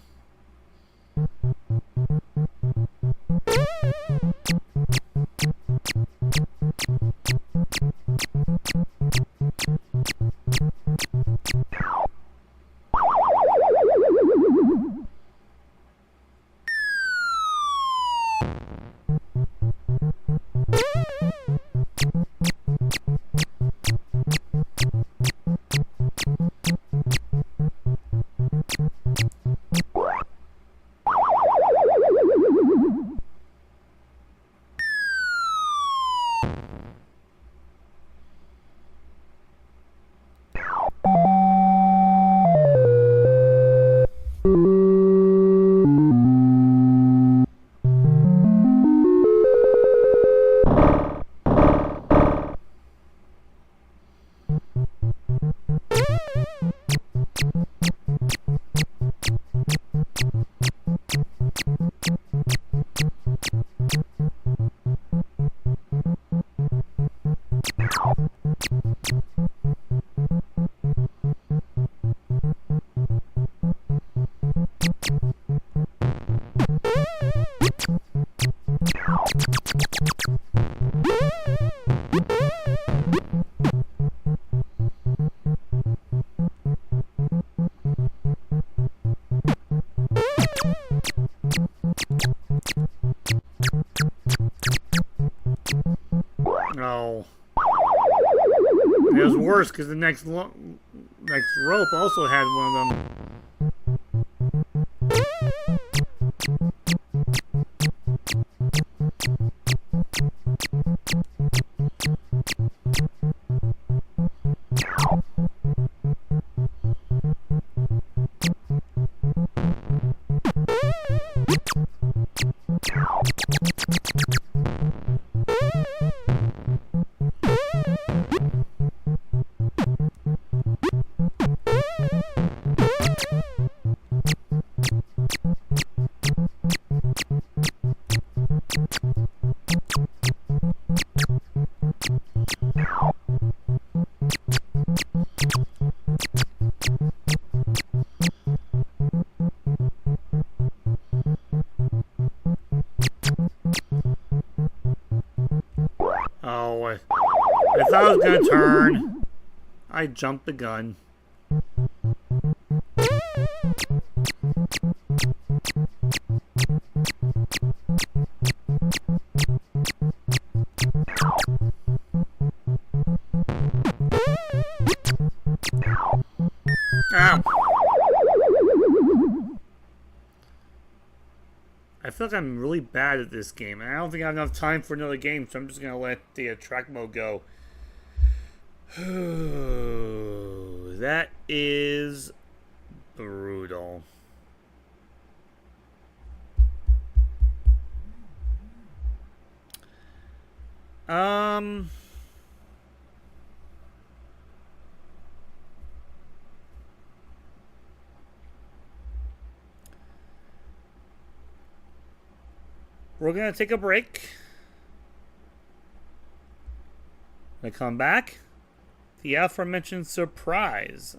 worse because the next rope also had one of them. I thought I was gonna turn. I jumped the gun. Ow! I feel like I'm really bad at this game, and I don't think I have enough time for another game, so I'm just gonna let the track mode go. That is brutal. We're gonna take a break. When I come back, the aforementioned surprise.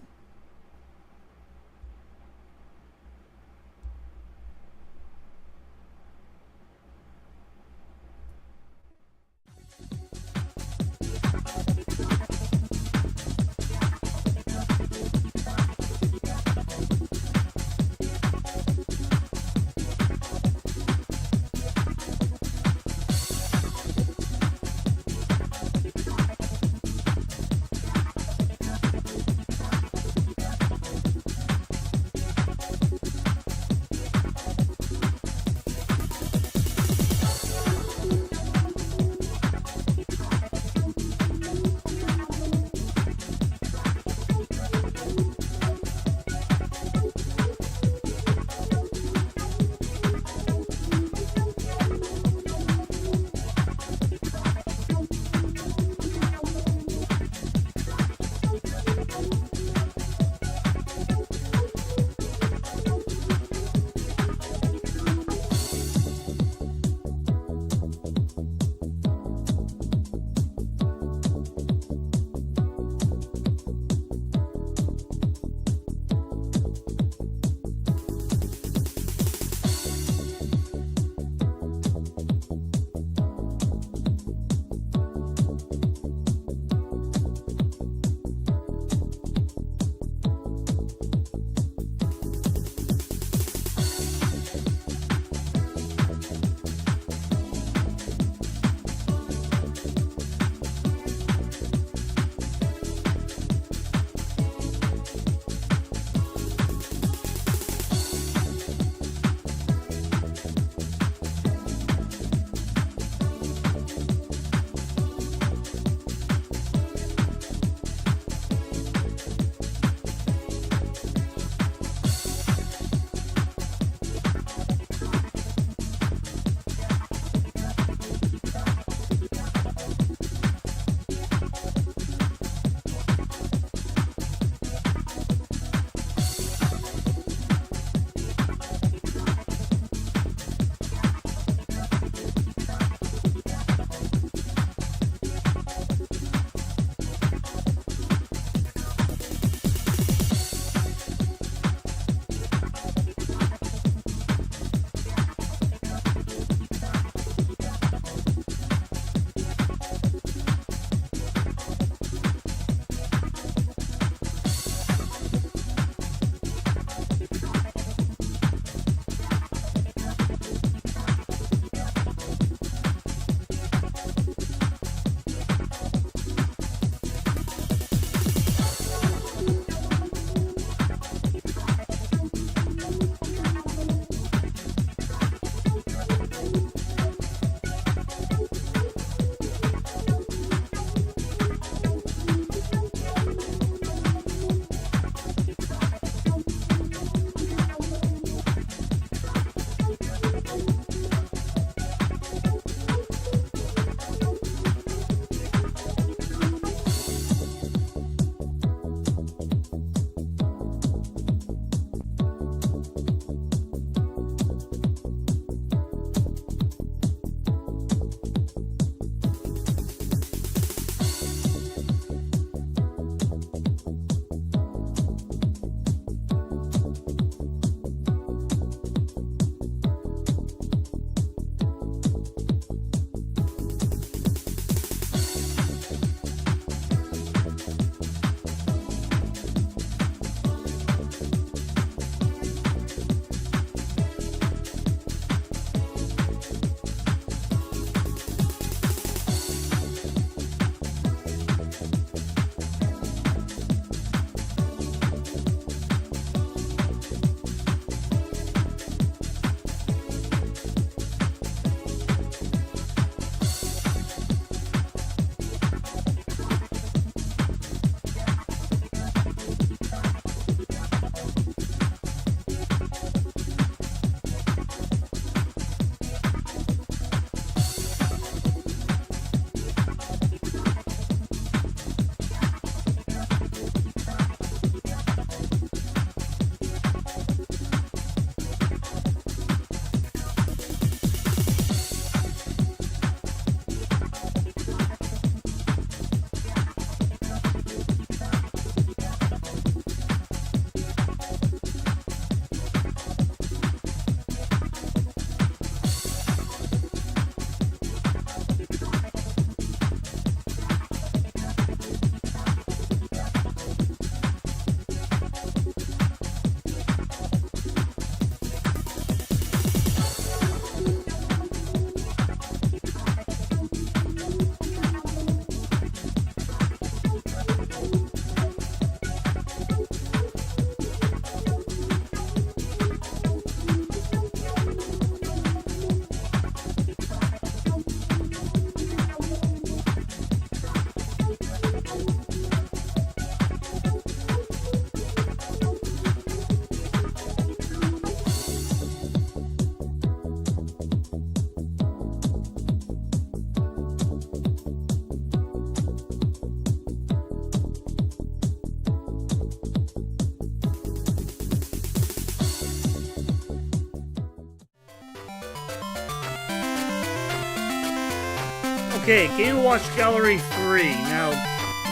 Okay, Game & Watch Gallery 3. Now,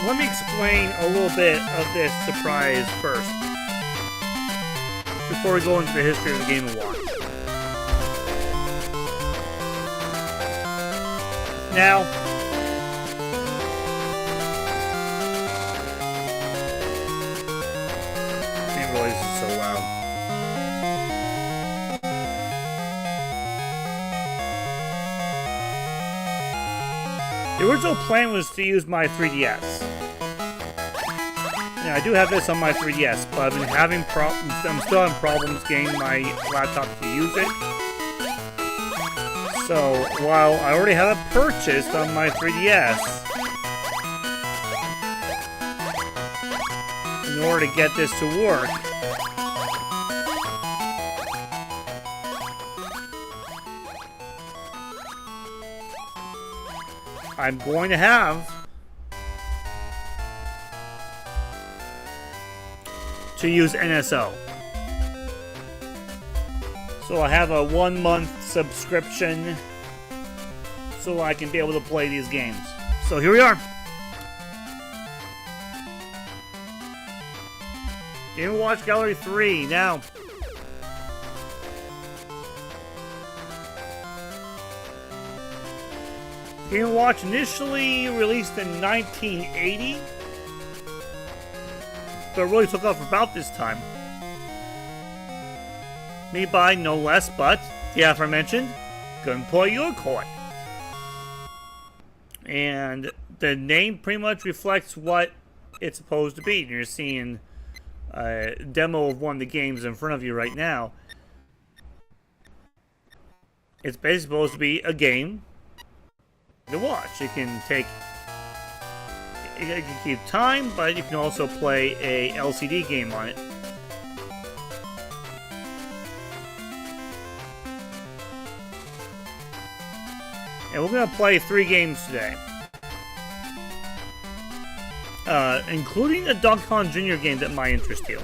let me explain a little bit of this surprise first, before we go into the history of the Game & Watch. Now, I didn't realize this is so loud. The original plan was to use my 3DS. Now, I do have this on my 3DS, but I've been having problems. I'm still having problems getting my laptop to use it. So, while I already have it purchased on my 3DS, in order to get this to work, I'm going to have to use NSO. So I have a 1-month subscription so I can be able to play these games. So here we are. Game & Watch Gallery 3 now. Game & Watch initially released in 1980, but really took off about this time. Made by no less but the aforementioned Gunpei Yokoi. And the name pretty much reflects what it's supposed to be. You're seeing a demo of one of the games in front of you right now. It's basically supposed to be a game to watch. You can keep time, but you can also play a LCD game on it. And we're going to play 3 games today. Including a Donkey Kong Jr. game that might interest you.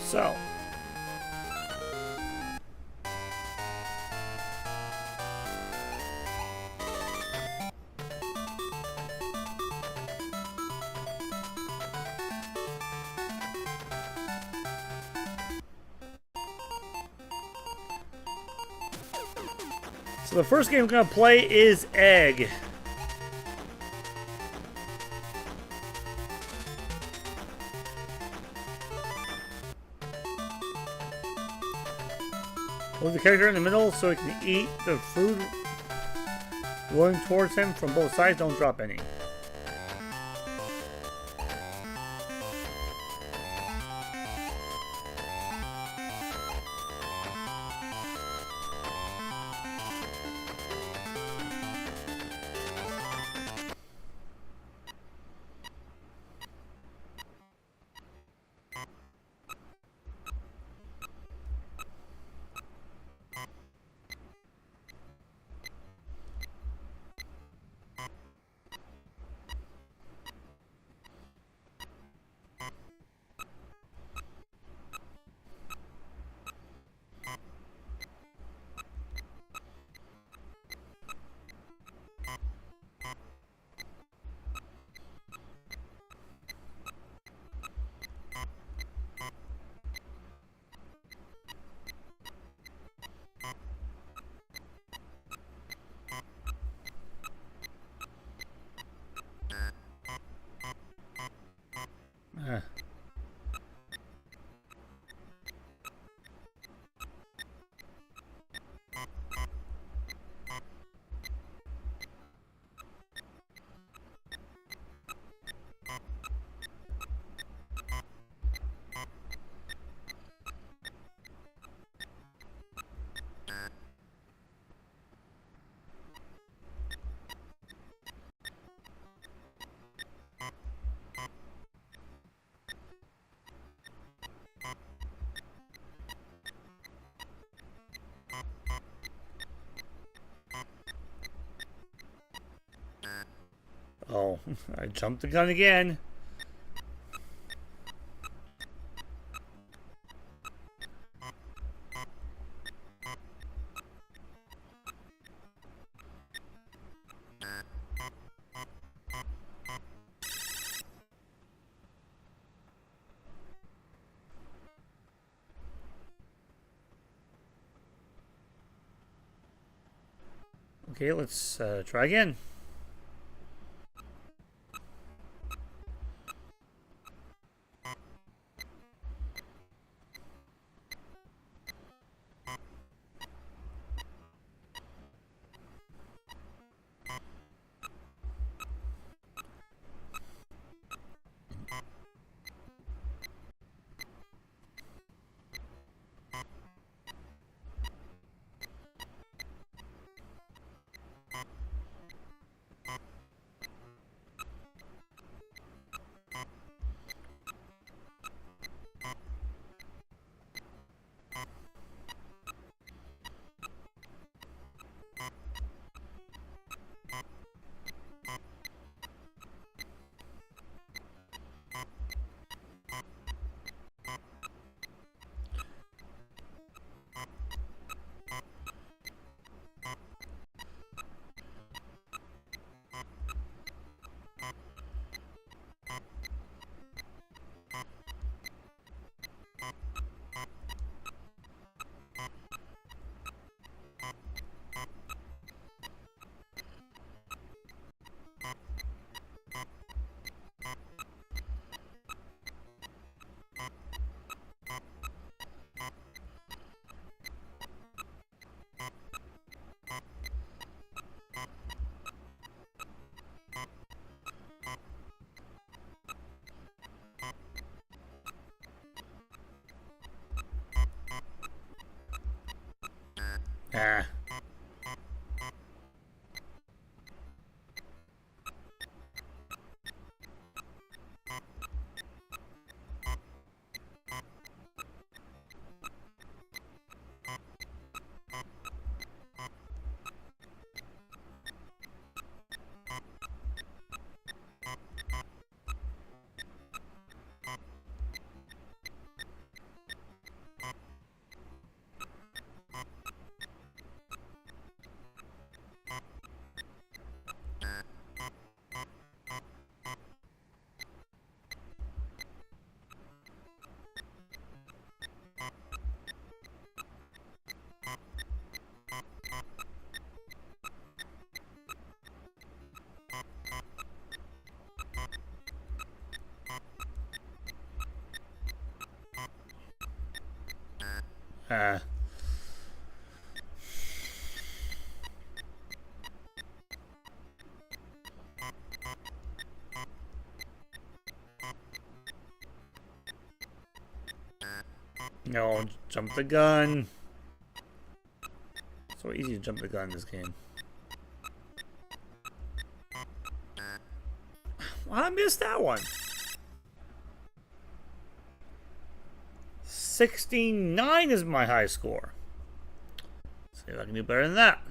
So, the first game we're going to play is Egg. Move the character in the middle so he can eat the food rolling towards him from both sides. Don't drop any. Oh, I jumped the gun again. Okay, let's try again. Ah. No, jump the gun. So easy to jump the gun in this game. I missed that one. 69 is my high score. See if I can do better than that.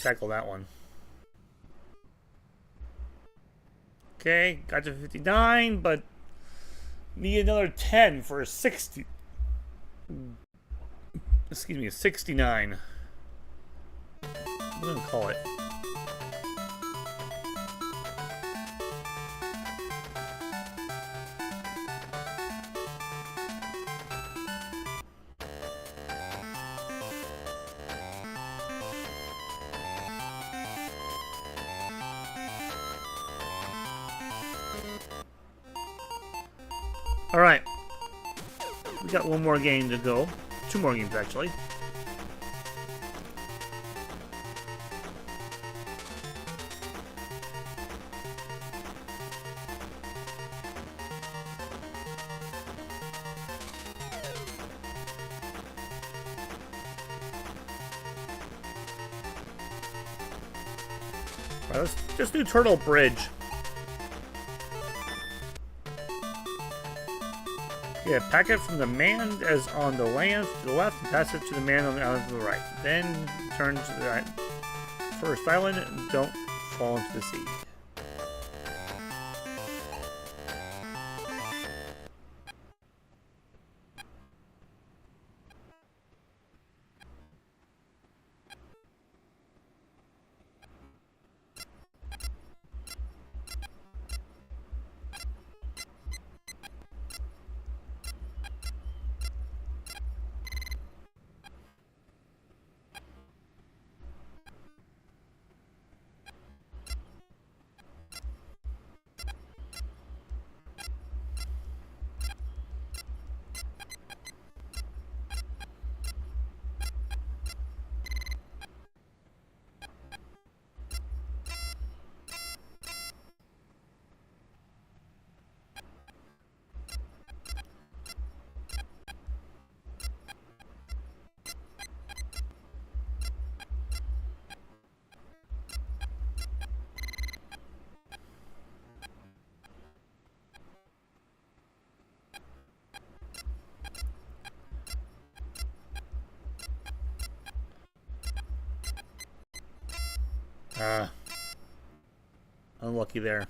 tackle that one. Okay, got to 59, but need another 10 for a 60. Excuse me, a 69. I'm gonna call it. Alright. We got one more game to go. Two more games, actually. Alright, let's just do Turtle Bridge. Yeah, pack it from the man as on the land to the left and pass it to the man on the island to the right. Then turn to the right. First island and don't fall into the sea. Unlucky there.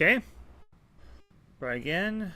Okay. Try again.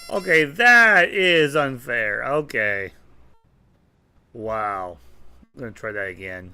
Okay, that is unfair. Okay. Wow. I'm gonna try that again.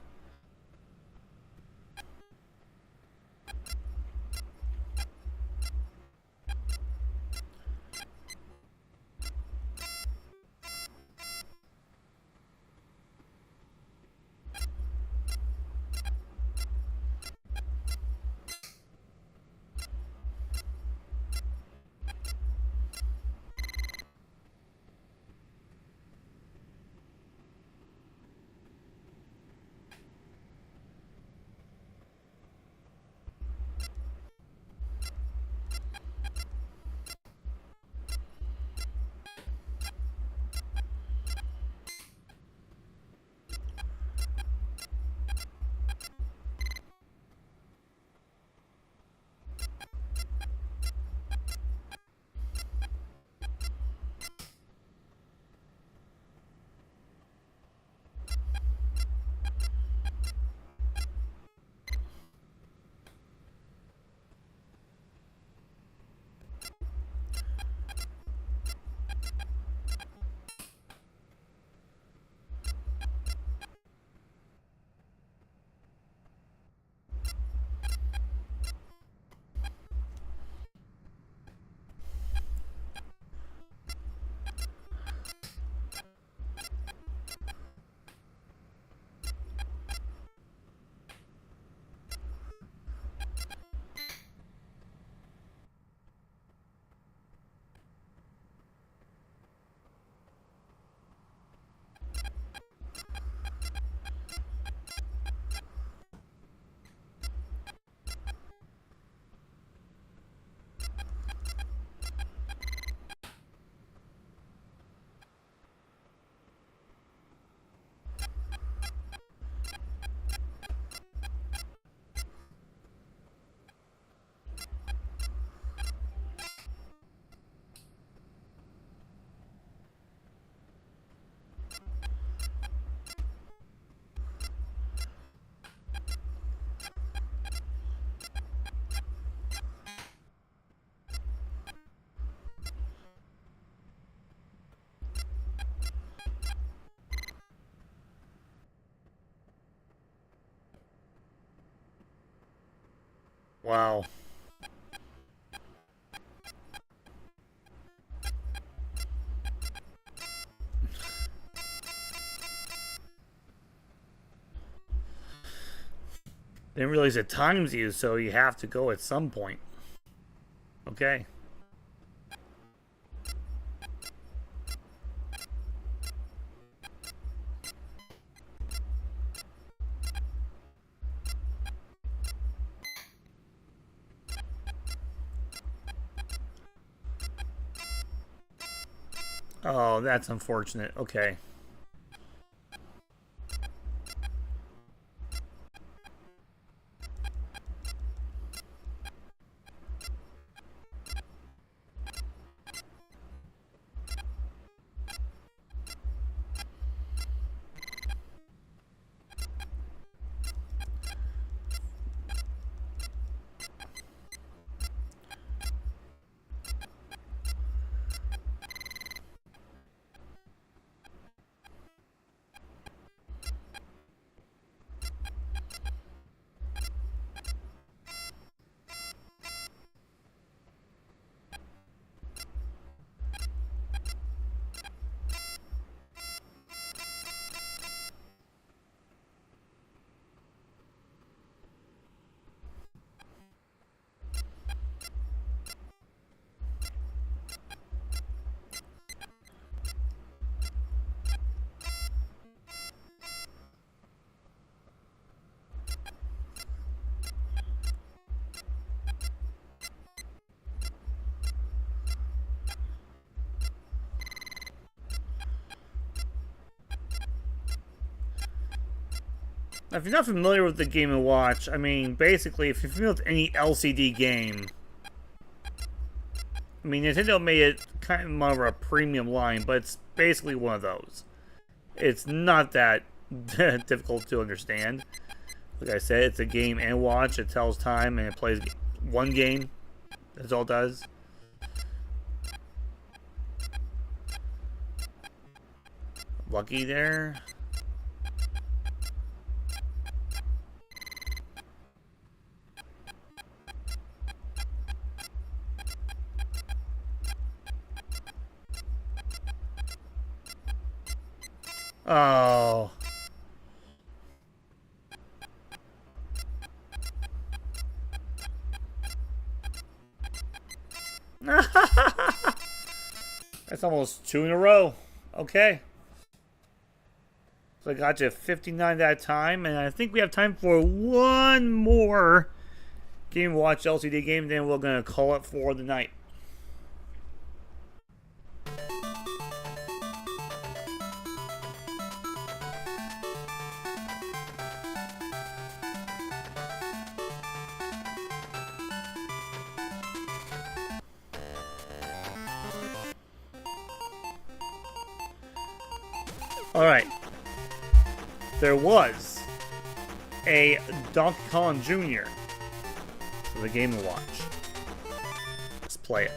Wow. Didn't realize it times you, so you have to go at some point. Okay. Oh, that's unfortunate. Okay. If you're not familiar with the Game & Watch, I mean, basically, if you're familiar with any LCD game, I mean, Nintendo made it kind of more of a premium line, but it's basically one of those. It's not that difficult to understand. Like I said, it's a Game & Watch. It tells time and it plays one game. That's all it does. Lucky there. Oh. That's almost 2 in a row. Okay. So I got you 59 that time, and I think we have time for one more Game & Watch LCD game, then we're going to call it for the night. Alright. There was a Donkey Kong Jr. for the Game & Watch. Let's play it.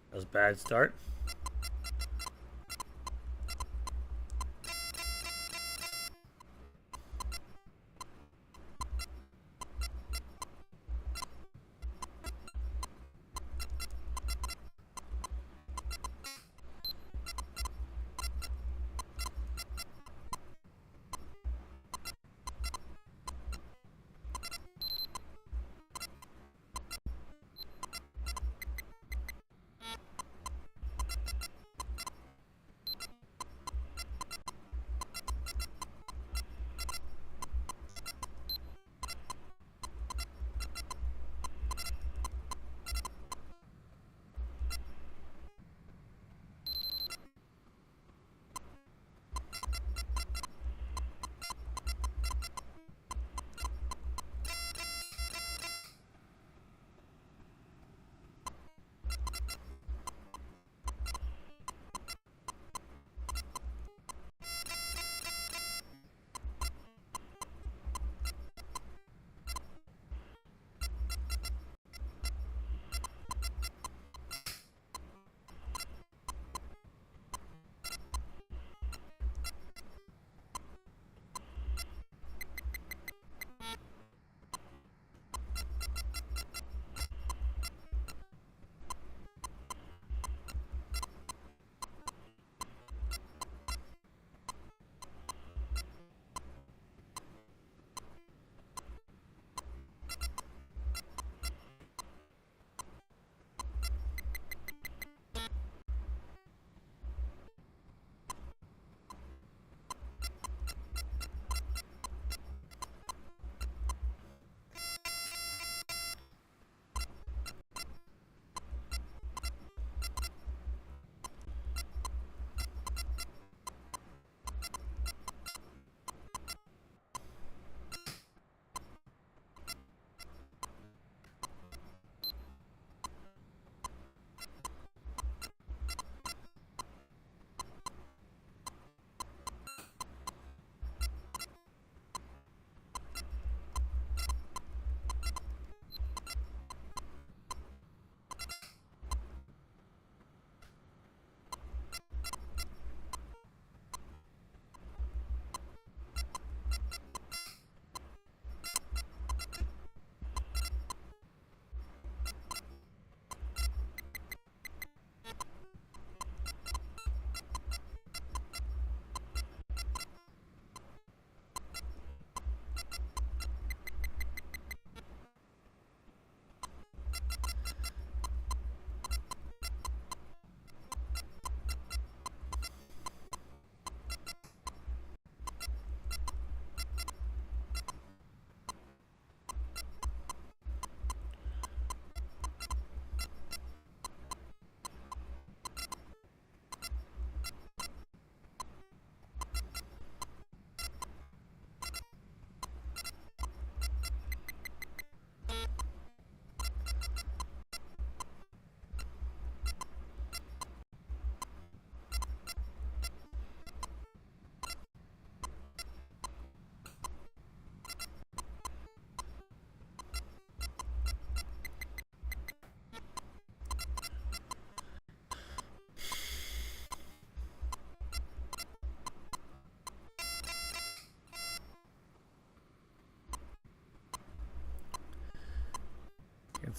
That was a bad start.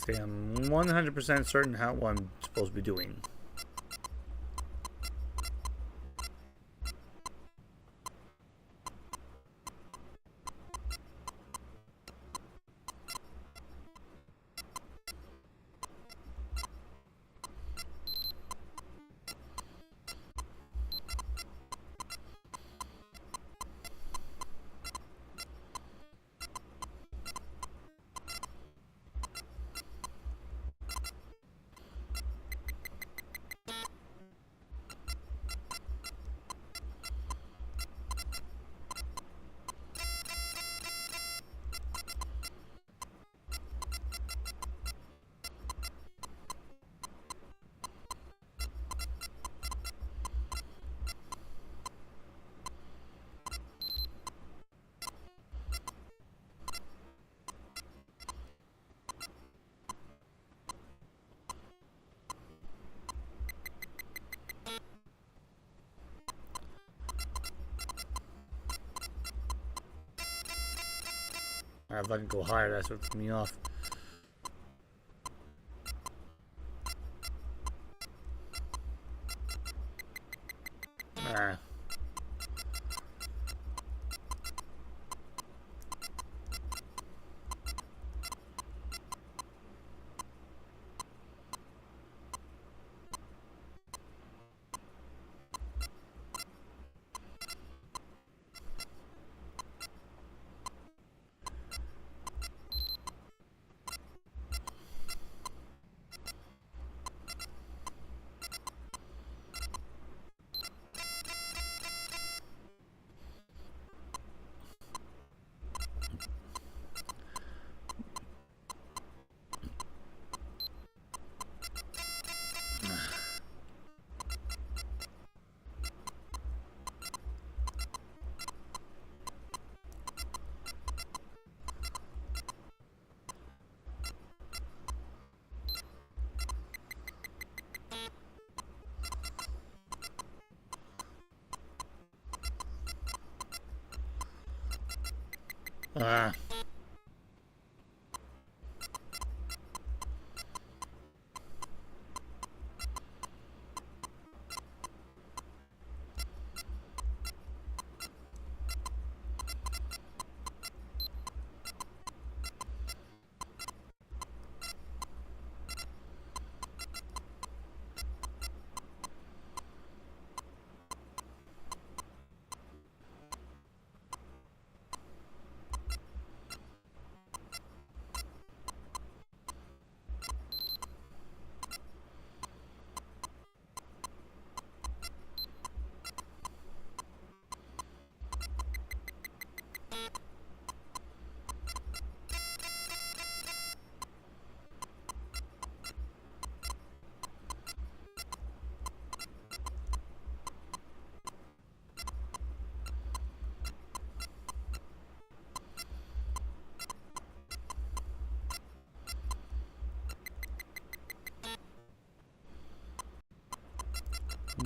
Okay, I'm 100% certain what I'm supposed to be doing. If I can go higher, that's what threw me off. Ah. Ah.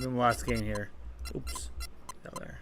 Then last game here. Oops. Down there.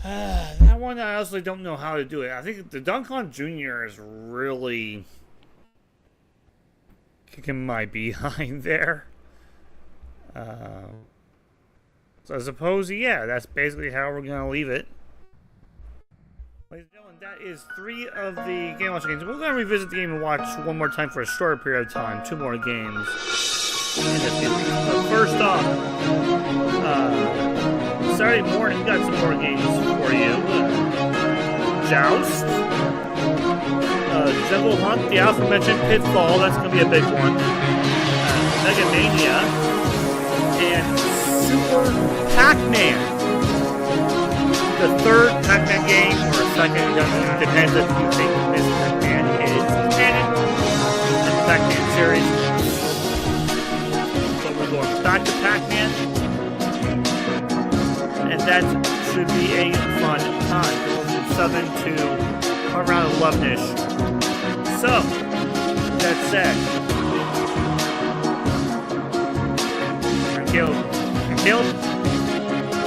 That one I honestly don't know how to do it. I think the Donkey Kong Jr. is really kicking my behind there. So I suppose, yeah, that's basically how we're going to leave it. Ladies and gentlemen, that is 3 of the Game Watch games. We're going to revisit the game and watch one more time for a shorter period of time. 2 more games. First off, Saturday morning, got some more games for you. Joust. Jungle Hunt, the aforementioned Pitfall, that's going to be a big one. Mega Mania. And Super Pac-Man. The 3rd Pac-Man game, or a 2nd, depends if you think this Pac-Man is canon in the Pac-Man series. So we're going back to Pac-Man, and that should be a fun time. Going from 7 to around 11-ish. So, that said, Killed.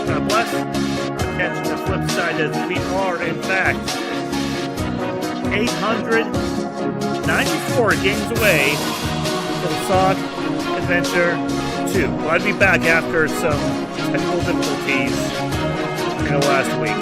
God bless. Catching the flip side is we are, in fact, 894 games away from Sonic Adventure 2. Well, I'll be back after some technical difficulties in the last week.